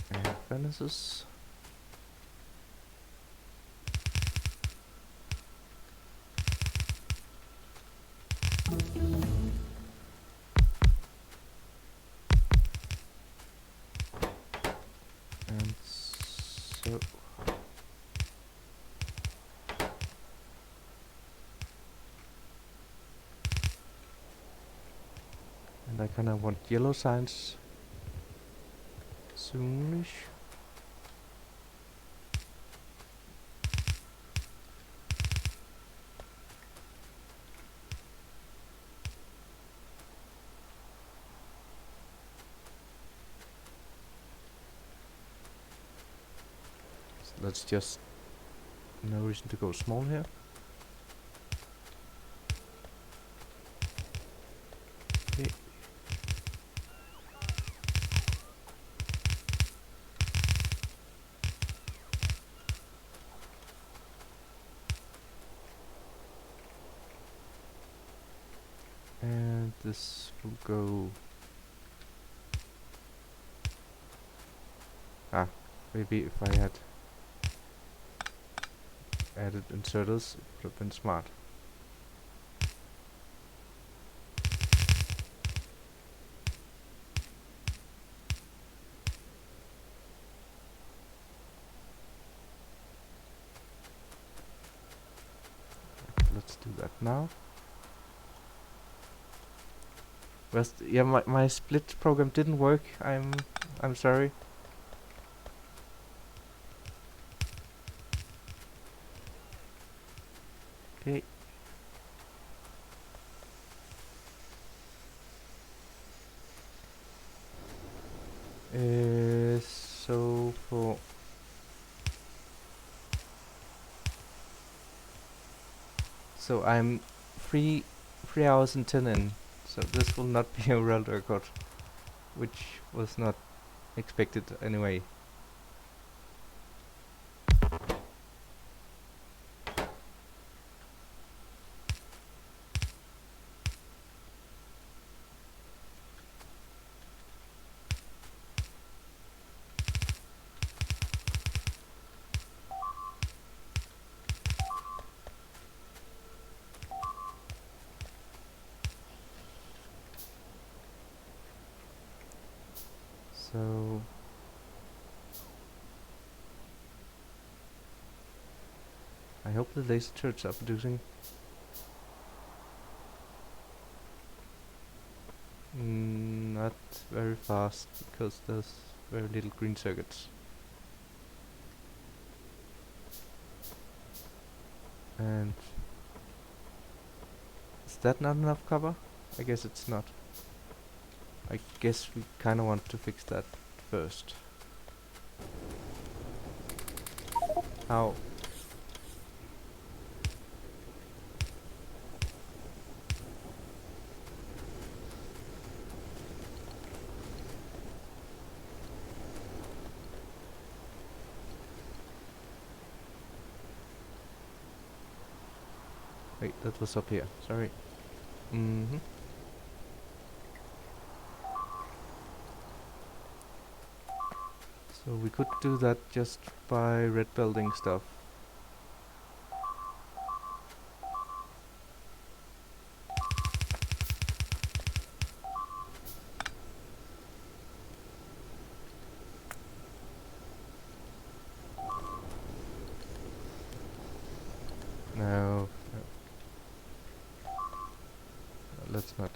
And furnaces. And so and I kinda want yellow signs soonish. So let's just no reason to go small here. Okay. And this will go. Ah, maybe if I had added inserters, it would have been smart. Let's do that now. Yeah, my split program didn't work. I'm sorry. Okay. So for I'm 3 hours and 10 in. So this will not be a world record, which was not expected anyway. So I hope the laser turrets are producing. Not very fast because there's very little green circuits. And is that not enough cover? I guess it's not. I guess we kinda want to fix that first. How? Wait, that was up here. Sorry. Mm-hmm. So we could do that just by red building stuff. No, let's not.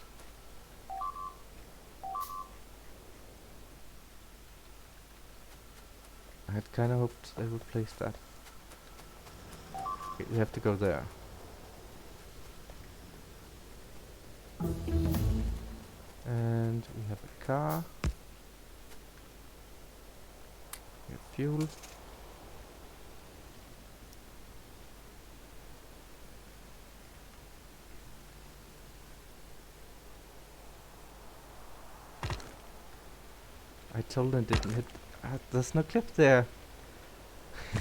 kinda hoped they would place that. Okay, we have to go there. And we have a car. We have fuel. I told them didn't hit. There's no clip there.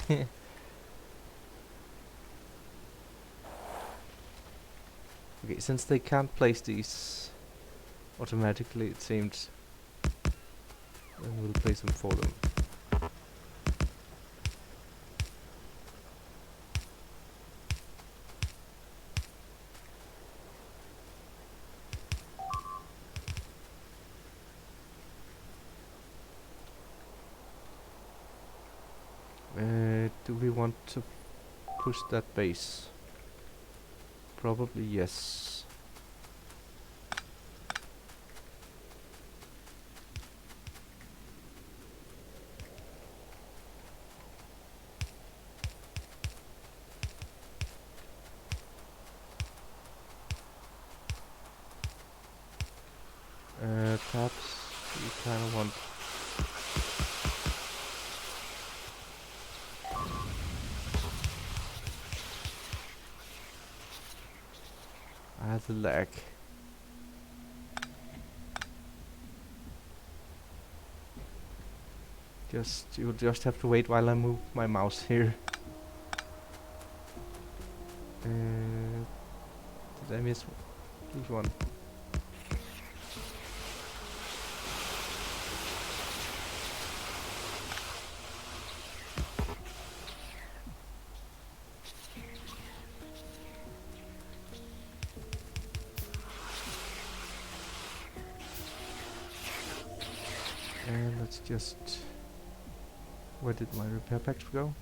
Okay, since they can't place these automatically, it seems, then we'll place them for them. Do we want to push that base? Probably yes. Perhaps we kind of want. The lag. You'll just have to wait while I move my mouse here. Did I miss this one? And let's just. Where did my repair packs go?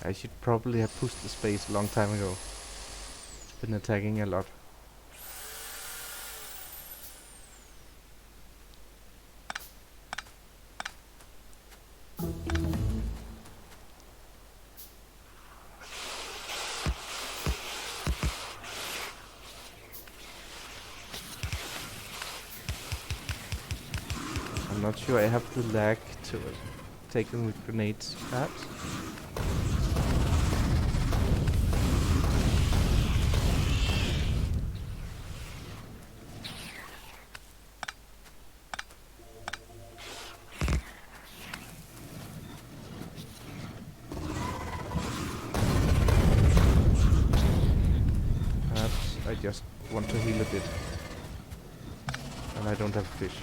I should probably have pushed the space a long time ago. It's been attacking a lot. I'm not sure I have the lag to take them with grenades, perhaps. Perhaps I just want to heal a bit. And I don't have fish.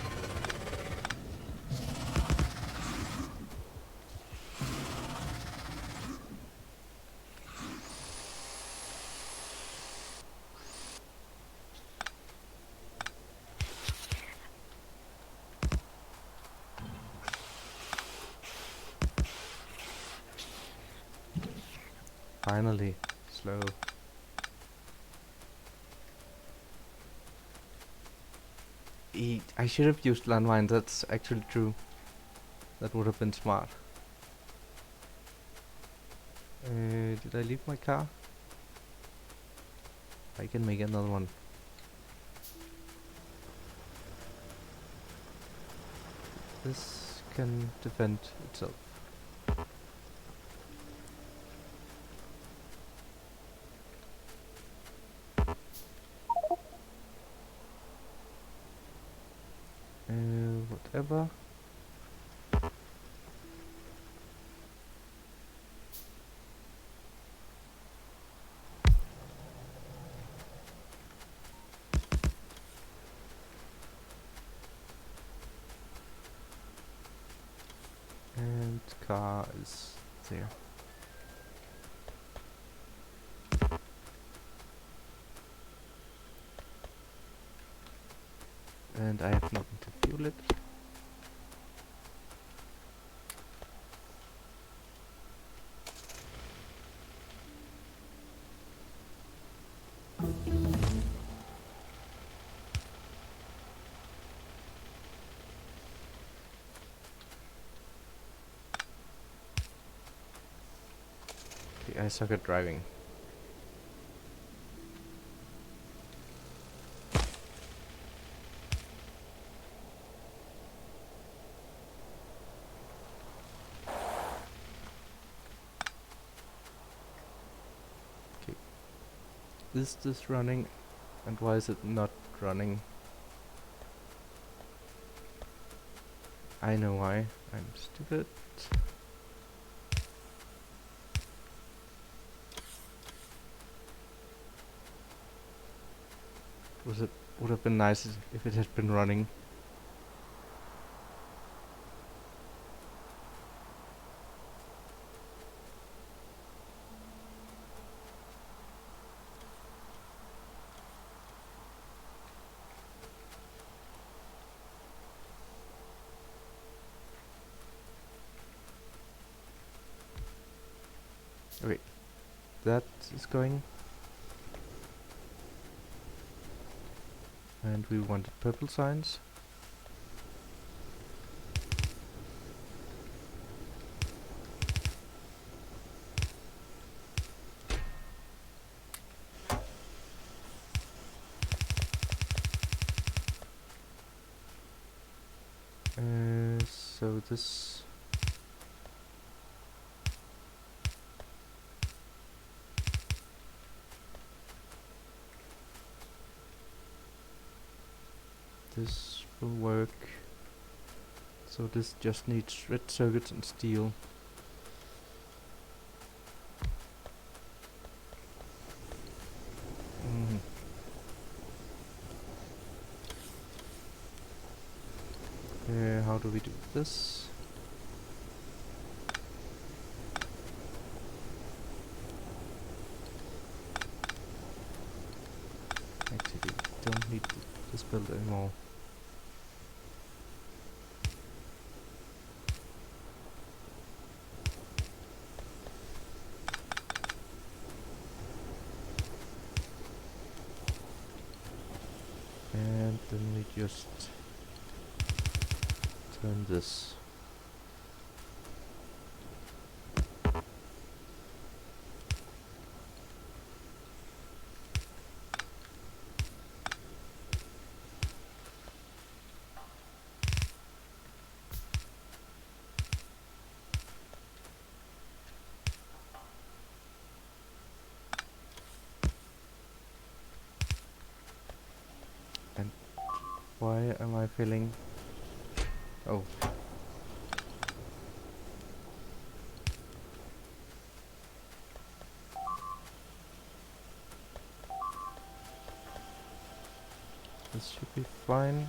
Finally, slow. I should have used landmine, that's actually true. That would have been smart. Did I leave my car? I can make another one. This can defend itself. Whatever. And car is there. And I have nothing to fuel it. I suck at driving. Okay. Is this running? And why is it not running? I know why. I'm stupid. Would have been nice if it had been running. Okay, that is going. And we wanted purple signs. So this will work. So this just needs red circuits and steel. How do we do this? Actually, don't need this build anymore. And then we just turn this. And why am I feeling... Oh. This should be fine.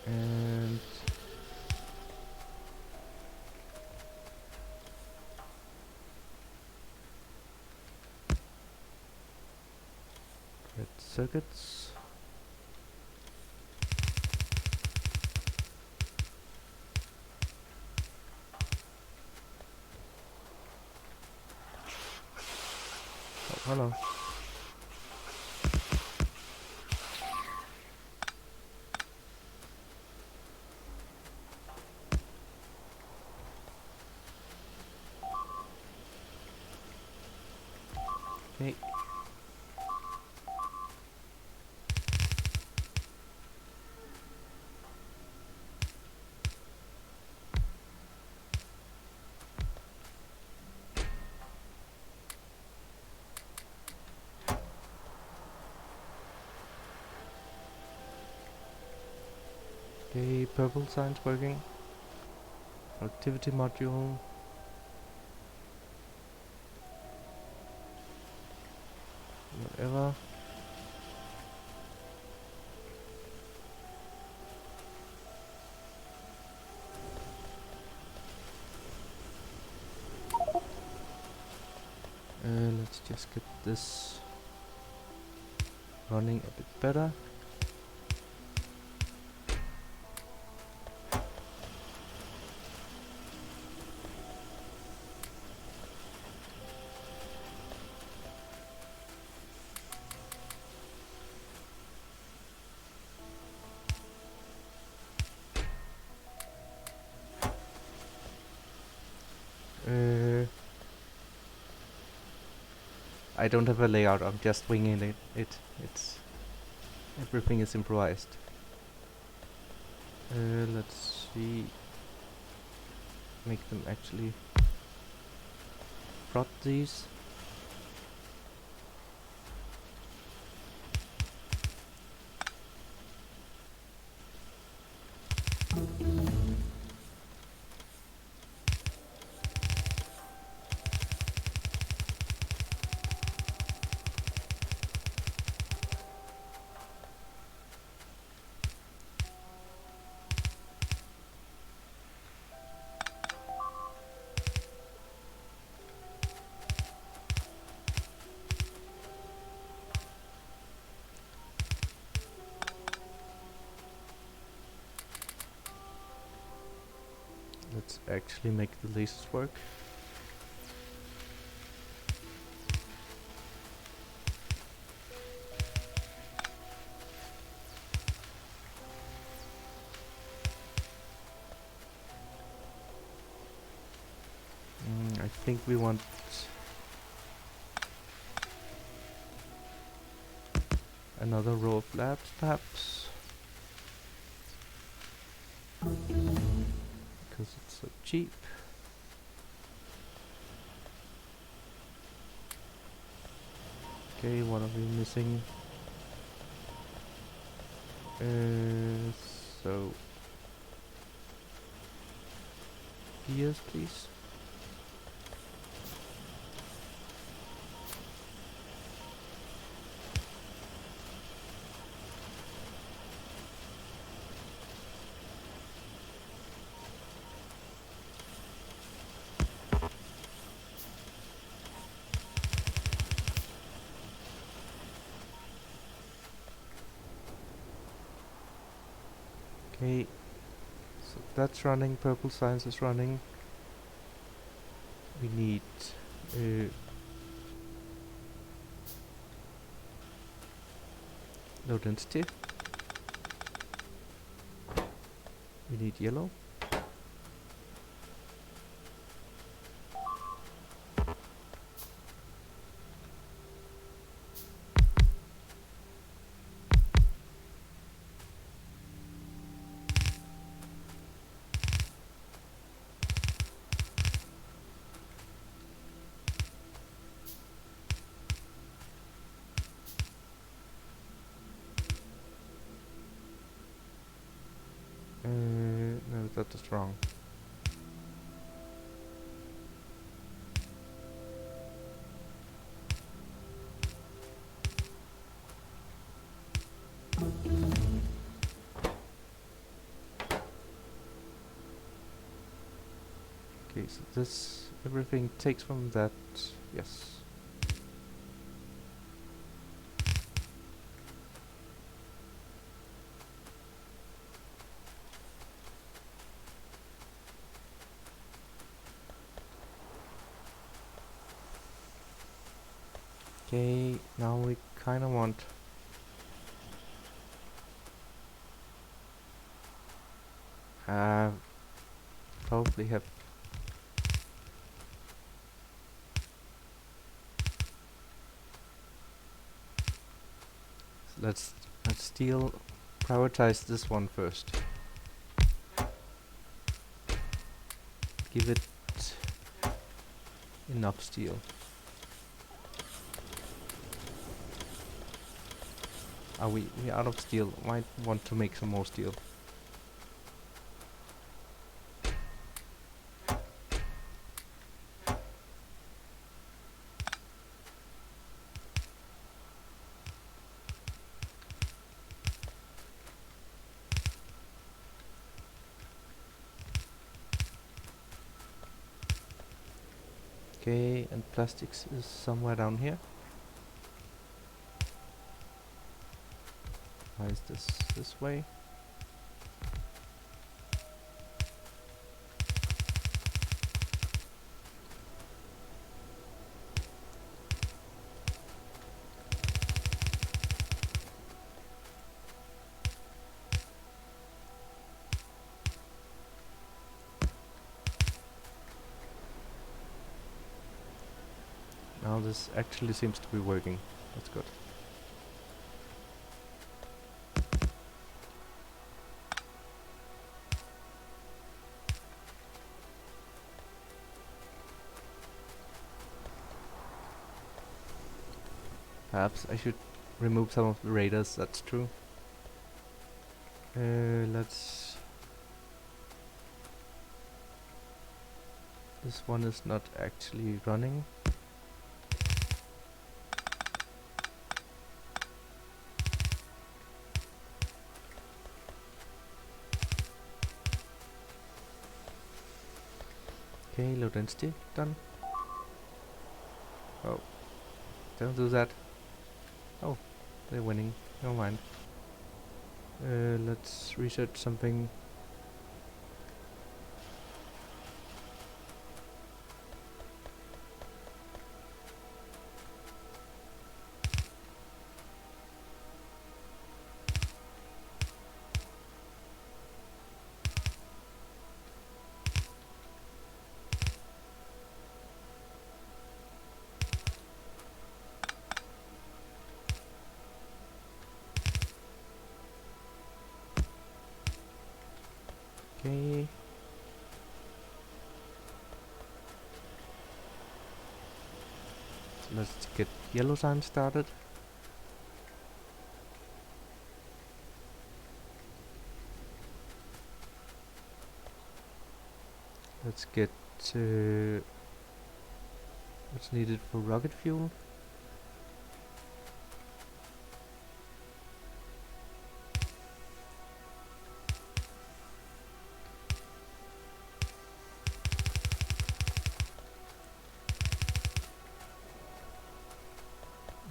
And red circuits. Oh, hello. Okay. Okay, purple signs working. Activity module. Whatever. Let's just get this running a bit better. I don't have a layout. I'm just winging It's everything is improvised. Let's see. Make them actually plot these. Let's actually make the lasers work. I think we want another row of labs, perhaps, because it's so cheap. Okay, what are we missing? So yes, please. Okay, so that's running. Purple science is running. We need low density. We need yellow. No, that is wrong. Okay, so this everything takes from that. Yes. Okay, now we kind of want probably have let's still prioritize this one first. Give it enough steel. Are we out of steel? Might want to make some more steel. Okay, and plastics is somewhere down here. Why is this way? this actually seems to be working. That's good. Perhaps I should remove some of the radars, that's true. Let's... This one is not actually running. Okay, low density, done. Oh, don't do that. Oh, they're winning, never mind. Let's research something. Okay. So let's get yellow sign started. Let's get what's needed for rocket fuel.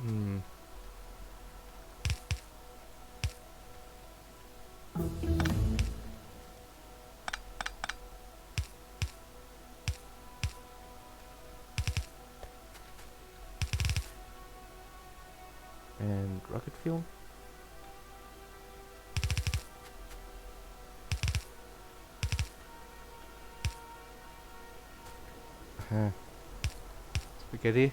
Hmm. And rocket fuel. Spaghetti.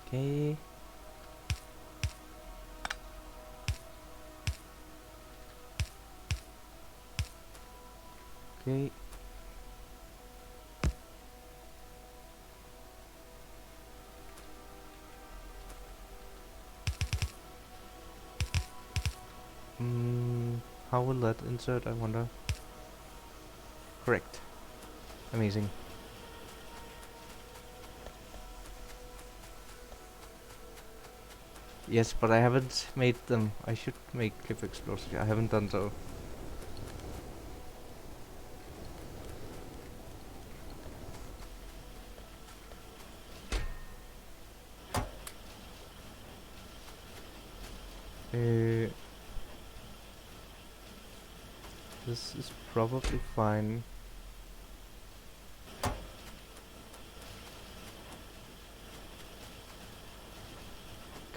Okay. Okay. How will that insert, I wonder? Correct. Amazing. Yes, but I haven't made them. I should make clip explosives. I haven't done so. This is probably fine.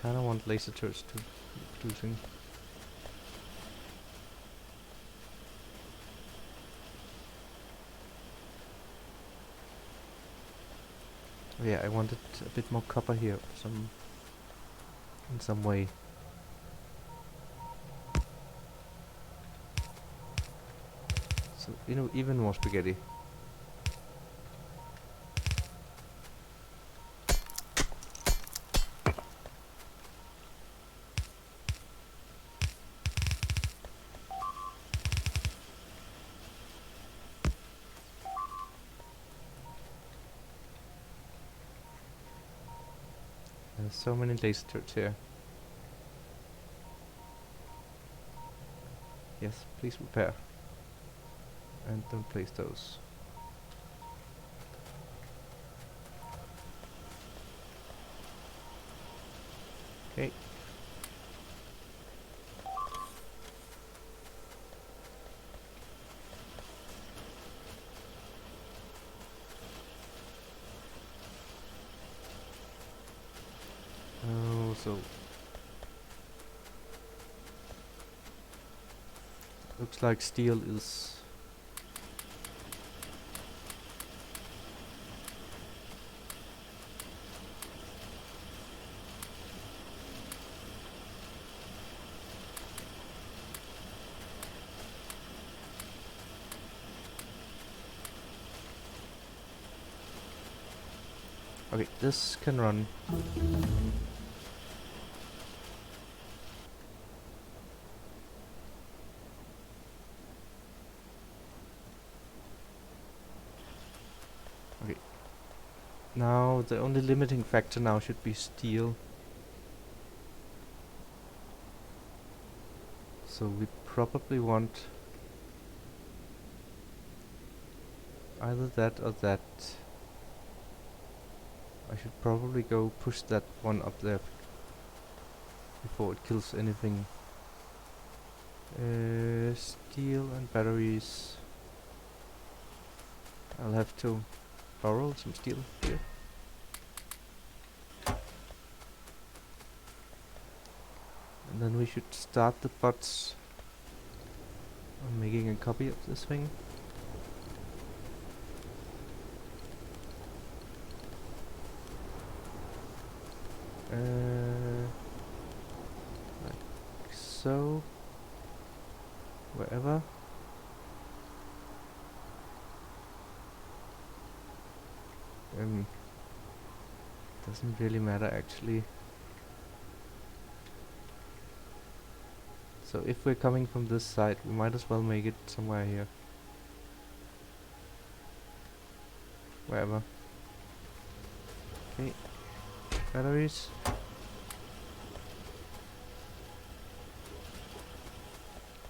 Kinda want laser turrets to be producing. Oh yeah, I wanted a bit more copper here, in some way. So, you know, even more spaghetti. There's so many laser turrets here. Yes, please repair. And don't place those. Okay. also looks like steel is okay. This can run. Okay. Now the only limiting factor now should be steel. So we probably want either that or that. I should probably go push that one up there before it kills anything. Steel and batteries. I'll have to borrow some steel here. And then we should start the bots on making a copy of this thing. Like so. Wherever. Doesn't really matter actually. So if we're coming from this side, we might as well make it somewhere here. Wherever. Okay. Batteries.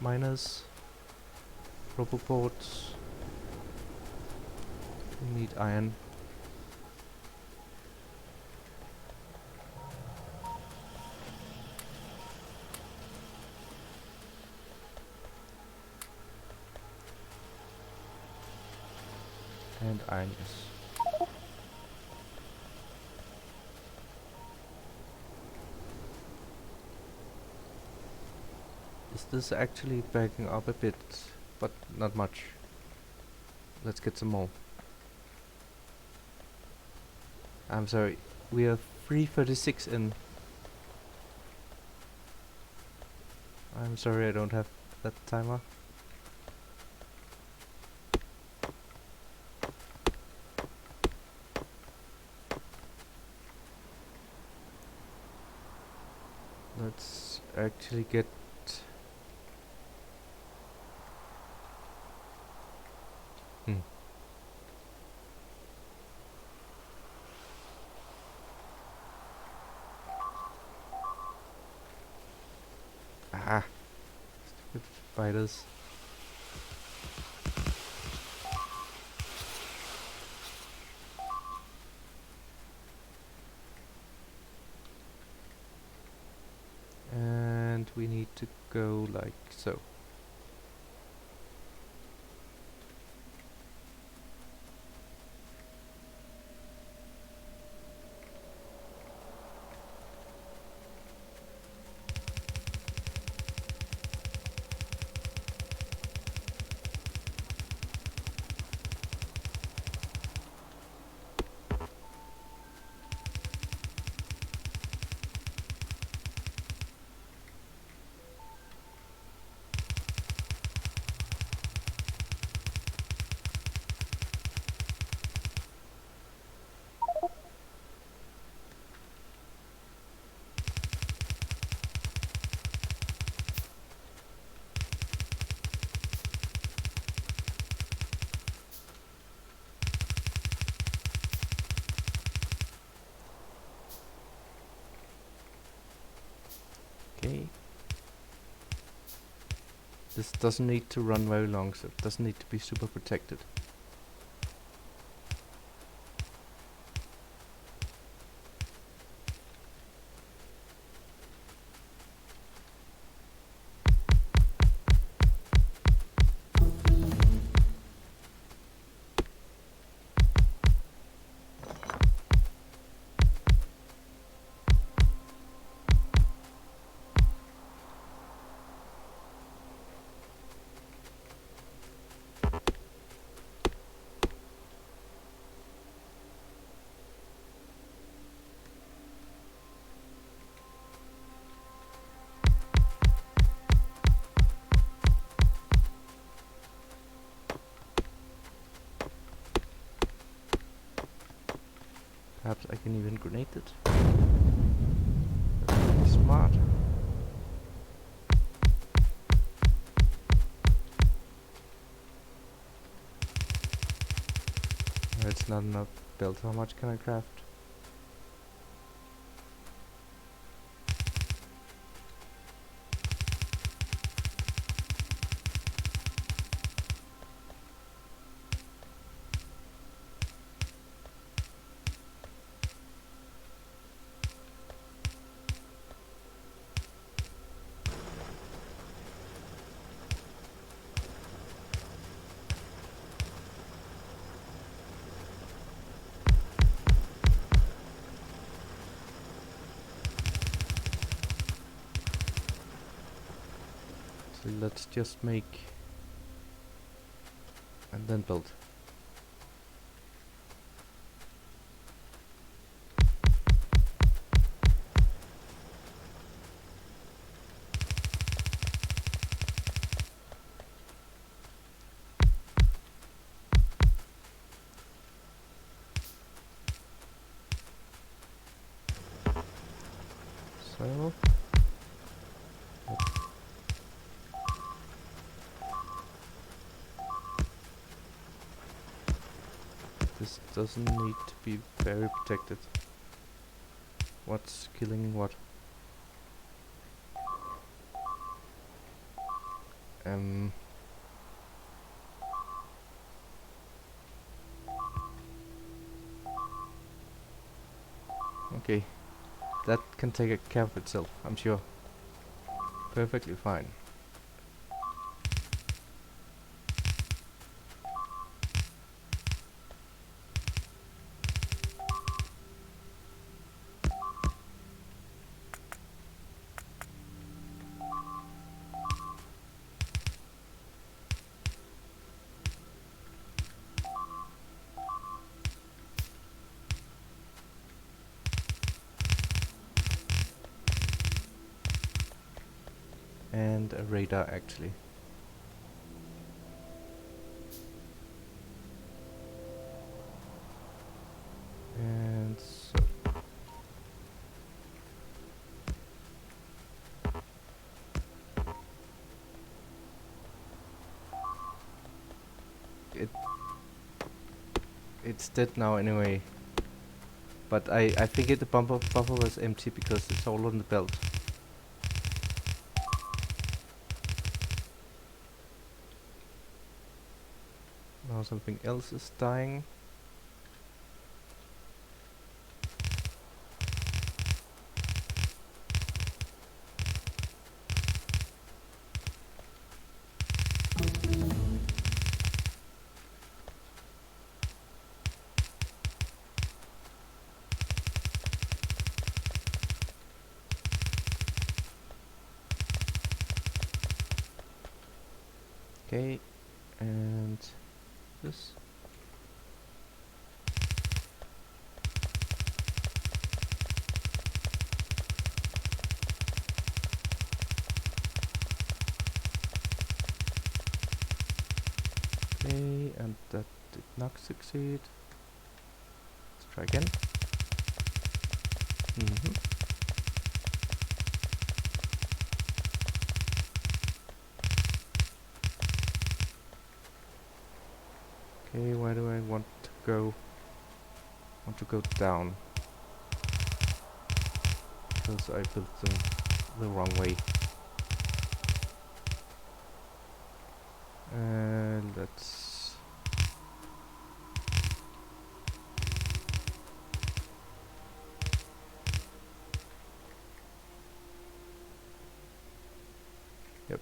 Miners. Roboports. We need iron. And iron, yes. Is this actually backing up a bit? But not much. Let's get some more. I'm sorry, we are 3:36 in. I'm sorry I don't have that timer. Let's actually get ah, stupid spiders. And we need to go like so. Okay. This doesn't need to run very long, so it doesn't need to be super protected. I can even grenade it. That's pretty smart. It's not enough built. How much can I craft? So let's just make and then build. So this doesn't need to be very protected. What's killing what? Okay, that can take care of itself, I'm sure. Perfectly fine. And a radar actually. And so it's dead now anyway. But I figured the buffer was empty because it's all on the belt. Now something else is dying. Okay, and this. Okay, and that did not succeed. Let's try again. Okay, where do I want to go? I want to go down. Because I built them the wrong way. Let's... Yep.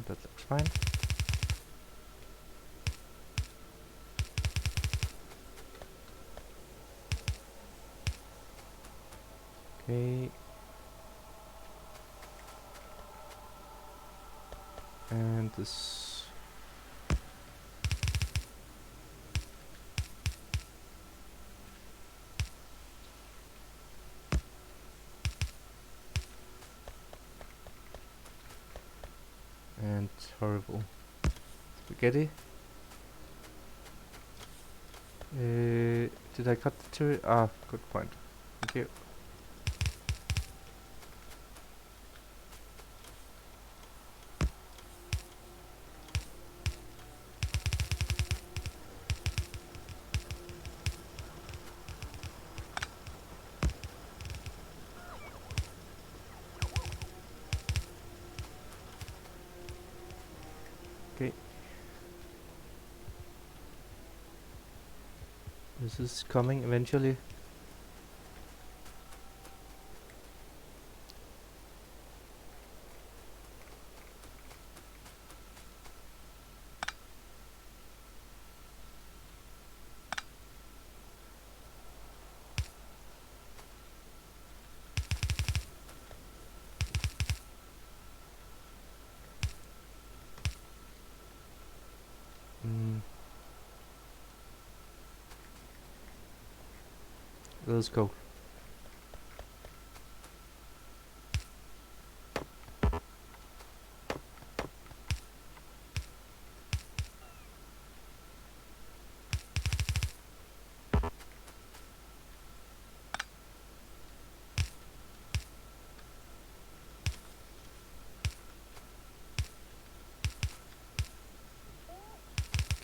That looks fine. Okay. And this. And horrible spaghetti. Did I cut the turret? Ah, good point. Thank you. Okay. This is coming eventually. Let's go.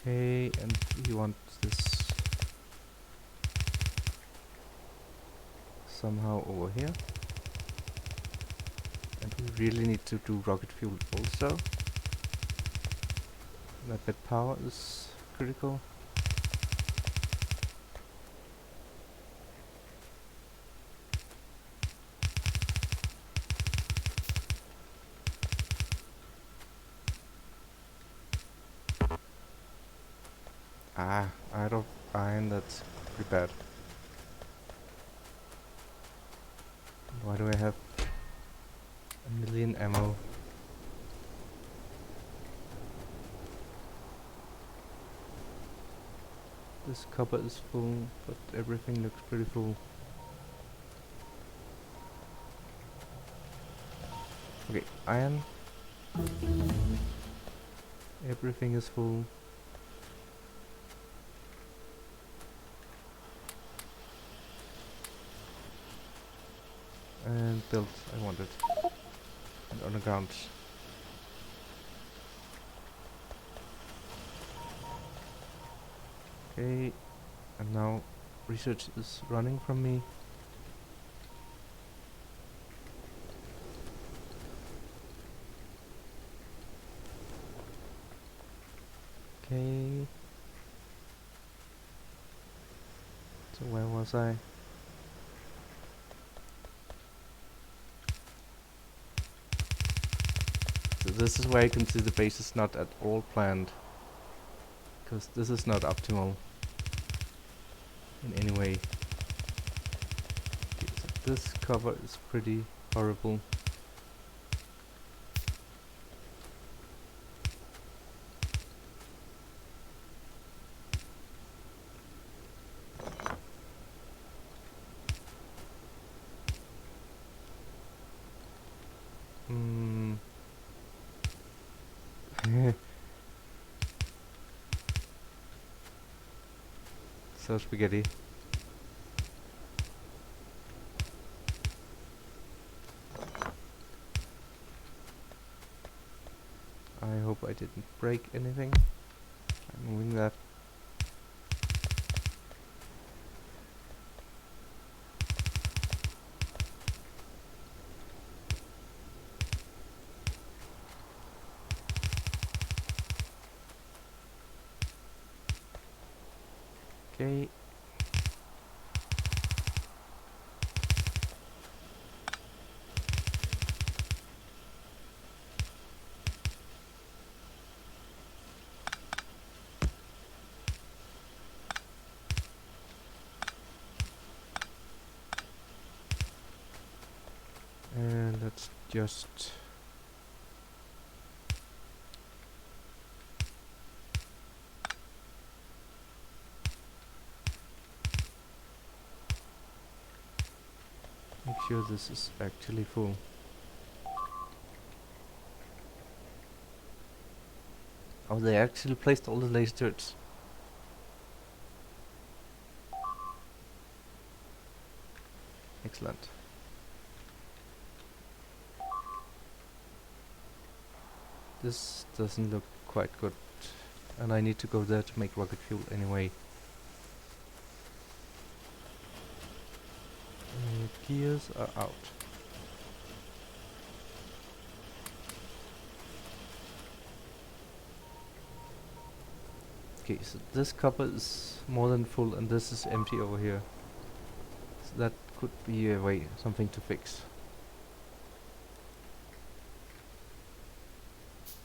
Okay, and we want this somehow over here. And we really need to do rocket fuel also. That power is critical. Ah, out of iron, that's pretty bad. Why do I have a million ammo? This cupboard is full, but everything looks pretty full. Okay, iron. Everything is full. And built, I want it. And underground. Okay, and now research is running from me. Okay. So where was I? So this is where you can see the base is not at all planned. Because this is not optimal in any way. Okay, so this cover is pretty horrible. So spaghetti. I hope I didn't break anything. I'm moving that. Okay. let's just make sure this is actually full. Oh, they actually placed all the laser turrets. Excellent. This doesn't look quite good, and I need to go there to make rocket fuel anyway. Gears are out. Okay, so this copper is more than full and this is empty over here. So that could be a way, something to fix.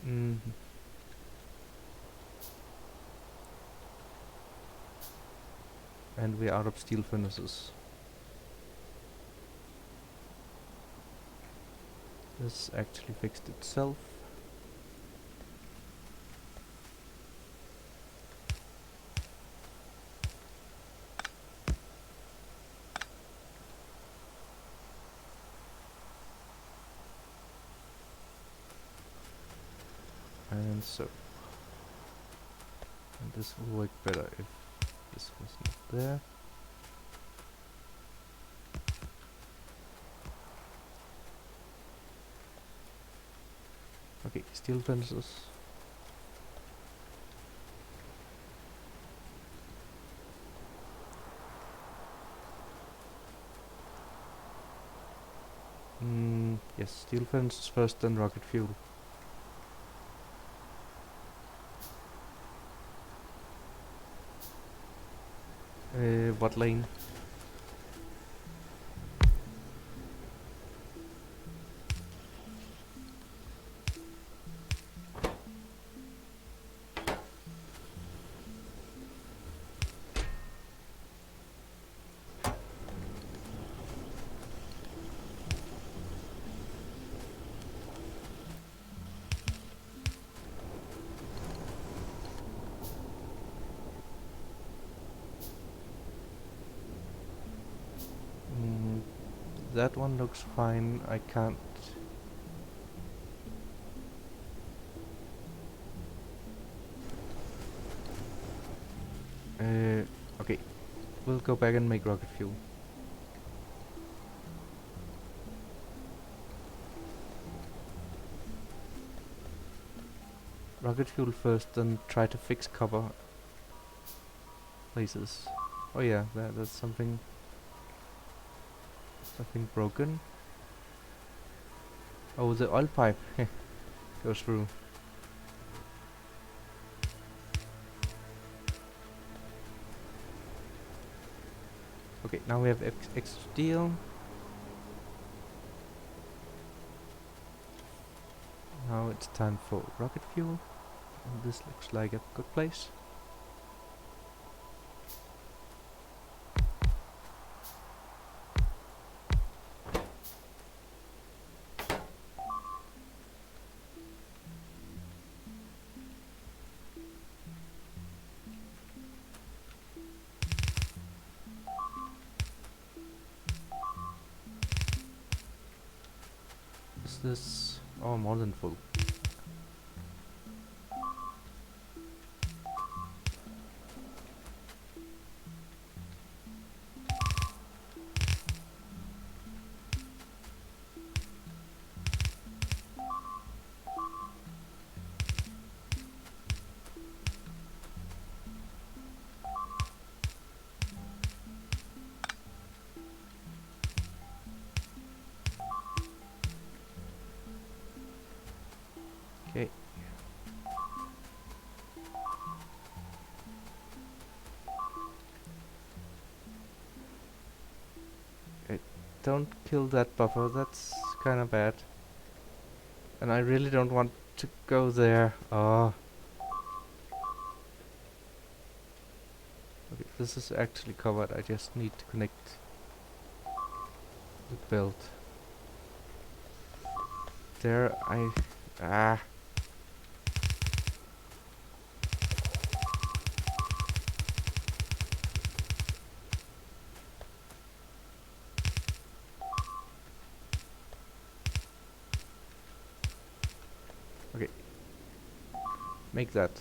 Mm. And we're out of steel furnaces. This actually fixed itself. And so. And this will work better if this was not there. Okay, steel fences. Yes, steel fences first, then rocket fuel. What lane? That one looks fine. I can't. Okay. We'll go back and make rocket fuel. Rocket fuel first, then try to fix copper places. Oh yeah, that's something broken. Oh, the oil pipe goes through. Okay, now we have extra steel. Now it's time for rocket fuel. And this looks like a good place. Is this... oh, more than full. Okay. Don't kill that buffer, that's kinda bad. And I really don't want to go there. Oh. Okay, this is actually covered, I just need to connect the belt. there. Ah. Okay. Make that.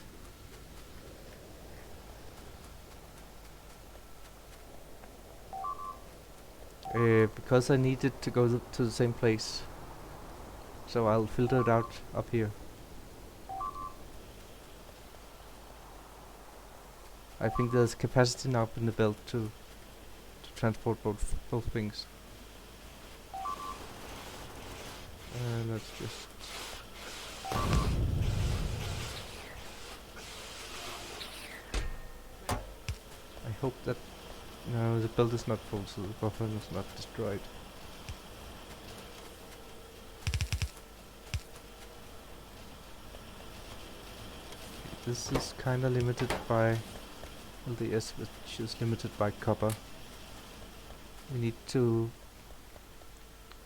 Because I need it to go to the same place. So I'll filter it out up here. I think there's capacity now up in the belt to transport both things. Let's just... I hope that... No, the belt is not full, so the buffer is not destroyed. This is kinda limited by LDS, which is limited by copper. We need to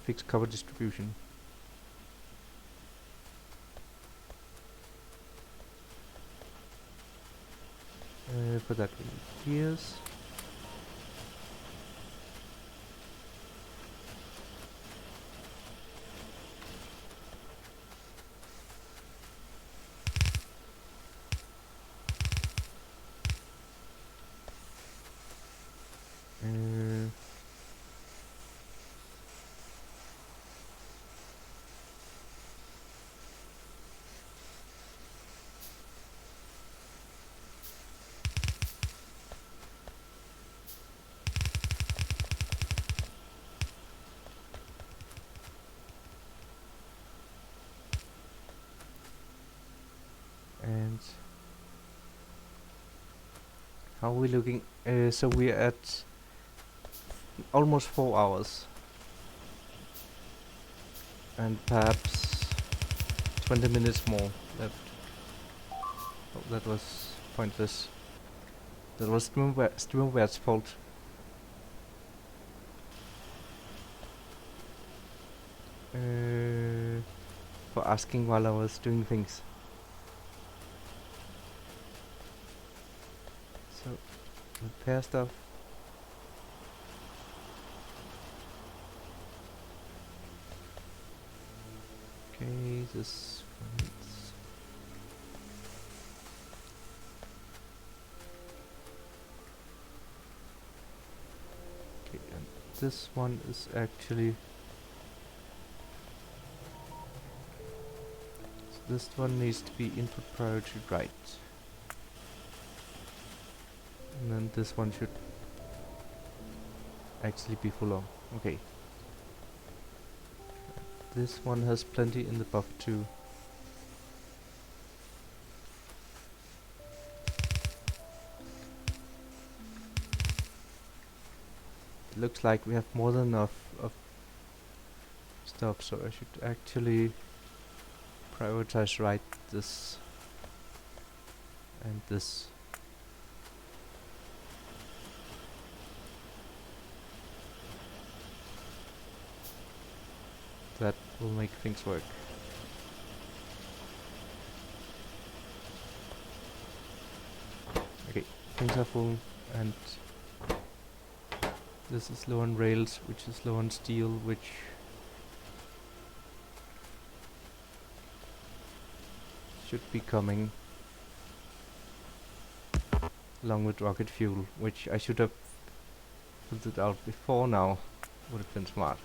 fix copper distribution. For that we need gears. And how are we looking? So we're at almost 4 hours, and perhaps 20 minutes more left. Oh, that was pointless. That was Streamware's fault. For asking while I was doing things. So, repair stuff. Okay, this one needs... Okay, and this one is actually... So this one needs to be input priority right. And then this one should actually be full on. Okay. This one has plenty in the buffer too. It looks like we have more than enough of stuff, so I should actually prioritize right this and this. That will make things work. Okay, things are full, and this is low on rails, which is low on steel, which should be coming along with rocket fuel, which I should have put it out before now. Would have been smart.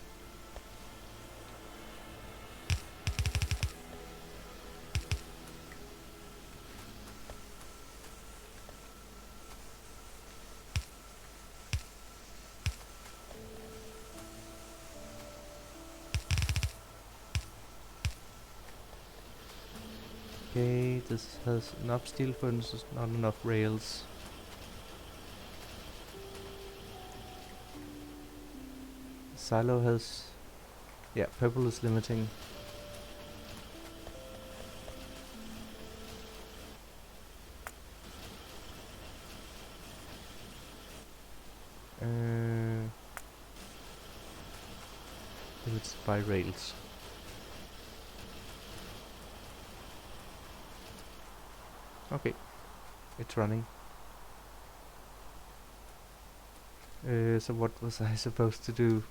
Okay, this has enough steel furnaces, not enough rails. Silo has... yeah, purple is limiting. Limited by rails. Okay, it's running. So what was I supposed to do?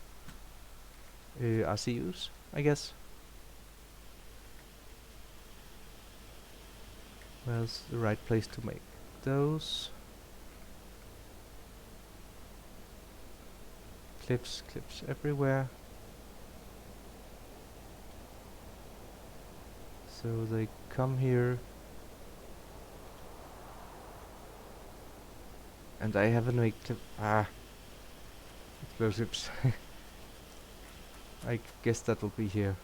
RCUs, I guess. Where's the right place to make those? Clips everywhere. So they come here. And I haven't made clip. Explosives. I guess that will be here.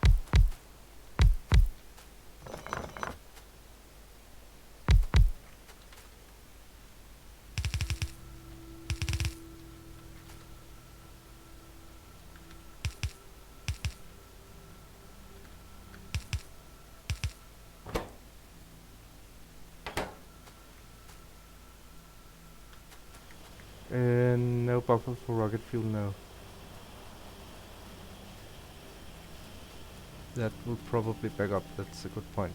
No buffer for rocket fuel, no. That will probably back up, that's a good point.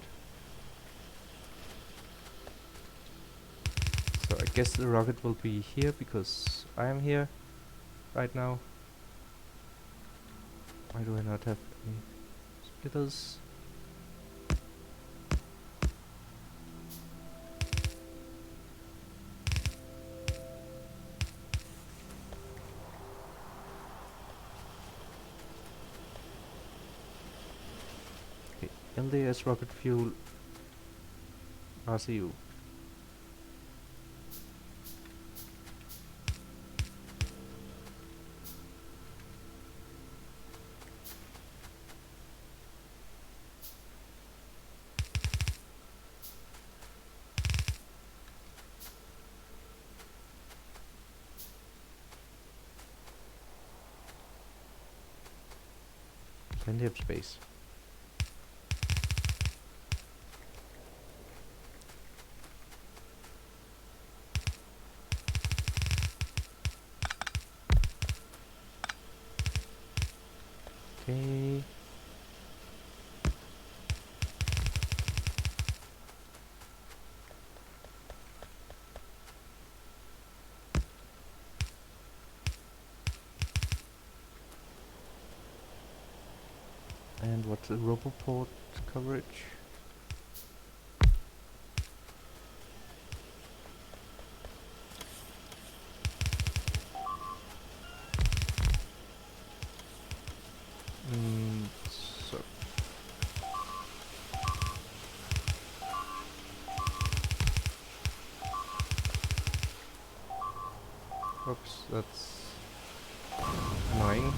So I guess the rocket will be here because I am here right now. Why do I not have any splitters? Okay, LDS rocket fuel RCU. Plenty of space. Okay. And what's the Roboport coverage? So oops, that's annoying.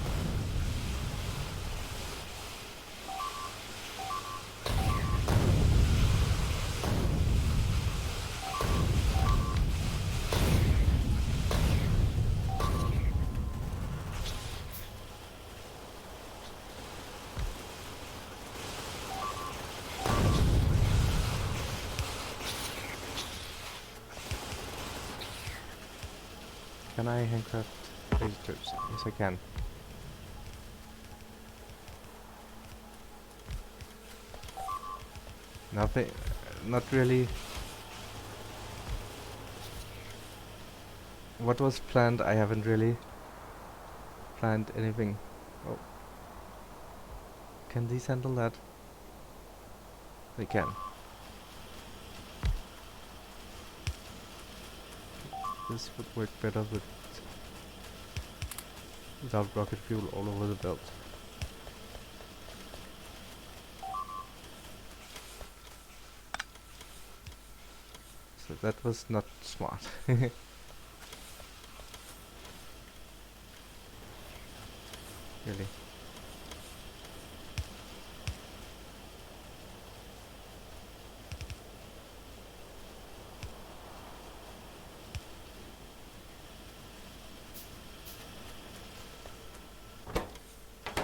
Can I handcraft laser tubes? Yes, I can. Nothing, not really. What was planned, I haven't really planned anything. Oh. Can these handle that? They can. This would work better without rocket fuel all over the belt. So that was not smart. Really.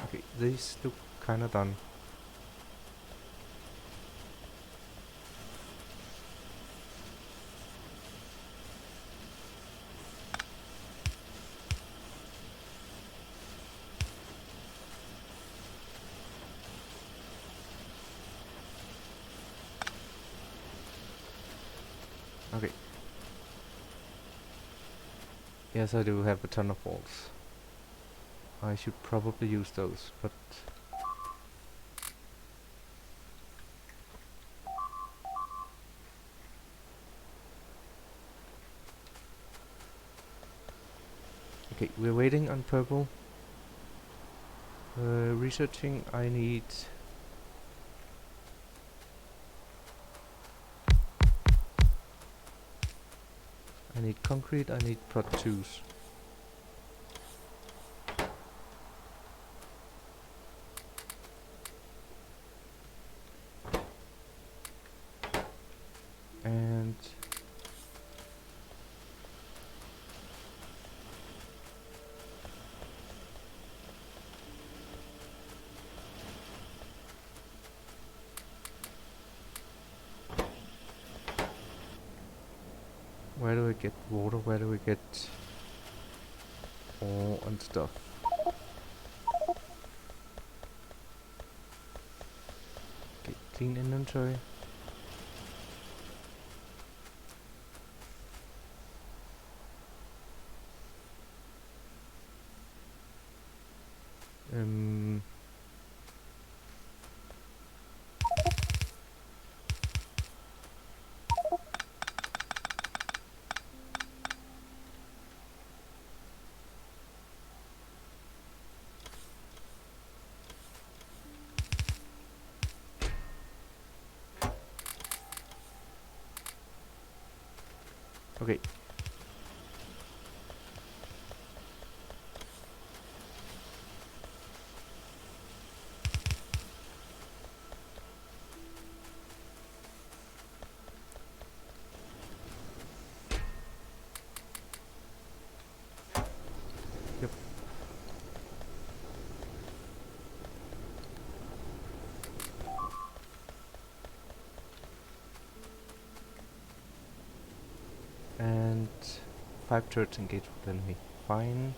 Okay, these look kinda done. Okay. Yes, I do have a ton of walls. I should probably use those, but okay, we're waiting on purple. Researching, I need concrete, I need prot 2s. And where do we get water? Where do we get ore and stuff? Okay, clean inventory. Okay. Yep. And 5 turrets engaged with enemy. Fine.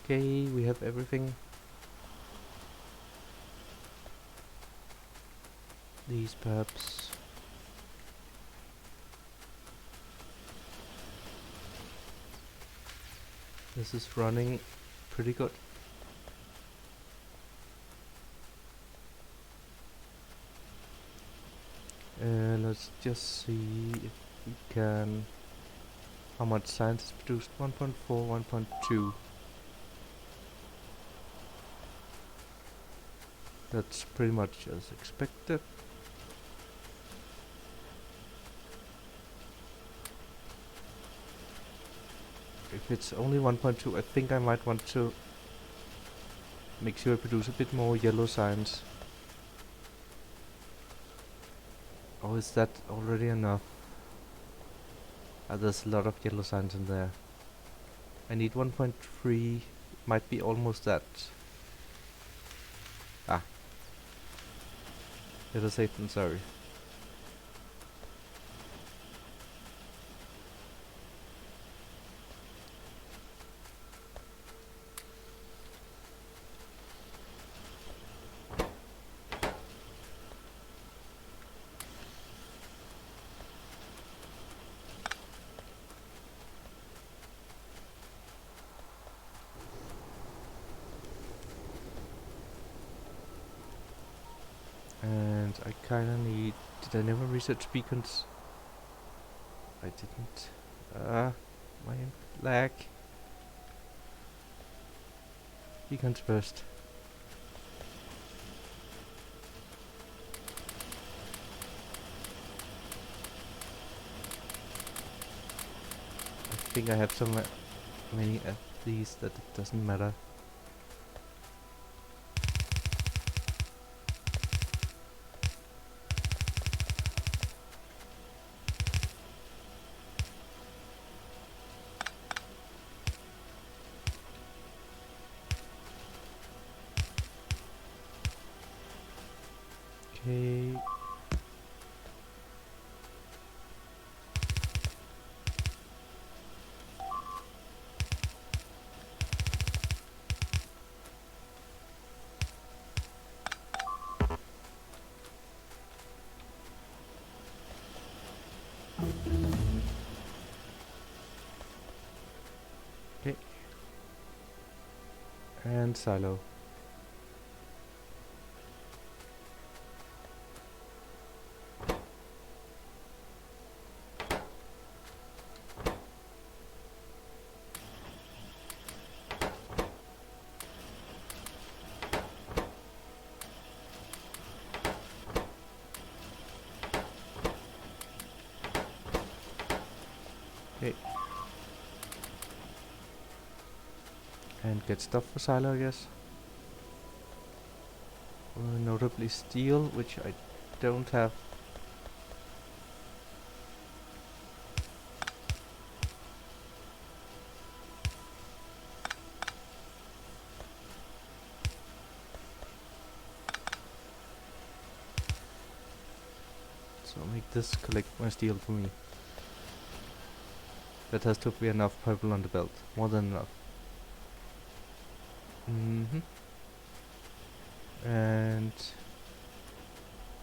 Okay, we have everything. These perhaps. This is running pretty good. Let's just see if we can. How much science is produced? 1.4, 1.2. That's pretty much as expected. If it's only 1.2, I think I might want to make sure I produce a bit more yellow science. Or is that already enough? There's a lot of yellow science in there. I need 1.3, might be almost that. Ah. Better safe than sorry. And I kinda need... Did I never research beacons? I didn't. My lag. Beacons first. I think I have so many of these that it doesn't matter. Okay. And silo. Okay. And get stuff for silo, I guess. Notably steel, which I don't have. So make this collect my steel for me. That has to be enough purple on the belt. More than enough. And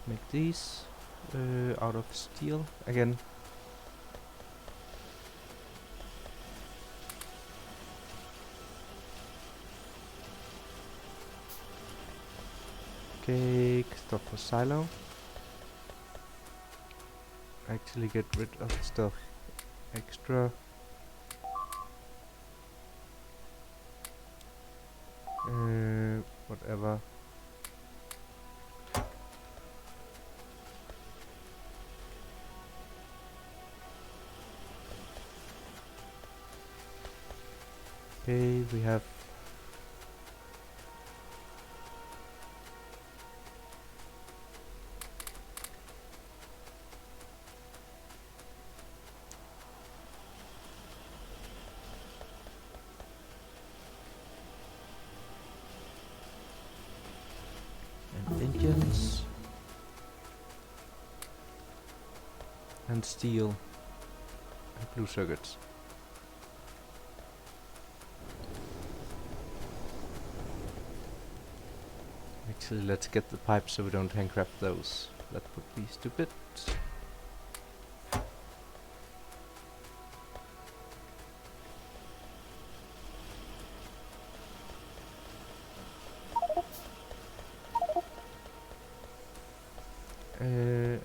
make these out of steel again. Okay, stuff for silo. Actually get rid of stuff extra. Whatever. Okay, we have engines and steel and blue circuits. Actually, let's get the pipes so we don't handcraft those. That would be stupid.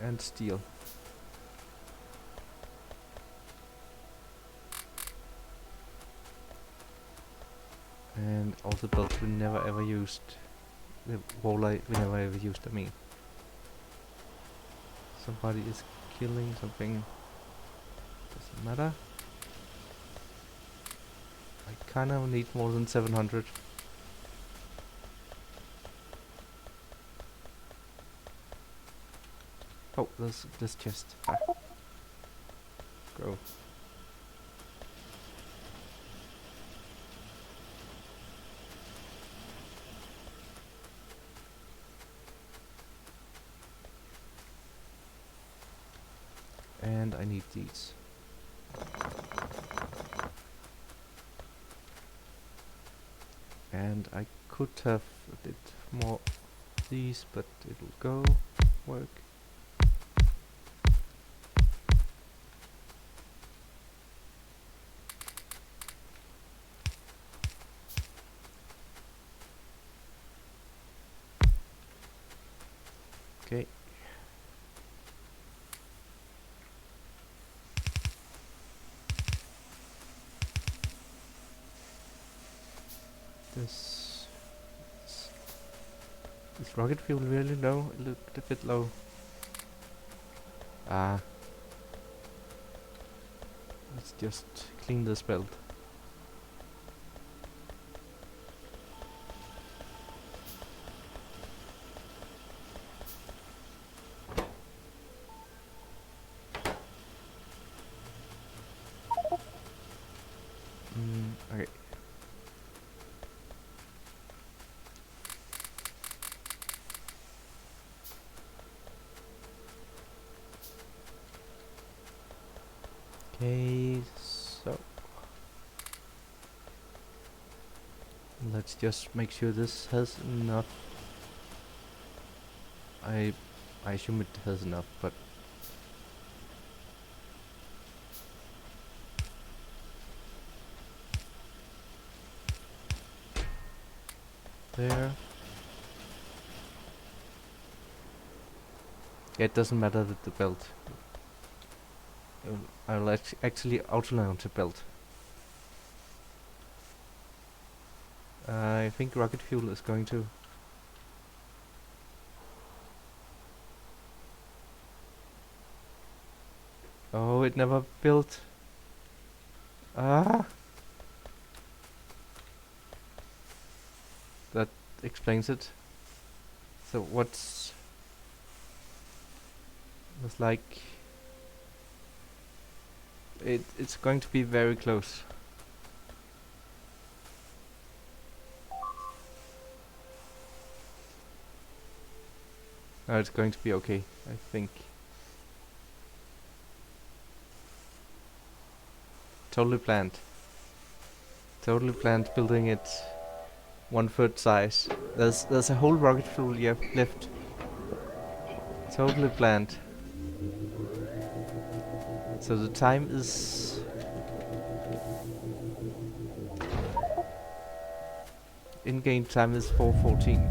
And steel. And all the belts we never ever used. The walleye we never ever used, I mean. Somebody is killing something. Doesn't matter. I kinda need more than 700. Oh, there's this chest. Ah. Go. And I need these. And I could have a bit more of these, but it'll go work. Okay. This is rocket fuel really low? It looked a bit low. Ah. Let's just clean this belt. Okay. Okay, so let's just make sure this has enough. I assume it has enough, but There. Yeah, it doesn't matter that the belt. I'll actually auto-launch a belt. I think rocket fuel is going to. Oh, it never built. Ah! That explains it. So what's... It's like... It's going to be very close. It's going to be okay, I think. Totally planned. Totally planned building it 1/3 size. There's a whole rocket fuel left. Totally planned. So the time is... In-game time is 4:14.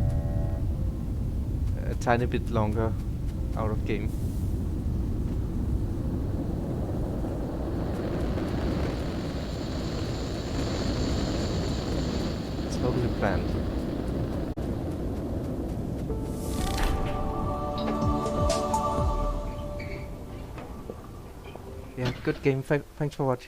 A tiny bit longer out of game. Totally planned. Yeah, good game. Thanks for watching.